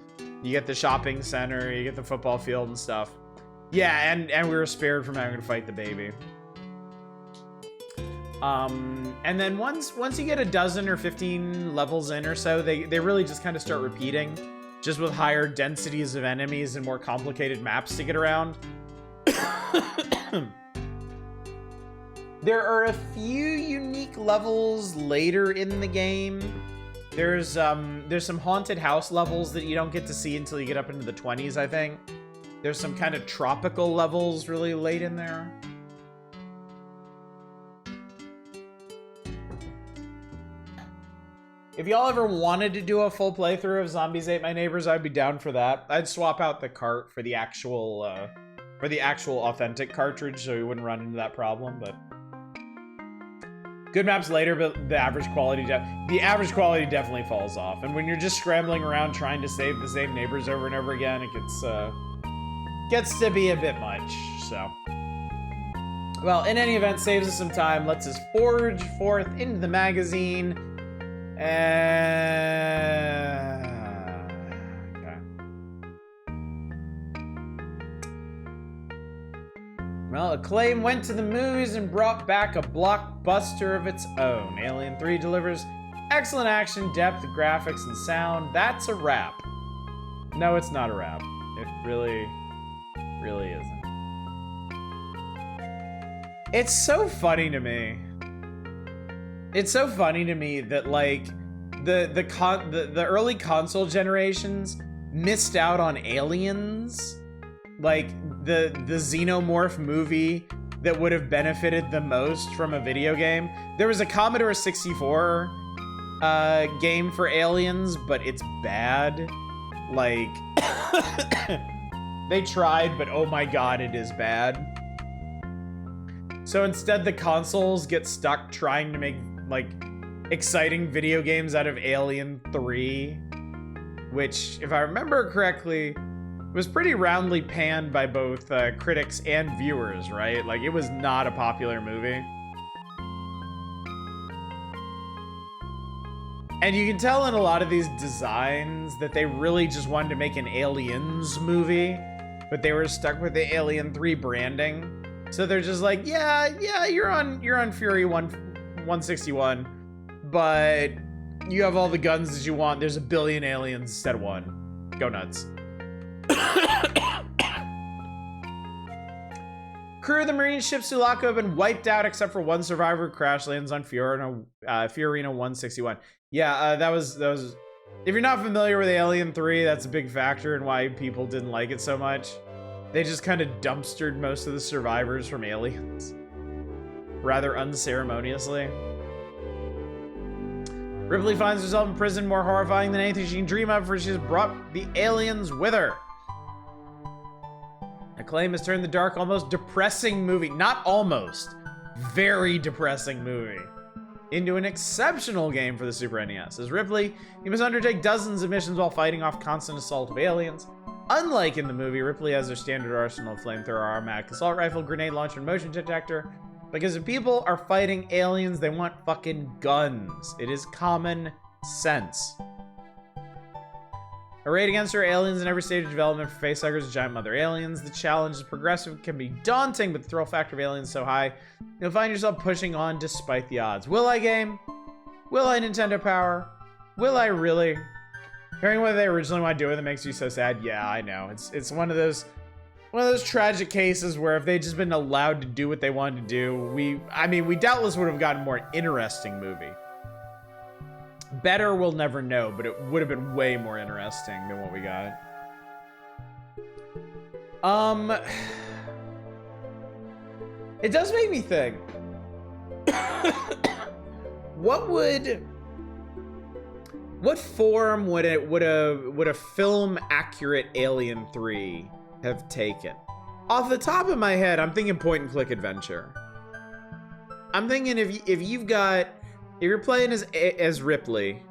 you get the shopping center, you get the football field and stuff. Yeah, and we were spared from having to fight the baby. And then once you get a dozen or 15 levels in or so, they really just kind of start repeating, just with higher densities of enemies and more complicated maps to get around. There are a few unique levels later in the game. There's some haunted house levels that you don't get to see until you get up into the 20s, I think. There's some kind of tropical levels really late in there. If y'all ever wanted to do a full playthrough of Zombies Ate My Neighbors, I'd be down for that. I'd swap out the cart for the actual authentic cartridge, so you wouldn't run into that problem. But good maps later, but the average quality definitely falls off. And when you're just scrambling around trying to save the same neighbors over and over again, it gets to be a bit much. So, well, in any event, saves us some time. Lets us forge forth into the magazine. Okay. Well, Acclaim went to the movies and brought back a blockbuster of its own. Alien 3 delivers excellent action, depth, graphics, and sound. That's a wrap. No, it's not a wrap. It really isn't. It's so funny to me. It's so funny to me that like the early console generations missed out on Aliens, like the Xenomorph movie that would have benefited the most from a video game. There was a Commodore 64 game for Aliens, but it's bad. Like they tried, but oh my god, it is bad. So instead, the consoles get stuck trying to make like exciting video games out of Alien 3, which, if I remember correctly, was pretty roundly panned by both critics and viewers, right? Like, it was not a popular movie. And you can tell in a lot of these designs that they really just wanted to make an Aliens movie, but they were stuck with the Alien 3 branding. So they're just like, yeah, you're on Fury 161, but you have all the guns that you want. There's a billion aliens instead of one. Go nuts. Crew of the Marine ship Sulaco have been wiped out except for one survivor who crash lands on Fiorina 161. Yeah, that was. If you're not familiar with Alien 3, that's a big factor in why people didn't like it so much. They just kind of dumpstered most of the survivors from Aliens, rather unceremoniously. Ripley finds herself in prison, more horrifying than anything she can dream of, for she's brought the aliens with her. Acclaim has turned the dark, almost depressing movie, not almost, very depressing movie, into an exceptional game for the Super NES. As Ripley, you must undertake dozens of missions while fighting off constant assault of aliens. Unlike in the movie, Ripley has her standard arsenal of flamethrower, automatic assault rifle, grenade launcher, and motion detector. Because if people are fighting aliens, they want fucking guns. It is common sense. Arrayed against her aliens in every stage of development for facehuggers and giant mother aliens. The challenge is progressive, can be daunting, but the thrill factor of aliens is so high, you'll find yourself pushing on despite the odds. Will I game? Will I Nintendo Power? Will I really? Hearing what they originally want to do with it makes you so sad. Yeah, I know. It's one of those tragic cases where if they'd just been allowed to do what they wanted to do, we doubtless would have gotten a more interesting movie. Better, we'll never know, but it would have been way more interesting than what we got. It does make me think. What form would a film accurate Alien 3 have taken? Off the top of my head, I'm thinking point and click adventure. I'm thinking if you're playing as Ripley,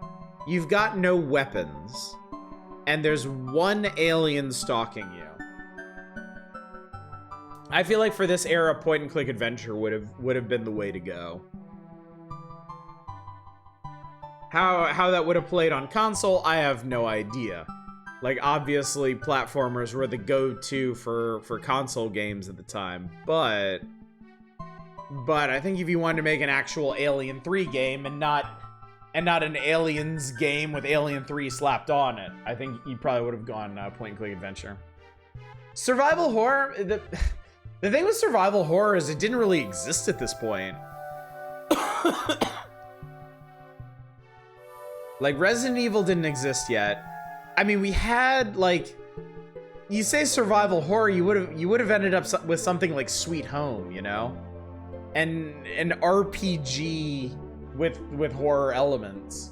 you've got no weapons, and there's one alien stalking you. I feel like for this era, point and click adventure would have been the way to go. How that would have played on console, I have no idea. Like, obviously, platformers were the go-to for console games at the time, but I think if you wanted to make an actual Alien 3 game and not an Aliens game with Alien 3 slapped on it, I think you probably would have gone point-and-click adventure. Survival horror, the thing with survival horror is it didn't really exist at this point. Like, Resident Evil didn't exist yet. I mean, we had, like, you say survival horror, you would have ended up with something like Sweet Home, you know? And an RPG with horror elements.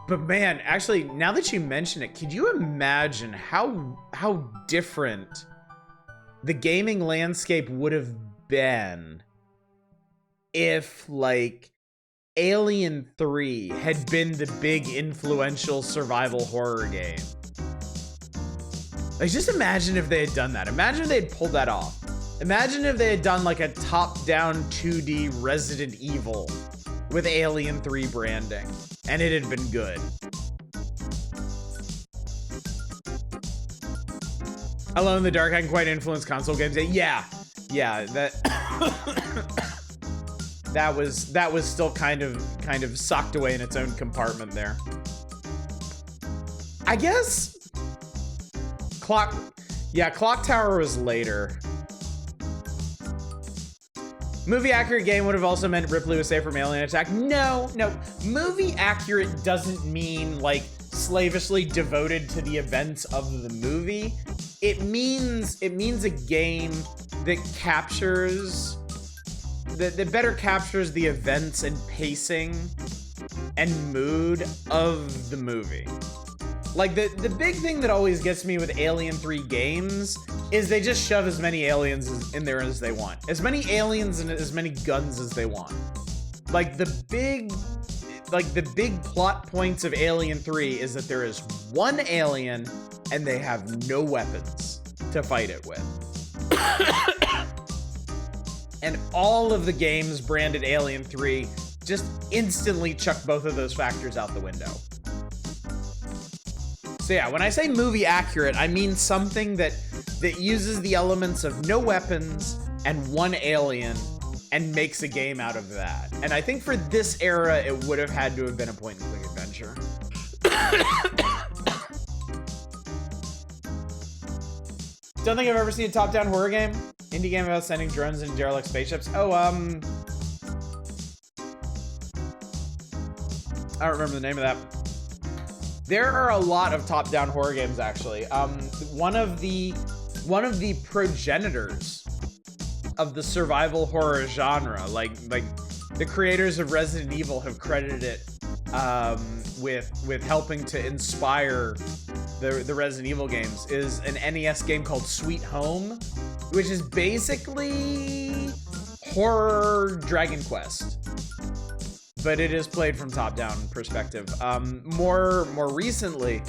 But man, actually, now that you mention it, could you imagine how different the gaming landscape would have been if, like, Alien 3 had been the big influential survival horror game? Like, just imagine if they had done that. Imagine if they had pulled that off. Imagine if they had done like a top-down 2D Resident Evil with Alien 3 branding, and it had been good. Alone in the Dark hadn't quite influenced console games. Yeah, that was still kind of socked away in its own compartment there. I guess Clock Tower was later. Movie accurate game would have also meant Ripley was safe from alien attack. No. Movie accurate doesn't mean like slavishly devoted to the events of the movie. It means a game that captures that better captures the events and pacing and mood of the movie. Like, the big thing that always gets me with Alien 3 games is they just shove as many aliens in there as they want. As many aliens and as many guns as they want. Like, the big plot points of Alien 3 is that there is one alien and they have no weapons to fight it with. And all of the games branded Alien 3 just instantly chuck both of those factors out the window. So yeah, when I say movie accurate, I mean something that uses the elements of no weapons and one alien and makes a game out of that. And I think for this era, it would have had to have been a point-and-click adventure. Don't think I've ever seen a top-down horror game. Indie game about sending drones into derelict spaceships. Oh, I don't remember the name of that. There are a lot of top-down horror games, actually. One of the progenitors of the survival horror genre, like the creators of Resident Evil have credited it with helping to inspire the Resident Evil games, is an NES game called Sweet Home, which is basically horror Dragon Quest, but it is played from top-down perspective. More recently,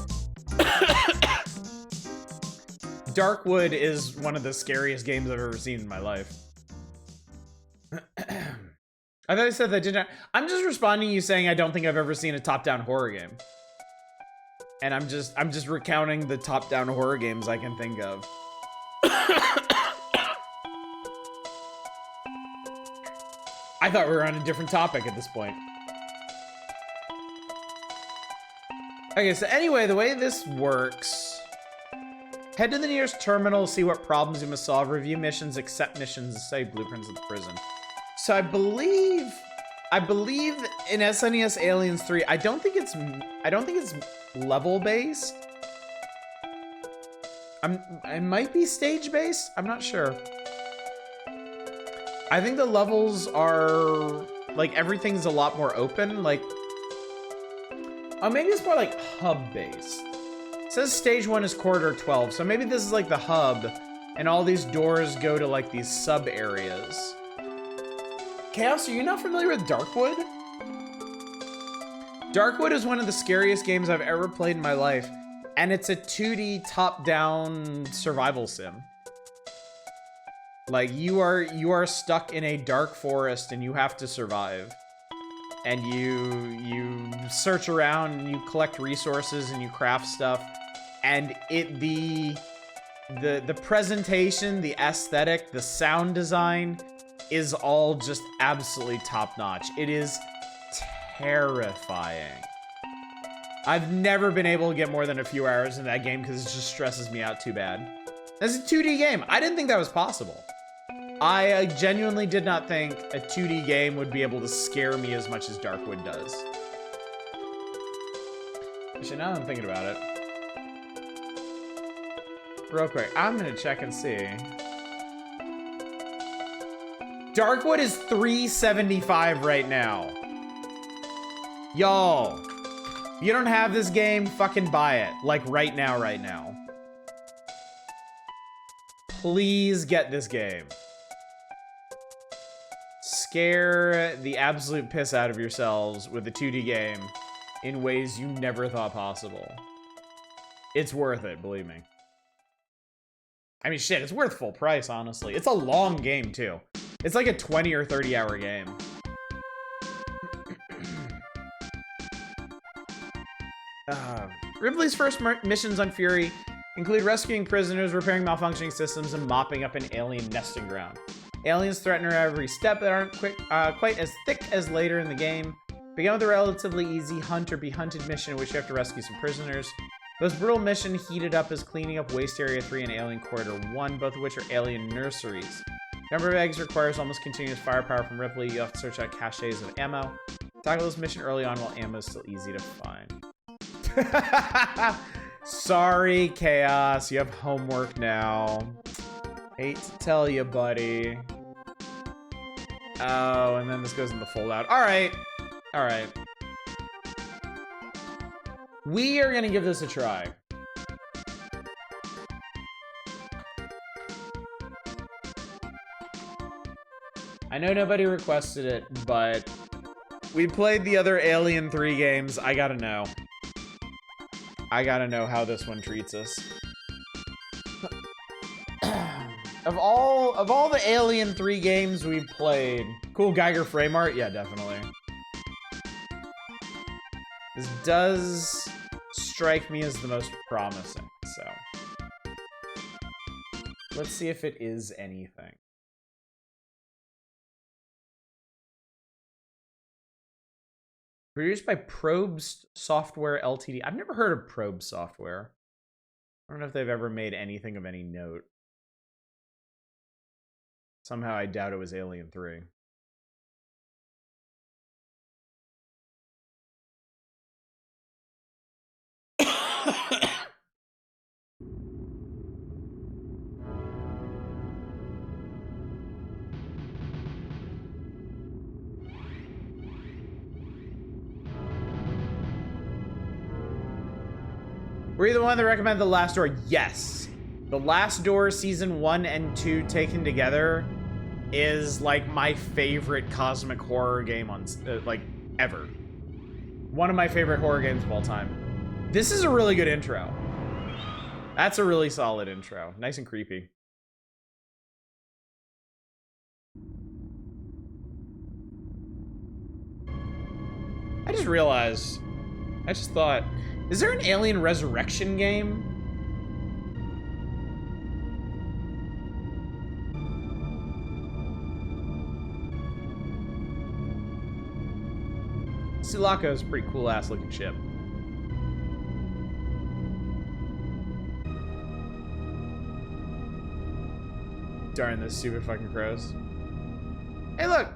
Darkwood is one of the scariest games I've ever seen in my life. I thought I said that, didn't I? I'm just responding to you saying I don't think I've ever seen a top-down horror game. And I'm just recounting the top-down horror games I can think of. I thought we were on a different topic at this point. Okay, so anyway, the way this works... Head to the nearest terminal, see what problems you must solve, review missions, accept missions, and save blueprints of the prison. So I believe in SNES Aliens 3, I don't think it's level based. It might be stage based. I'm not sure. I think the levels are like everything's a lot more open. Like, oh, maybe it's more like hub based. It says stage 1 is corridor 12, so maybe this is like the hub, and all these doors go to like these sub areas. Chaos, are you not familiar with Darkwood? Darkwood is one of the scariest games I've ever played in my life, and it's a 2D top-down survival sim. Like, you are stuck in a dark forest and you have to survive. And you search around and you collect resources and you craft stuff. And the presentation, the aesthetic, the sound design is all just absolutely top-notch. It is terrifying. I've never been able to get more than a few hours in that game because it just stresses me out too bad. That's a 2D game. I didn't think that was possible. I genuinely did not think a 2D game would be able to scare me as much as Darkwood does. Actually, now that I'm thinking about it. Real quick, I'm gonna check and see. Darkwood is $375 right now. Y'all, you don't have this game, fucking buy it. Like right now. Please get this game. Scare the absolute piss out of yourselves with a 2D game in ways you never thought possible. It's worth it, believe me. I mean, shit, it's worth full price, honestly. It's a long game, too. It's like a 20 or 30 hour game. Ripley's first missions on Fury include rescuing prisoners, repairing malfunctioning systems, and mopping up an alien nesting ground. Aliens threaten her every step that aren't quite as thick as later in the game. Begin with a relatively easy hunt or be hunted mission in which you have to rescue some prisoners. Most brutal mission heated up is cleaning up Waste Area 3 and Alien Corridor 1, both of which are alien nurseries. Number of eggs requires almost continuous firepower from Ripley. You have to search out caches of ammo. Tackle this mission early on while ammo is still easy to find. Sorry, Chaos. You have homework now. Hate to tell you, buddy. Oh, and then this goes in the foldout. Alright. Alright. We are gonna give this a try. I know nobody requested it, but we played the other Alien 3 games. I gotta know. I gotta know how this one treats us. Of all the Alien 3 games we played, cool Geiger frame art, yeah, definitely. This does strike me as the most promising, so. Let's see if it is anything. Produced by Probes Software Ltd. I've never heard of Probe Software. I don't know if they've ever made anything of any note. Somehow I doubt it was Alien 3. Were you the one that recommended The Last Door? Yes. The Last Door season 1 and 2 taken together is like my favorite cosmic horror game on like ever. One of my favorite horror games of all time. This is a really good intro. That's a really solid intro. Nice and creepy. I just realized, I just thought, is there an Alien Resurrection game? Sulaco is a pretty cool ass looking ship. Darn those stupid fucking crows. Hey, look!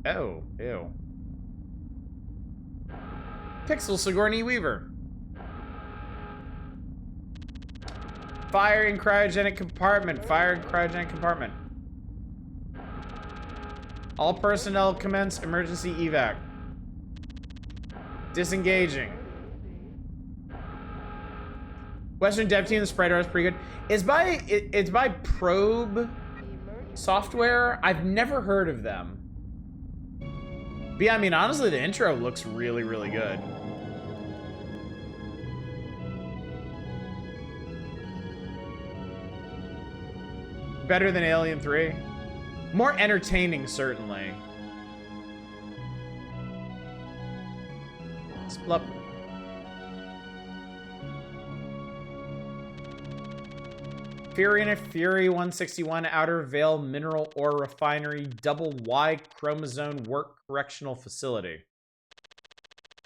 Oh, ew. Pixel Sigourney Weaver. Fire in cryogenic compartment. Fire in cryogenic compartment. All personnel commence emergency evac. Disengaging. Western Dev Team, the sprite art is pretty good. It's by Probe Software. I've never heard of them. But yeah, I mean, honestly, the intro looks really, really good. Better than Alien 3. More entertaining, certainly. Splup. Fury 161 Outer Veil Mineral Ore Refinery Double Y Chromosome Work Correctional Facility.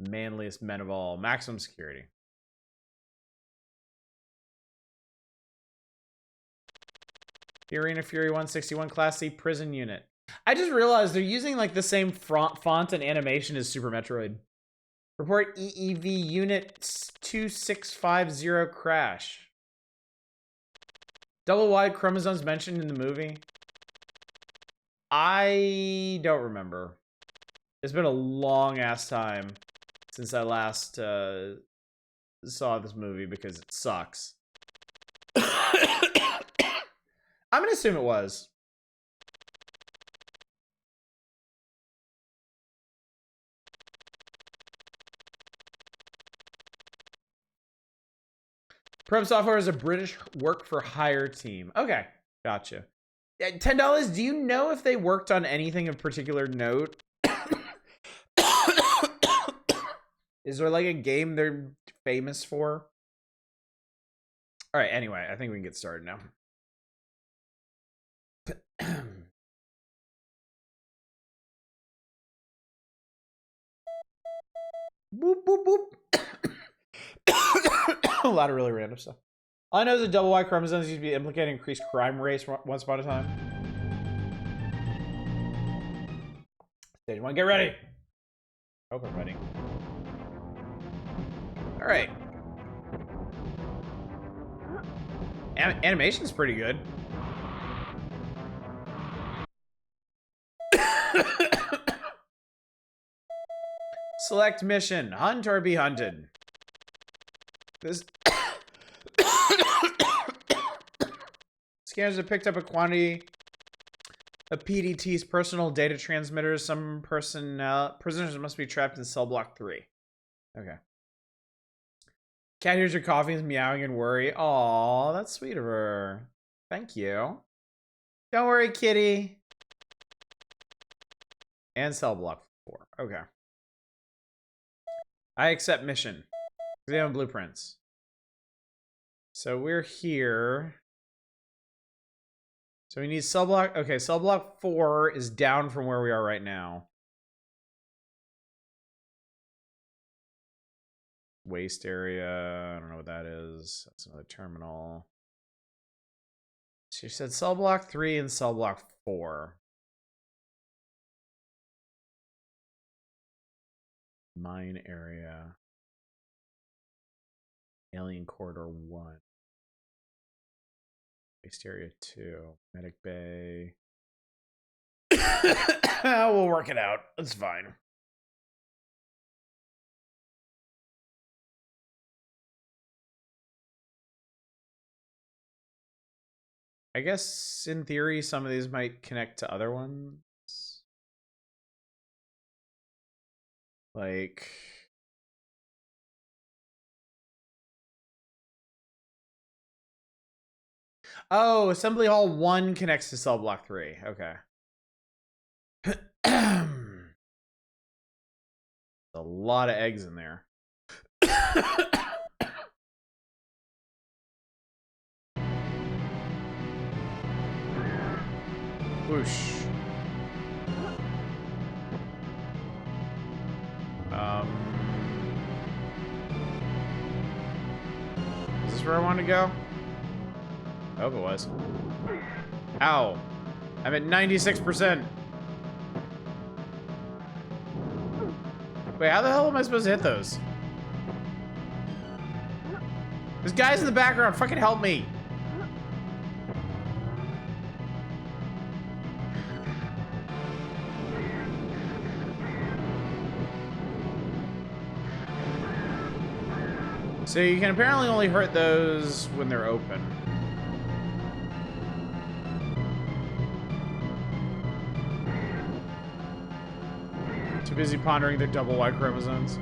Manliest men of all. Maximum security. Fury 161 Class C Prison Unit. I just realized they're using like the same font and animation as Super Metroid. Report EEV Unit 2650 crash. Double wide chromosomes mentioned in the movie? I don't remember. It's been a long ass time since I last saw this movie because it sucks. I'm gonna assume it was. Probe Software is a British work-for-hire team. Okay, gotcha. $10. Do you know if they worked on anything of particular note? Is there like a game they're famous for? All right, anyway, I think we can get started now. Boop, boop, boop. A lot of really random stuff. All I know is that double Y chromosomes used to be implicated in increased crime rates once upon a time. Stage 1, get ready. Hope I'm ready. All right. Animation's pretty good. Select mission. Hunt or be hunted. This scanners have picked up a quantity of PDT's personal data transmitters. Some prisoners must be trapped in cell block 3. Okay. Cat hears your coughing, is meowing and worry. Aw, that's sweet of her. Thank you. Don't worry, kitty. And cell block 4. Okay. I accept mission. Examine blueprints. So we're here. So we need cell block. Okay, cell block 4 is down from where we are right now. waste area. I don't know what that is. That's another terminal. She said cell block 3 and cell block 4. Mine area. Alien corridor 1. Waste area 2. Medic bay. We'll work it out. It's fine. I guess in theory, some of these might connect to other ones. Like, oh, assembly hall 1 connects to cell block 3. Okay. A lot of eggs in there. Whoosh. Is this where I want to go? I hope it was. Ow. I'm at 96%. Wait, how the hell am I supposed to hit those? There's guys in the background. Fucking help me. So you can apparently only hurt those when they're open. Too busy pondering their double Y chromosomes.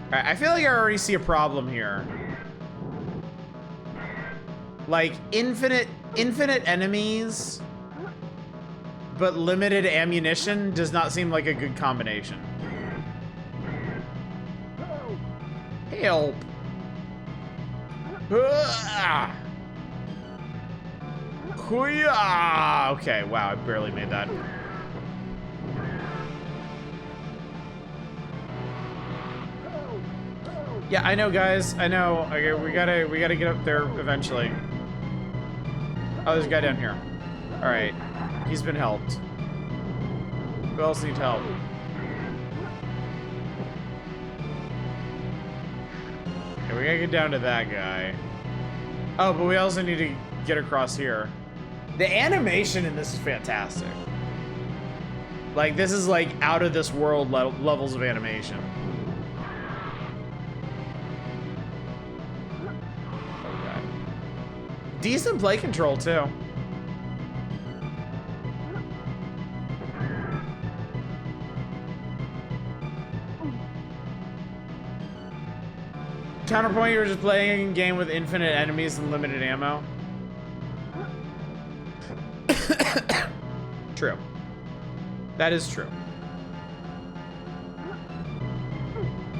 Alright, I feel like I already see a problem here. Like, infinite enemies, but limited ammunition does not seem like a good combination. Help! Okay, wow, I barely made that. Yeah, I know, guys. I know. Okay, we gotta get up there eventually. Oh, there's a guy down here. All right, he's been helped. Who else needs help? Okay, we gotta get down to that guy. Oh, but we also need to get across here. The animation in this is fantastic. Like, this is like out of this world levels of animation. Decent play control, too. Counterpoint, you're just playing a game with infinite enemies and limited ammo. True. That is true.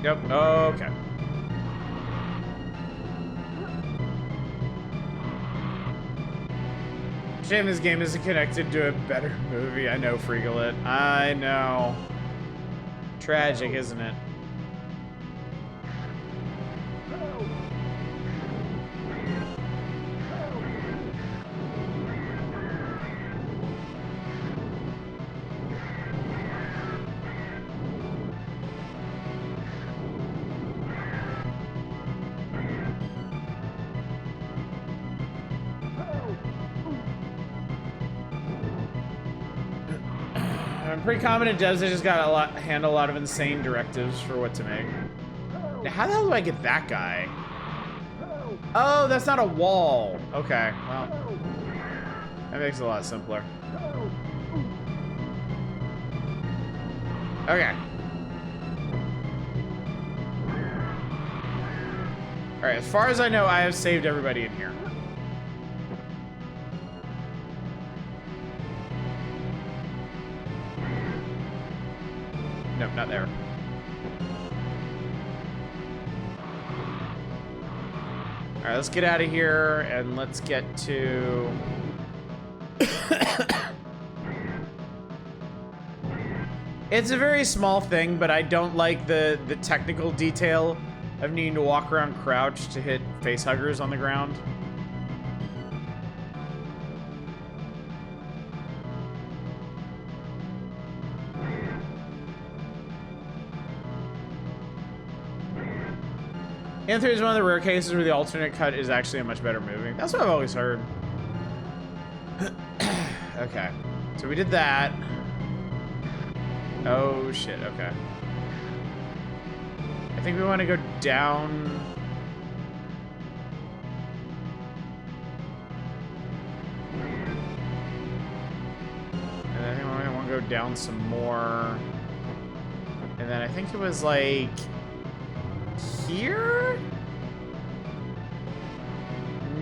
Yep, okay. Shame this game isn't connected to a better movie. I know, Freegalit. I know. Tragic, isn't it? I'm pretty confident devs have just got handle a lot of insane directives for what to make. Now, how the hell do I get that guy? Oh, that's not a wall. Okay, well, that makes it a lot simpler. Okay. All right, as far as I know, I have saved everybody in here. Nope, not there. All right, let's get out of here and let's get to... It's a very small thing, but I don't like the technical detail of needing to walk around crouched to hit face huggers on the ground. Anther is one of the rare cases where the alternate cut is actually a much better movie. That's what I've always heard. Okay, so we did that. Oh shit, okay. I think we want to go down. And I think we want to go down some more. And then I think it was like here?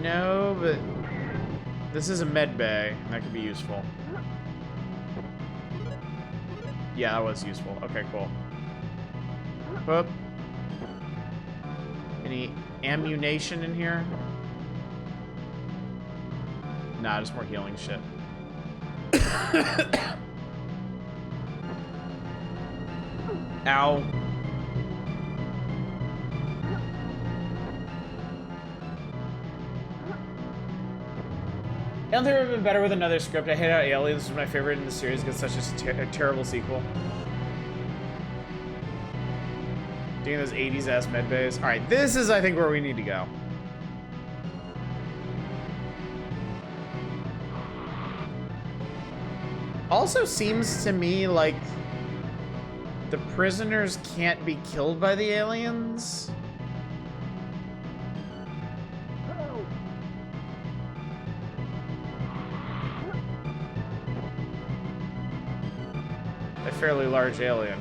No, but this is a med bay. That could be useful. Yeah, that was useful. Okay, cool. Whoop. Any ammunition in here? Nah, just more healing shit. Ow. I don't think it would have been better with another script. I hate how Aliens was my favorite in the series because it's such a terrible sequel. Doing those 80s ass med bays. Alright, this is I think where we need to go. Also seems to me like the prisoners can't be killed by the aliens. A fairly large alien.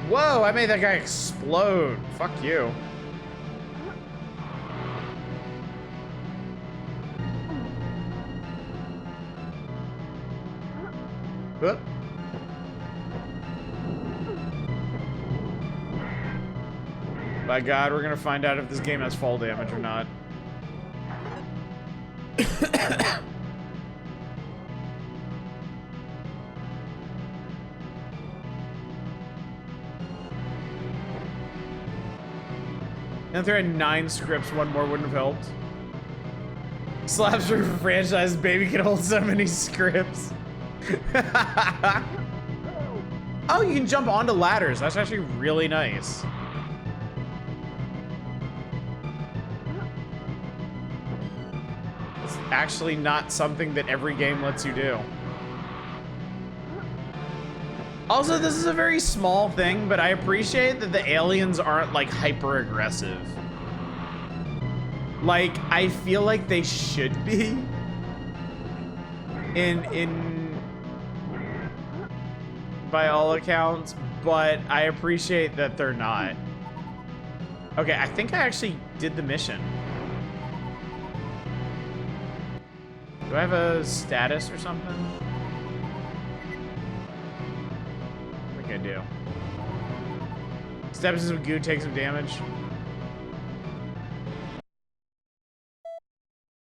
Whoa, I made that guy explode. Fuck you. Whoop. By God, we're gonna find out if this game has fall damage or not. And if there had 9 scripts, one more wouldn't have helped. Slaps for franchise, baby can hold so many scripts. Oh, you can jump onto ladders. That's actually really nice. It's actually not something that every game lets you do. Also, this is a very small thing, but I appreciate that the aliens aren't like hyper aggressive. Like, I feel like they should be in by all accounts, but I appreciate that they're not. Okay, I think I actually did the mission. Do I have a status or something? I do. Steps with goo, take some damage.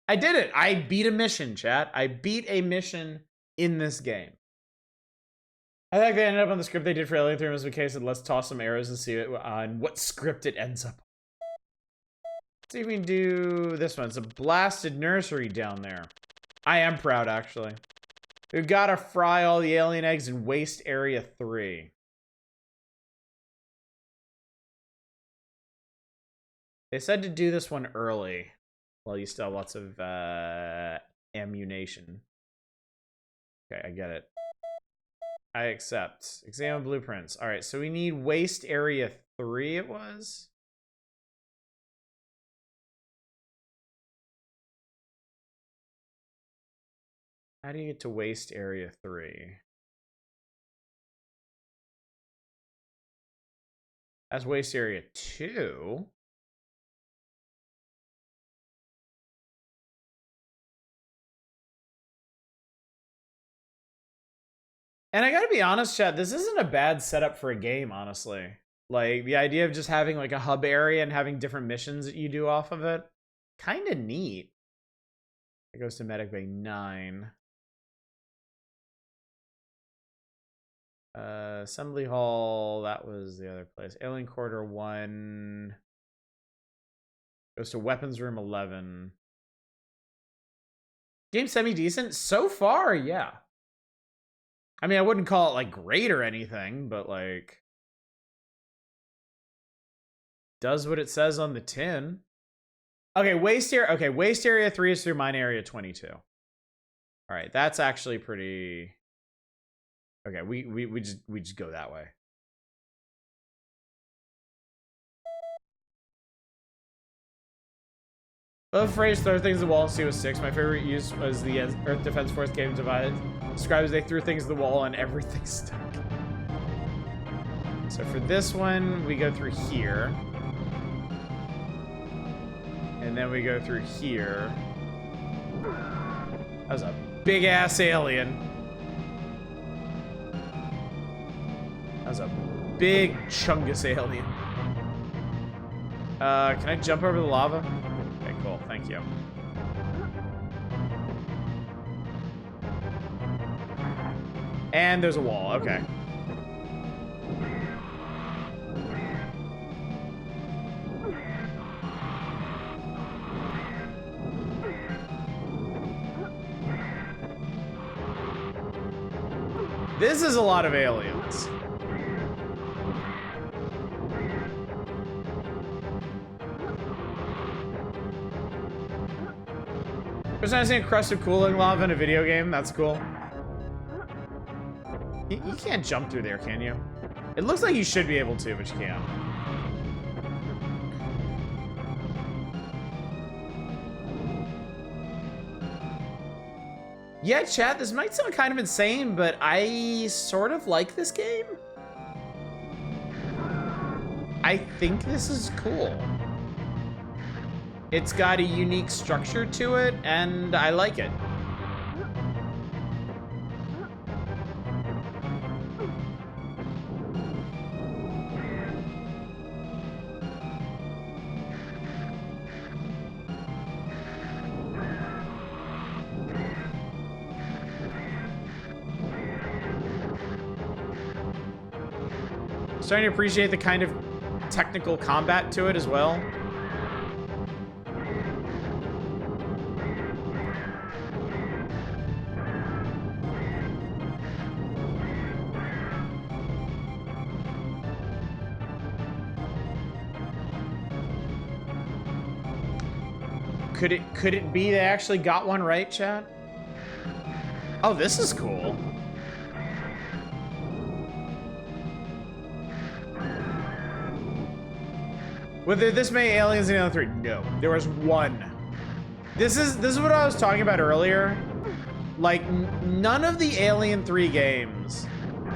I did it. I beat a mission, chat. I beat a mission in this game. I think they ended up on the script they did for Alien 3 was the case of let's toss some arrows and see on what script it ends up. Let's see if we can do this one. It's a blasted nursery down there. I am proud, actually. We've got to fry all the alien eggs in waste area 3. They said to do this one early. Well, you still have lots of ammunition. Okay, I get it. I accept. Examine blueprints. All right, so we need waste area 3 it was? How do you get to waste area 3? That's waste area 2. And I gotta be honest, chat, this isn't a bad setup for a game, honestly. Like, the idea of just having, like, a hub area and having different missions that you do off of it. Kind of neat. It goes to Medic Bay 9. Assembly Hall, that was the other place. Alien Corridor 1. Goes to Weapons Room 11. Game semi-decent? So far, yeah. I mean, I wouldn't call it, like, great or anything, but, like... does what it says on the tin. Okay, Waste Area 3 is through Mine Area 22. Alright, that's actually pretty... Okay, we just go that way. Love phrase throw things at the wall and see what's 6. My favorite use was the Earth Defense Force game device. Describes they threw things at the wall and everything stuck. So for this one, we go through here. And then we go through here. That was a big ass alien. That was a big chungus alien. Can I jump over the lava? Okay, cool. Thank you. And there's a wall. Okay. This is a lot of aliens. First time I've seen a crust of cooling lava in a video game. That's cool. You can't jump through there, can you? It looks like you should be able to, but you can't. Yeah, chat, this might sound kind of insane, but I sort of like this game. I think this is cool. It's got a unique structure to it, and I like it. Starting to appreciate the kind of technical combat to it as well. Could it be they actually got one right, chat? Oh, this is cool. Were there this many aliens in Alien 3? No, there was one. This is what I was talking about earlier. Like, none of the Alien 3 games,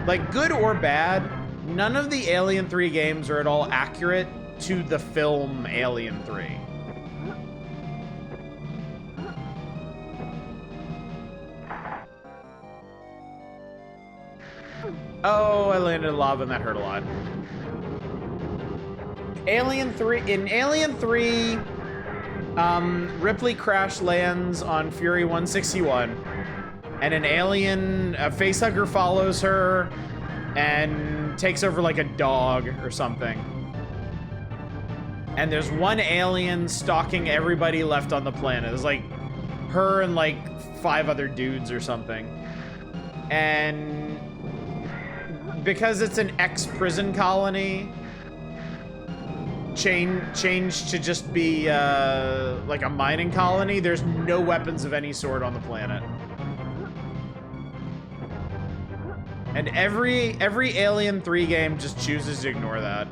like good or bad, none of the Alien 3 games are at all accurate to the film Alien 3. Oh, I landed in lava and that hurt a lot. Alien 3, in Alien 3, Ripley crash lands on Fury 161, and an alien, a facehugger follows her and takes over like a dog or something. And there's one alien stalking everybody left on the planet. There's like her and like 5 other dudes or something. And because it's an ex-prison colony, changed to just be like a mining colony, there's no weapons of any sort on the planet. And every Alien 3 game just chooses to ignore that.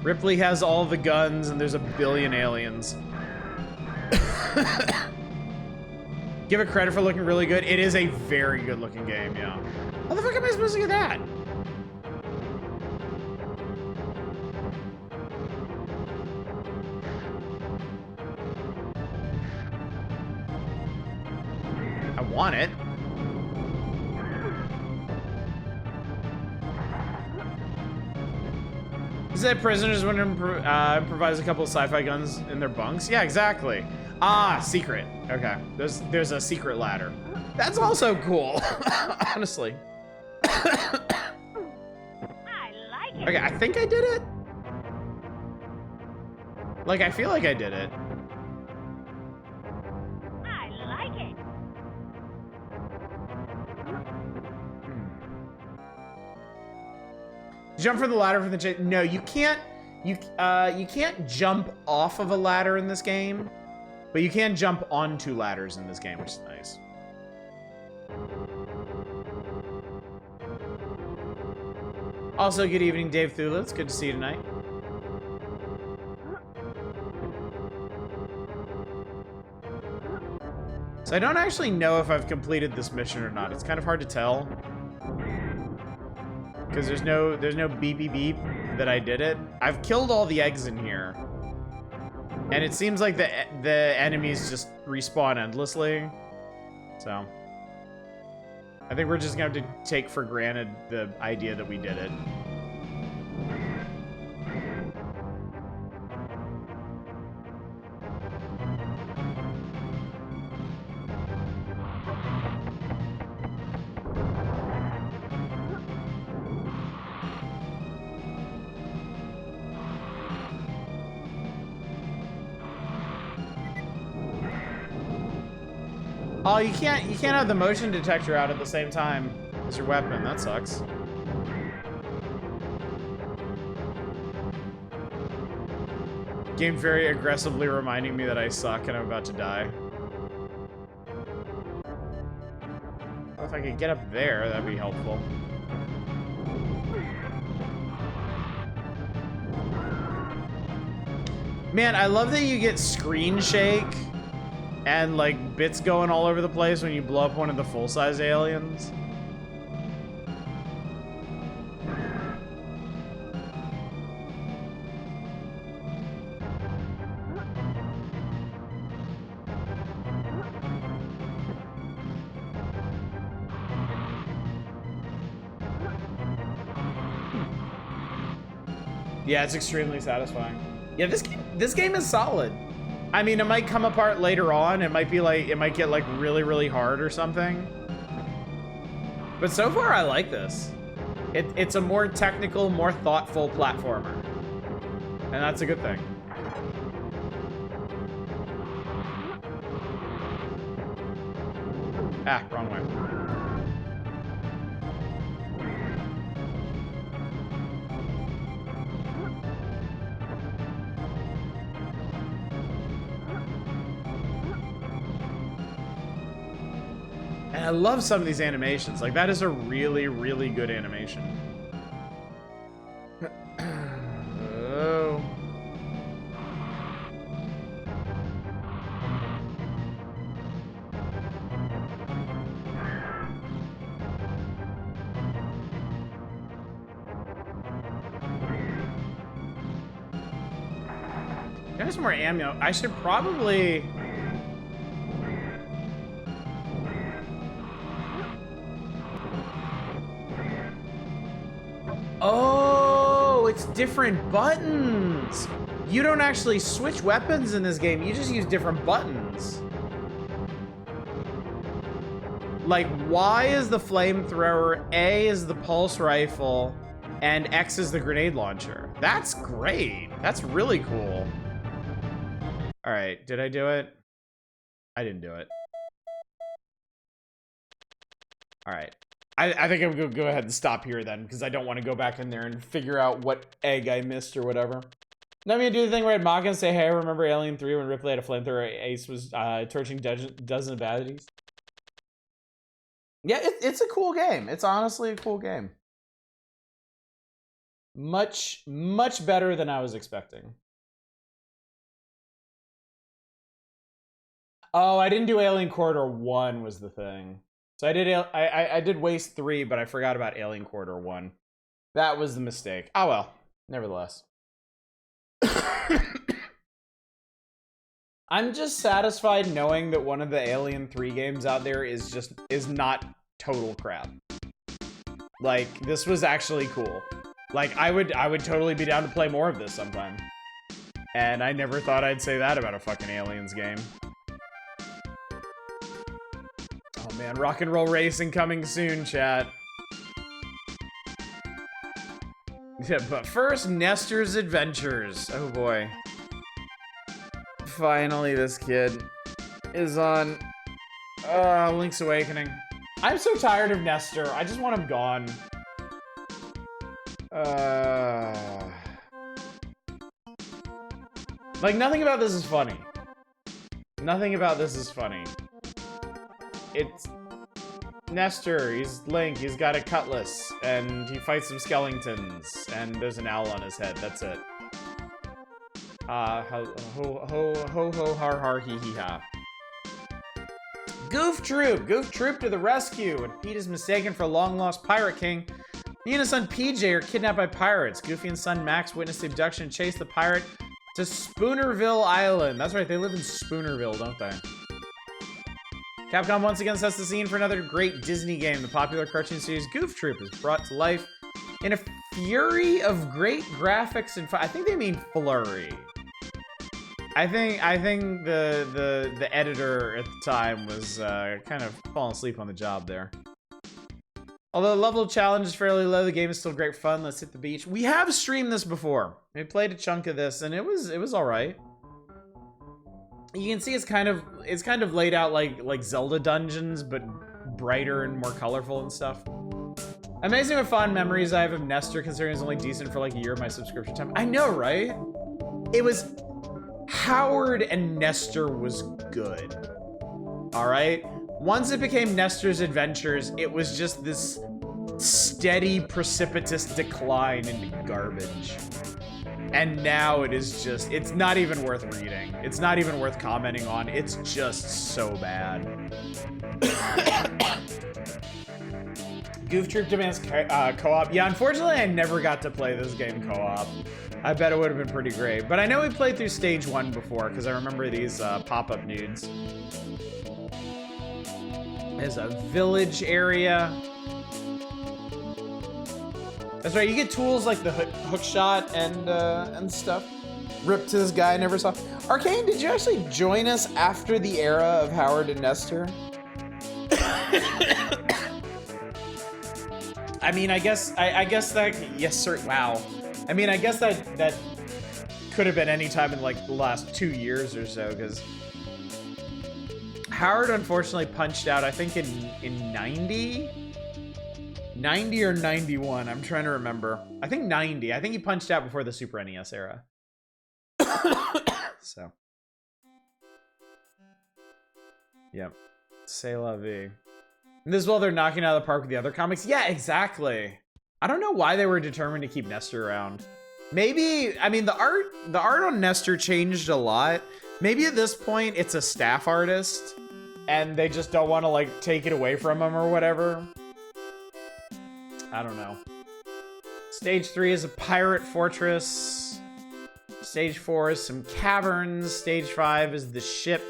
Ripley has all the guns and there's a billion aliens. Give it credit for looking really good. It is a very good looking game, yeah. How the fuck am I supposed to get that? I want it. said prisoners would improvise a couple of sci-fi guns in their bunks. Yeah, exactly. Ah, secret. Okay, there's a secret ladder. That's also cool, honestly. I like it. Okay, I think I did it. Like, I feel like I did it. I like it. Jump from the ladder from the chase. No, you can't. You can't jump off of a ladder in this game, but you can jump onto ladders in this game, which is nice. Also, good evening, Dave Thulitz. Good to see you tonight. So I don't actually know if I've completed this mission or not. It's kind of hard to tell. Because there's no beep beep beep that I did it. I've killed all the eggs in here. And it seems like the enemies just respawn endlessly. So I think we're just gonna have to take for granted the idea that we did it. Oh, you can't have the motion detector out at the same time as your weapon. That sucks. Game very aggressively reminding me that I suck and I'm about to die. Well, if I could get up there, that'd be helpful. Man, I love that you get screen shake and like bits going all over the place when you blow up one of the full-size aliens. Yeah, it's extremely satisfying. Yeah, this game is solid. I mean, it might come apart later on. It might be like, it might get like really, really hard or something. But so far, I like this. It's a more technical, more thoughtful platformer. And that's a good thing. Ah, wrong way. And I love some of these animations. Like, that is a really, really good animation. Oh. There's more ammo. I should probably... Oh, it's different buttons. You don't actually switch weapons in this game. You just use different buttons. Like, Y is the flamethrower, A is the pulse rifle, and X is the grenade launcher. That's great. That's really cool. All right, did I do it? I didn't do it. All right. I think I'm gonna go ahead and stop here then, because I don't want to go back in there and figure out what egg I missed or whatever. Now I'm gonna do the thing where I'd mock and say, hey, I remember Alien 3 when Ripley had a flamethrower, Ace was torching dozens of baddies. Yeah, it's a cool game. It's honestly a cool game. Much, much better than I was expecting. Oh, I didn't do Alien Corridor 1 was the thing. So I did Waste 3, but I forgot about Alien Corridor 1. That was the mistake. Oh well, nevertheless. I'm just satisfied knowing that one of the Alien 3 games out there is not total crap. Like, this was actually cool. Like, I would totally be down to play more of this sometime. And I never thought I'd say that about a fucking Aliens game. Oh man, Rock and Roll Racing coming soon, chat. Yeah, but first, Nestor's Adventures. Oh boy. Finally, this kid is on Link's Awakening. I'm so tired of Nestor. I just want him gone. Like, nothing about this is funny. Nothing about this is funny. It's Nestor, he's Link, he's got a cutlass, and he fights some skeletons, and there's an owl on his head, that's it. Ho har har hee hee ha. Goof Troop to the rescue, and Pete is mistaken for a long-lost pirate king. He and his son PJ are kidnapped by pirates. Goofy and son Max witness the abduction and chase the pirate to Spoonerville Island. That's right, they live in Spoonerville, don't they? Capcom once again sets the scene for another great Disney game. The popular cartoon series Goof Troop is brought to life in a fury of great graphics and I think they mean flurry. I think the editor at the time was kind of falling asleep on the job there. Although the level of challenge is fairly low, the game is still great fun. Let's hit the beach. We have streamed this before. We played a chunk of this, and it was all right. You can see it's kind of laid out like Zelda dungeons, but brighter and more colorful and stuff. Amazing what fond memories I have of Nestor, considering it's only decent for like a year of my subscription time. I know, right? It was Howard and Nestor was good. All right. Once it became Nestor's Adventures, it was just this steady, precipitous decline into garbage. And now it is just, it's not even worth reading. It's not even worth commenting on. It's just so bad. Goof Troop demands co-op. Yeah, unfortunately, I never got to play this game co-op. I bet it would have been pretty great. But I know we played through stage 1 before, because I remember these pop-up nudes. There's a village area. That's right, you get tools like the hook shot and stuff. Rip to this guy I never saw. Arcane, did you actually join us after the era of Howard and Nestor? I mean, I guess that, yes sir, wow. I mean, I guess that could have been any time in like the last 2 years or so, because Howard unfortunately punched out, I think in 90? 90 or 91, I'm trying to remember. I think 90. I think he punched out before the Super NES era. So. Yep. C'est la vie. And this is while they're knocking out of the park with the other comics. Yeah, exactly. I don't know why they were determined to keep Nestor around. Maybe, I mean, the art on Nestor changed a lot. Maybe at this point it's a staff artist and they just don't want to like take it away from him or whatever. I don't know. Stage 3 is a pirate fortress. Stage 4 is some caverns. Stage 5 is the ship.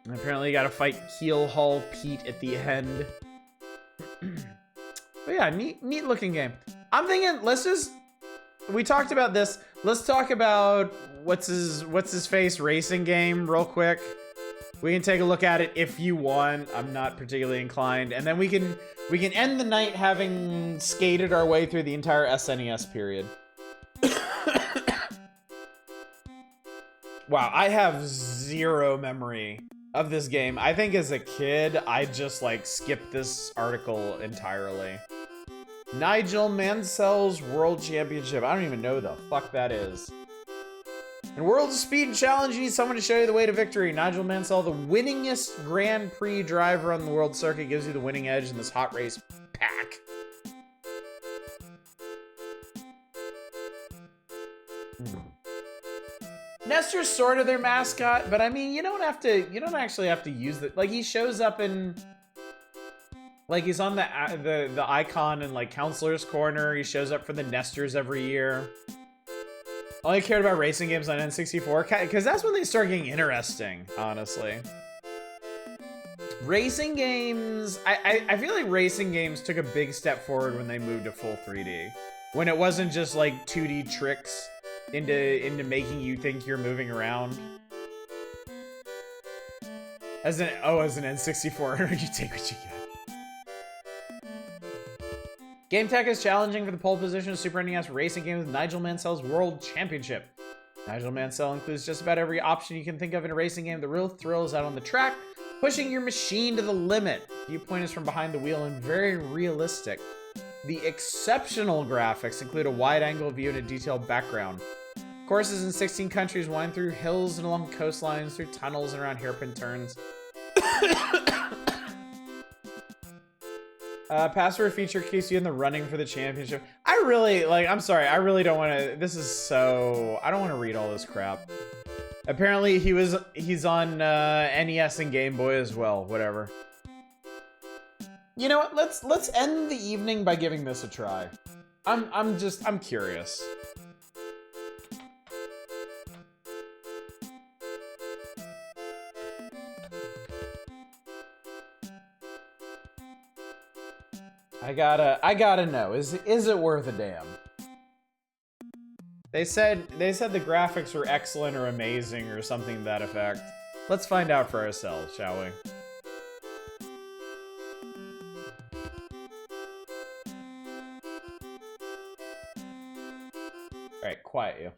And apparently you gotta fight Keelhaul Pete at the end. But yeah, neat looking game. I'm thinking, we talked about this. Let's talk about what's his face racing game real quick. We can take a look at it if you want. I'm not particularly inclined. And then we can end the night having skated our way through the entire SNES period. Wow, I have zero memory of this game. I think as a kid, I just like skipped this article entirely. Nigel Mansell's World Championship. I don't even know who the fuck that is. In World Speed Challenge, you need someone to show you the way to victory. Nigel Mansell, the winningest Grand Prix driver on the world circuit, gives you the winning edge in this hot race pack. Nestor's sort of their mascot, but I mean, you don't actually have to use it. Like, he shows up in, like, he's on the icon in like Counselor's Corner. He shows up for the Nestors every year. I only cared about racing games on N64 because that's when they start getting interesting, honestly. Racing games, I feel like racing games took a big step forward when they moved to full 3D. When it wasn't just like 2D tricks into making you think you're moving around. As an N64, you take what you get. Game Tech is challenging for the pole position of Super NES racing game with Nigel Mansell's World Championship. Nigel Mansell includes just about every option you can think of in a racing game. The real thrill is out on the track, pushing your machine to the limit. Viewpoint is from behind the wheel and very realistic. The exceptional graphics include a wide-angle view and a detailed background. Courses in 16 countries wind through hills and along coastlines, through tunnels and around hairpin turns. Password feature keeps you in the running for the championship. I really, I'm sorry, I really don't want to, I don't want to read all this crap. Apparently he's on NES and Game Boy as well, whatever. You know what, let's end the evening by giving this a try. I'm curious. I gotta know, is it worth a damn? They said the graphics were excellent or amazing or something to that effect. Let's find out for ourselves, shall we? Alright, quiet you.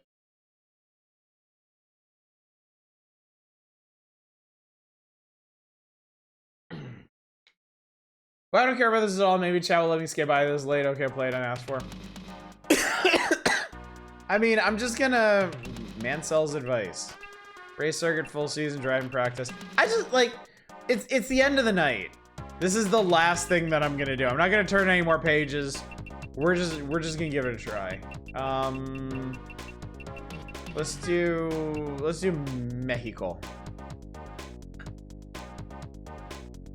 Well, I don't care about this at all. Maybe chat will let me skip by this late. Okay, play it, I asked for. I mean, I'm just gonna... Mansell's advice. Race circuit, full season, driving practice. I just, like... It's the end of the night. This is the last thing that I'm gonna do. I'm not gonna turn any more pages. We're just gonna give it a try. Let's do Mexico.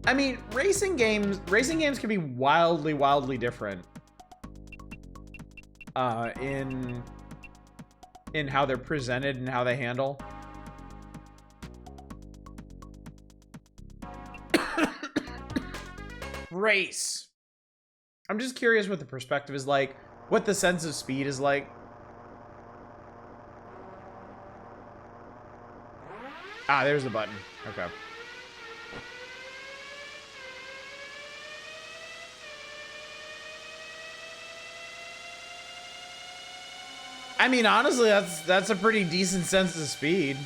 I mean, racing games can be wildly different in how they're presented and how they handle. Race. I'm just curious what the perspective is like, what the sense of speed is like. Ah, there's the button. Okay. I mean, honestly, that's a pretty decent sense of speed.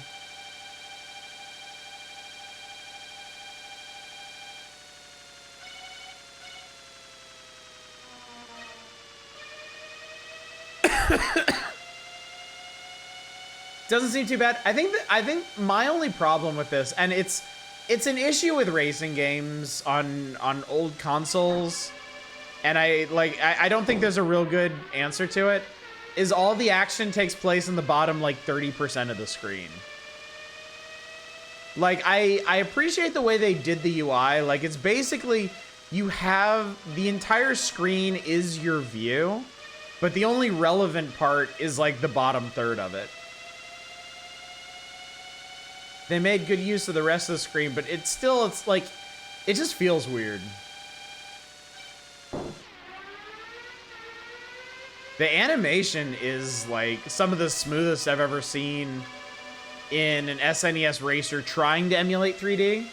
Doesn't seem too bad. I think my only problem with this, and it's an issue with racing games on old consoles, and I don't think there's a real good answer to it, is all the action takes place in the bottom, like, 30% of the screen. Like, I appreciate the way they did the UI. Like, it's basically, you have, the entire screen is your view, but the only relevant part is, like, the bottom third of it. They made good use of the rest of the screen, but it's like, it just feels weird. The animation is like some of the smoothest I've ever seen in an SNES racer trying to emulate 3D.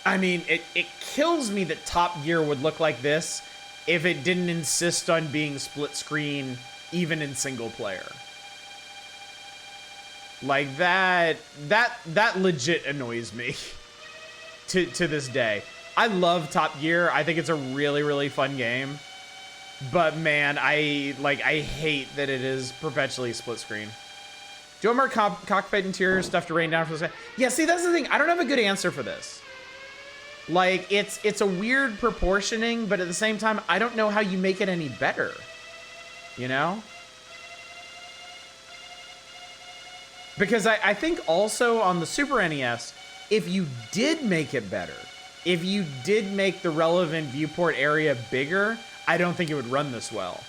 I mean, it kills me that Top Gear would look like this if it didn't insist on being split screen even in single player. Like that legit annoys me to this day. I love Top Gear. I think it's a really fun game. But man, I hate that it is perpetually split screen. Do you want more cockpit interior stuff to rain down from the sky? Yeah, see, that's the thing. I don't have a good answer for this. Like, it's a weird proportioning, but at the same time, I don't know how you make it any better. You know? Because I think also on the Super NES, if you did make it better, if you did make the relevant viewport area bigger, I don't think it would run this well.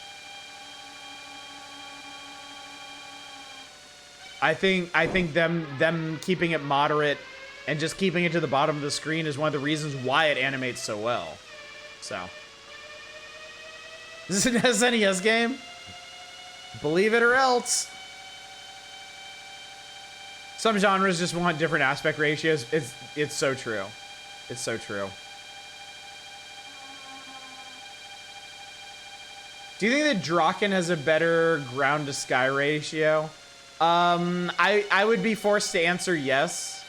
I think them keeping it moderate and just keeping it to the bottom of the screen is one of the reasons why it animates so well. So, this is an SNES game. Believe it or else. Some genres just want different aspect ratios. It's so true. It's so true. Do you think that Draken has a better ground to sky ratio? I would be forced to answer yes.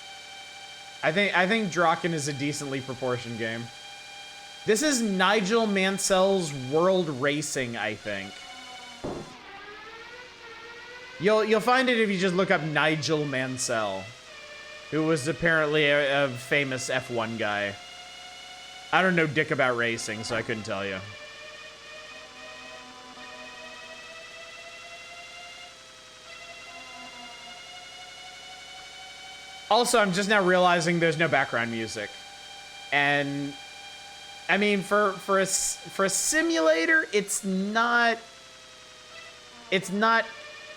I think Draken is a decently proportioned game. This is Nigel Mansell's World Racing, I think. You'll find it if you just look up Nigel Mansell, who was apparently a famous F1 guy. I don't know dick about racing, so I couldn't tell you. Also, I'm just now realizing there's no background music. And I mean, for a simulator, it's not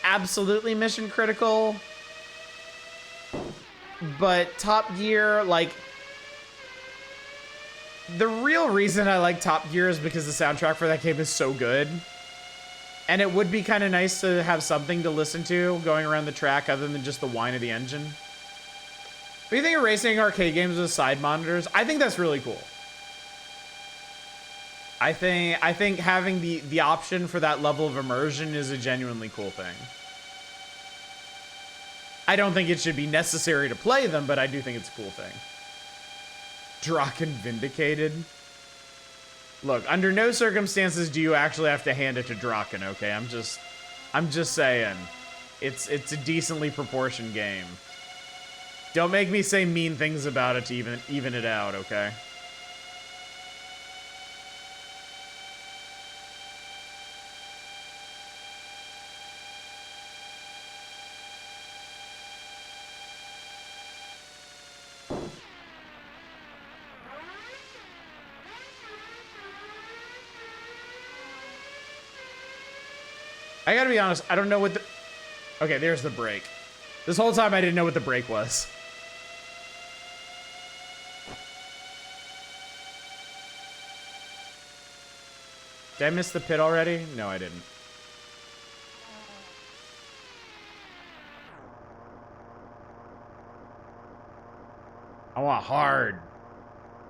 absolutely mission critical. But Top Gear, like, the real reason I like Top Gear is because the soundtrack for that game is so good. And it would be kind of nice to have something to listen to going around the track other than just the whine of the engine. What do you think of racing arcade games with side monitors? I think that's really cool. I think having the option for that level of immersion is a genuinely cool thing. I don't think it should be necessary to play them, but I do think it's a cool thing. Draken vindicated. Look, under no circumstances do you actually have to hand it to Draken, okay? I'm just saying. It's a decently proportioned game. Don't make me say mean things about it to even it out, okay? I gotta be honest, I don't know what the... Okay, there's the brake. This whole time I didn't know what the brake was. Did I miss the pit already? No, I didn't. I want hard.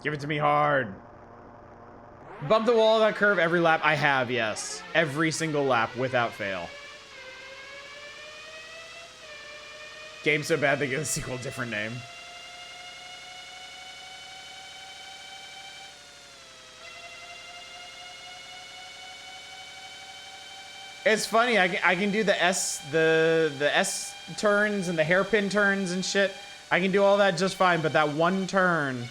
Give it to me hard. Bump the wall of that curve every lap. I have, yes. Every single lap without fail. Game so bad they get a sequel, different name. It's funny, I can do the S turns and the hairpin turns and shit. I can do all that just fine, but that one turn,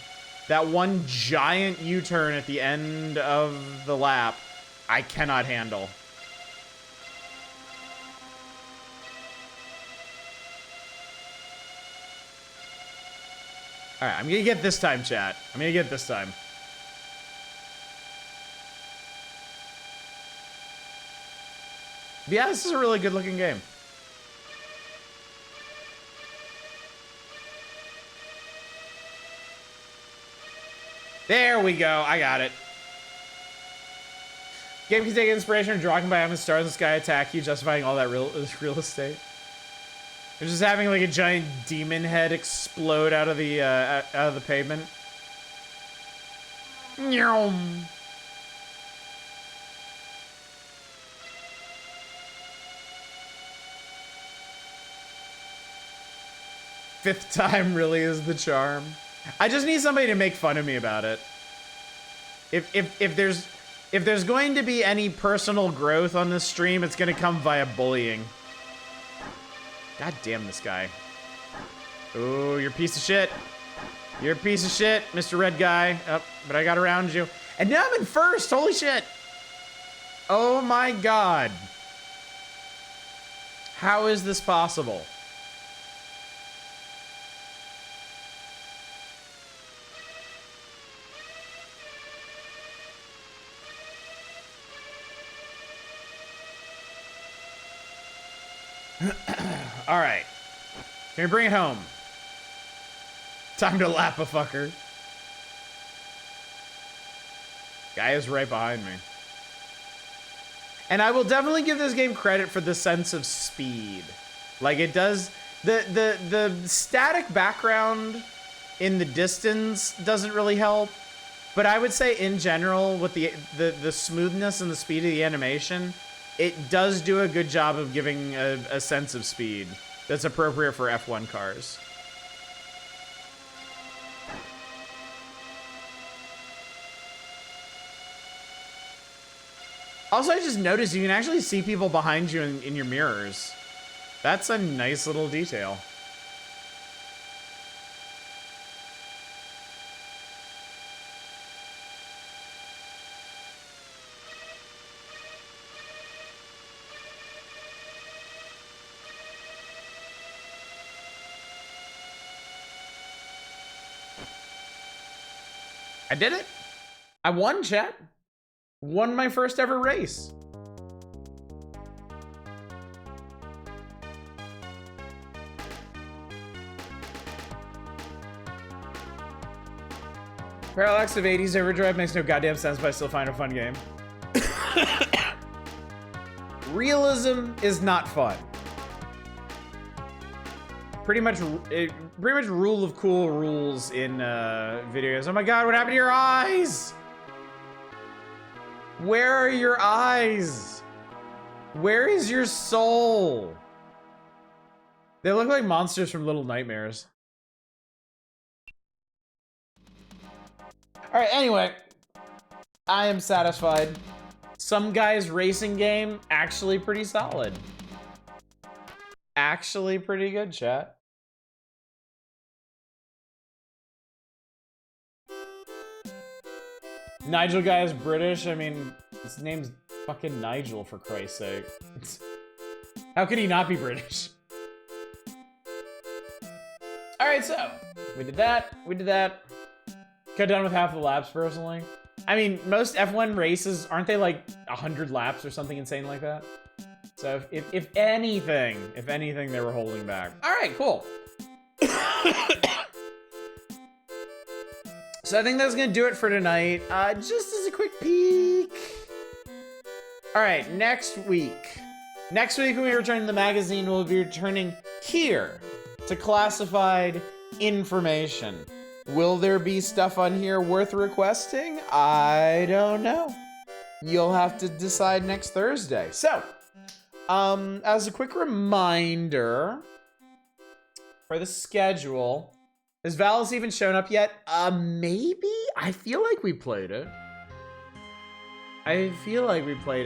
that one giant U-turn at the end of the lap, I cannot handle. All right, I'm gonna get this time, chat. I'm gonna get this time. But yeah, this is a really good looking game. There we go. I got it. Game can take inspiration from Draken by having stars in the sky attack you, justifying all that real estate. They're just having like a giant demon head explode out of the pavement. Nyom. Fifth time really is the charm. I just need somebody to make fun of me about it. If there's going to be any personal growth on this stream, it's gonna come via bullying. God damn this guy. Oh, you're a piece of shit. You're a piece of shit, Mr. Red Guy. Oh, but I got around you. And now I'm in first, holy shit. Oh my God. How is this possible? All right. Can we bring it home? Time to lap a fucker. Guy is right behind me. And I will definitely give this game credit for the sense of speed. Like it does, the static background in the distance doesn't really help. But I would say in general, with the smoothness and the speed of the animation, it does do a good job of giving a sense of speed that's appropriate for F1 cars. Also, I just noticed you can actually see people behind you in your mirrors. That's a nice little detail. I did it. I won, chat. Won my first ever race. Parallax of 80s Overdrive makes no goddamn sense, but I still find it a fun game. Realism is not fun. Pretty much rule of cool rules in video games. Oh my god, what happened to your eyes? Where are your eyes? Where is your soul? They look like monsters from Little Nightmares. All right, anyway, I am satisfied. Some Guy's Racing game, actually pretty solid. Actually pretty good, chat. Nigel Guy is British. I mean, his name's fucking Nigel, for Christ's sake. How could he not be British? All right, so we did that. We did that. Got done with half the laps, personally. I mean, most F1 races, aren't they like 100 laps or something insane like that? So if anything, they were holding back. All right, cool. So I think that's gonna do it for tonight. Just as a quick peek. All right, next week. Next week when we return to the magazine, we'll be returning here to classified information. Will there be stuff on here worth requesting? I don't know. You'll have to decide next Thursday. So, as a quick reminder for the schedule, has Valis even shown up yet? Maybe? I feel like we played it.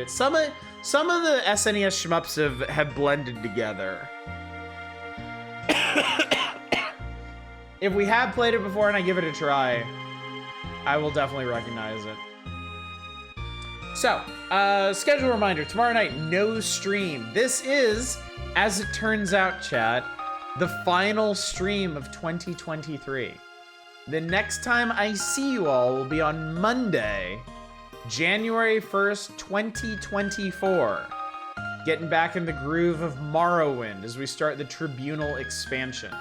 Some of the SNES shmups have blended together. If we have played it before and I give it a try, I will definitely recognize it. So, schedule reminder, tomorrow night, no stream. This is, as it turns out, chat, the final stream of 2023. The next time I see you all will be on Monday, January 1st, 2024. Getting back in the groove of Morrowind as we start the Tribunal expansion.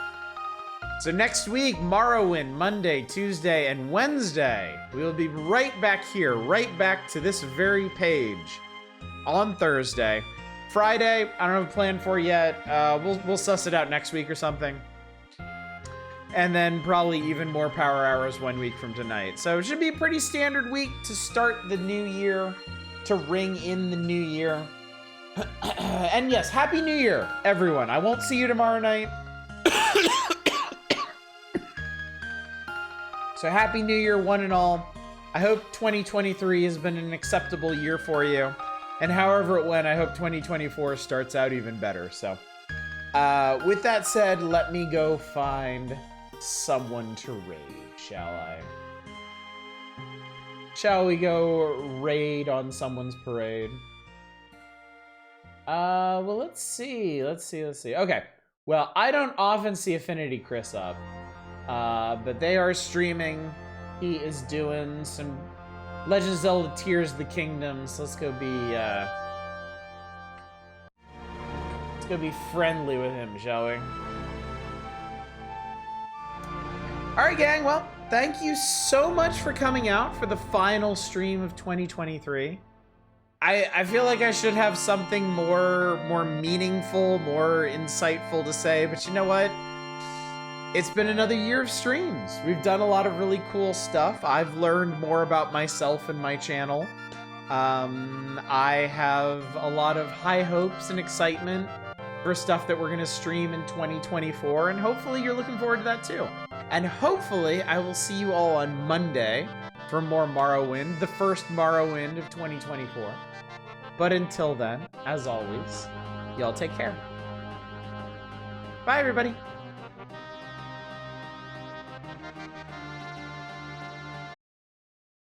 So next week, Morrowind, Monday, Tuesday, and Wednesday. We will be right back here, right back to this very page on Thursday. Friday, I don't have a plan for yet. We'll suss it out next week or something. And then probably even more power hours 1 week from tonight. So it should be a pretty standard week to start the new year, to ring in the new year. And yes, Happy New Year, everyone. I won't see you tomorrow night. So Happy New Year, one and all. I hope 2023 has been an acceptable year for you. And however it went, I hope 2024 starts out even better. So with that said, let me go find someone to raid, shall I? Shall we go raid on someone's parade? Well, let's see. Okay. Well, I don't often see Affinity Chris up. But they are streaming. He is doing some Legend of Zelda Tears of the Kingdom. So let's go be friendly with him, shall we? All right, gang. Well, thank you so much for coming out for the final stream of 2023. I feel like I should have something more meaningful, more insightful to say, but you know what? It's been another year of streams. We've done a lot of really cool stuff. I've learned more about myself and my channel. I have a lot of high hopes and excitement for stuff that we're going to stream in 2024, and hopefully you're looking forward to that too. And hopefully I will see you all on Monday for more Morrowind, the first Morrowind of 2024. But until then, as always, y'all take care. Bye, everybody.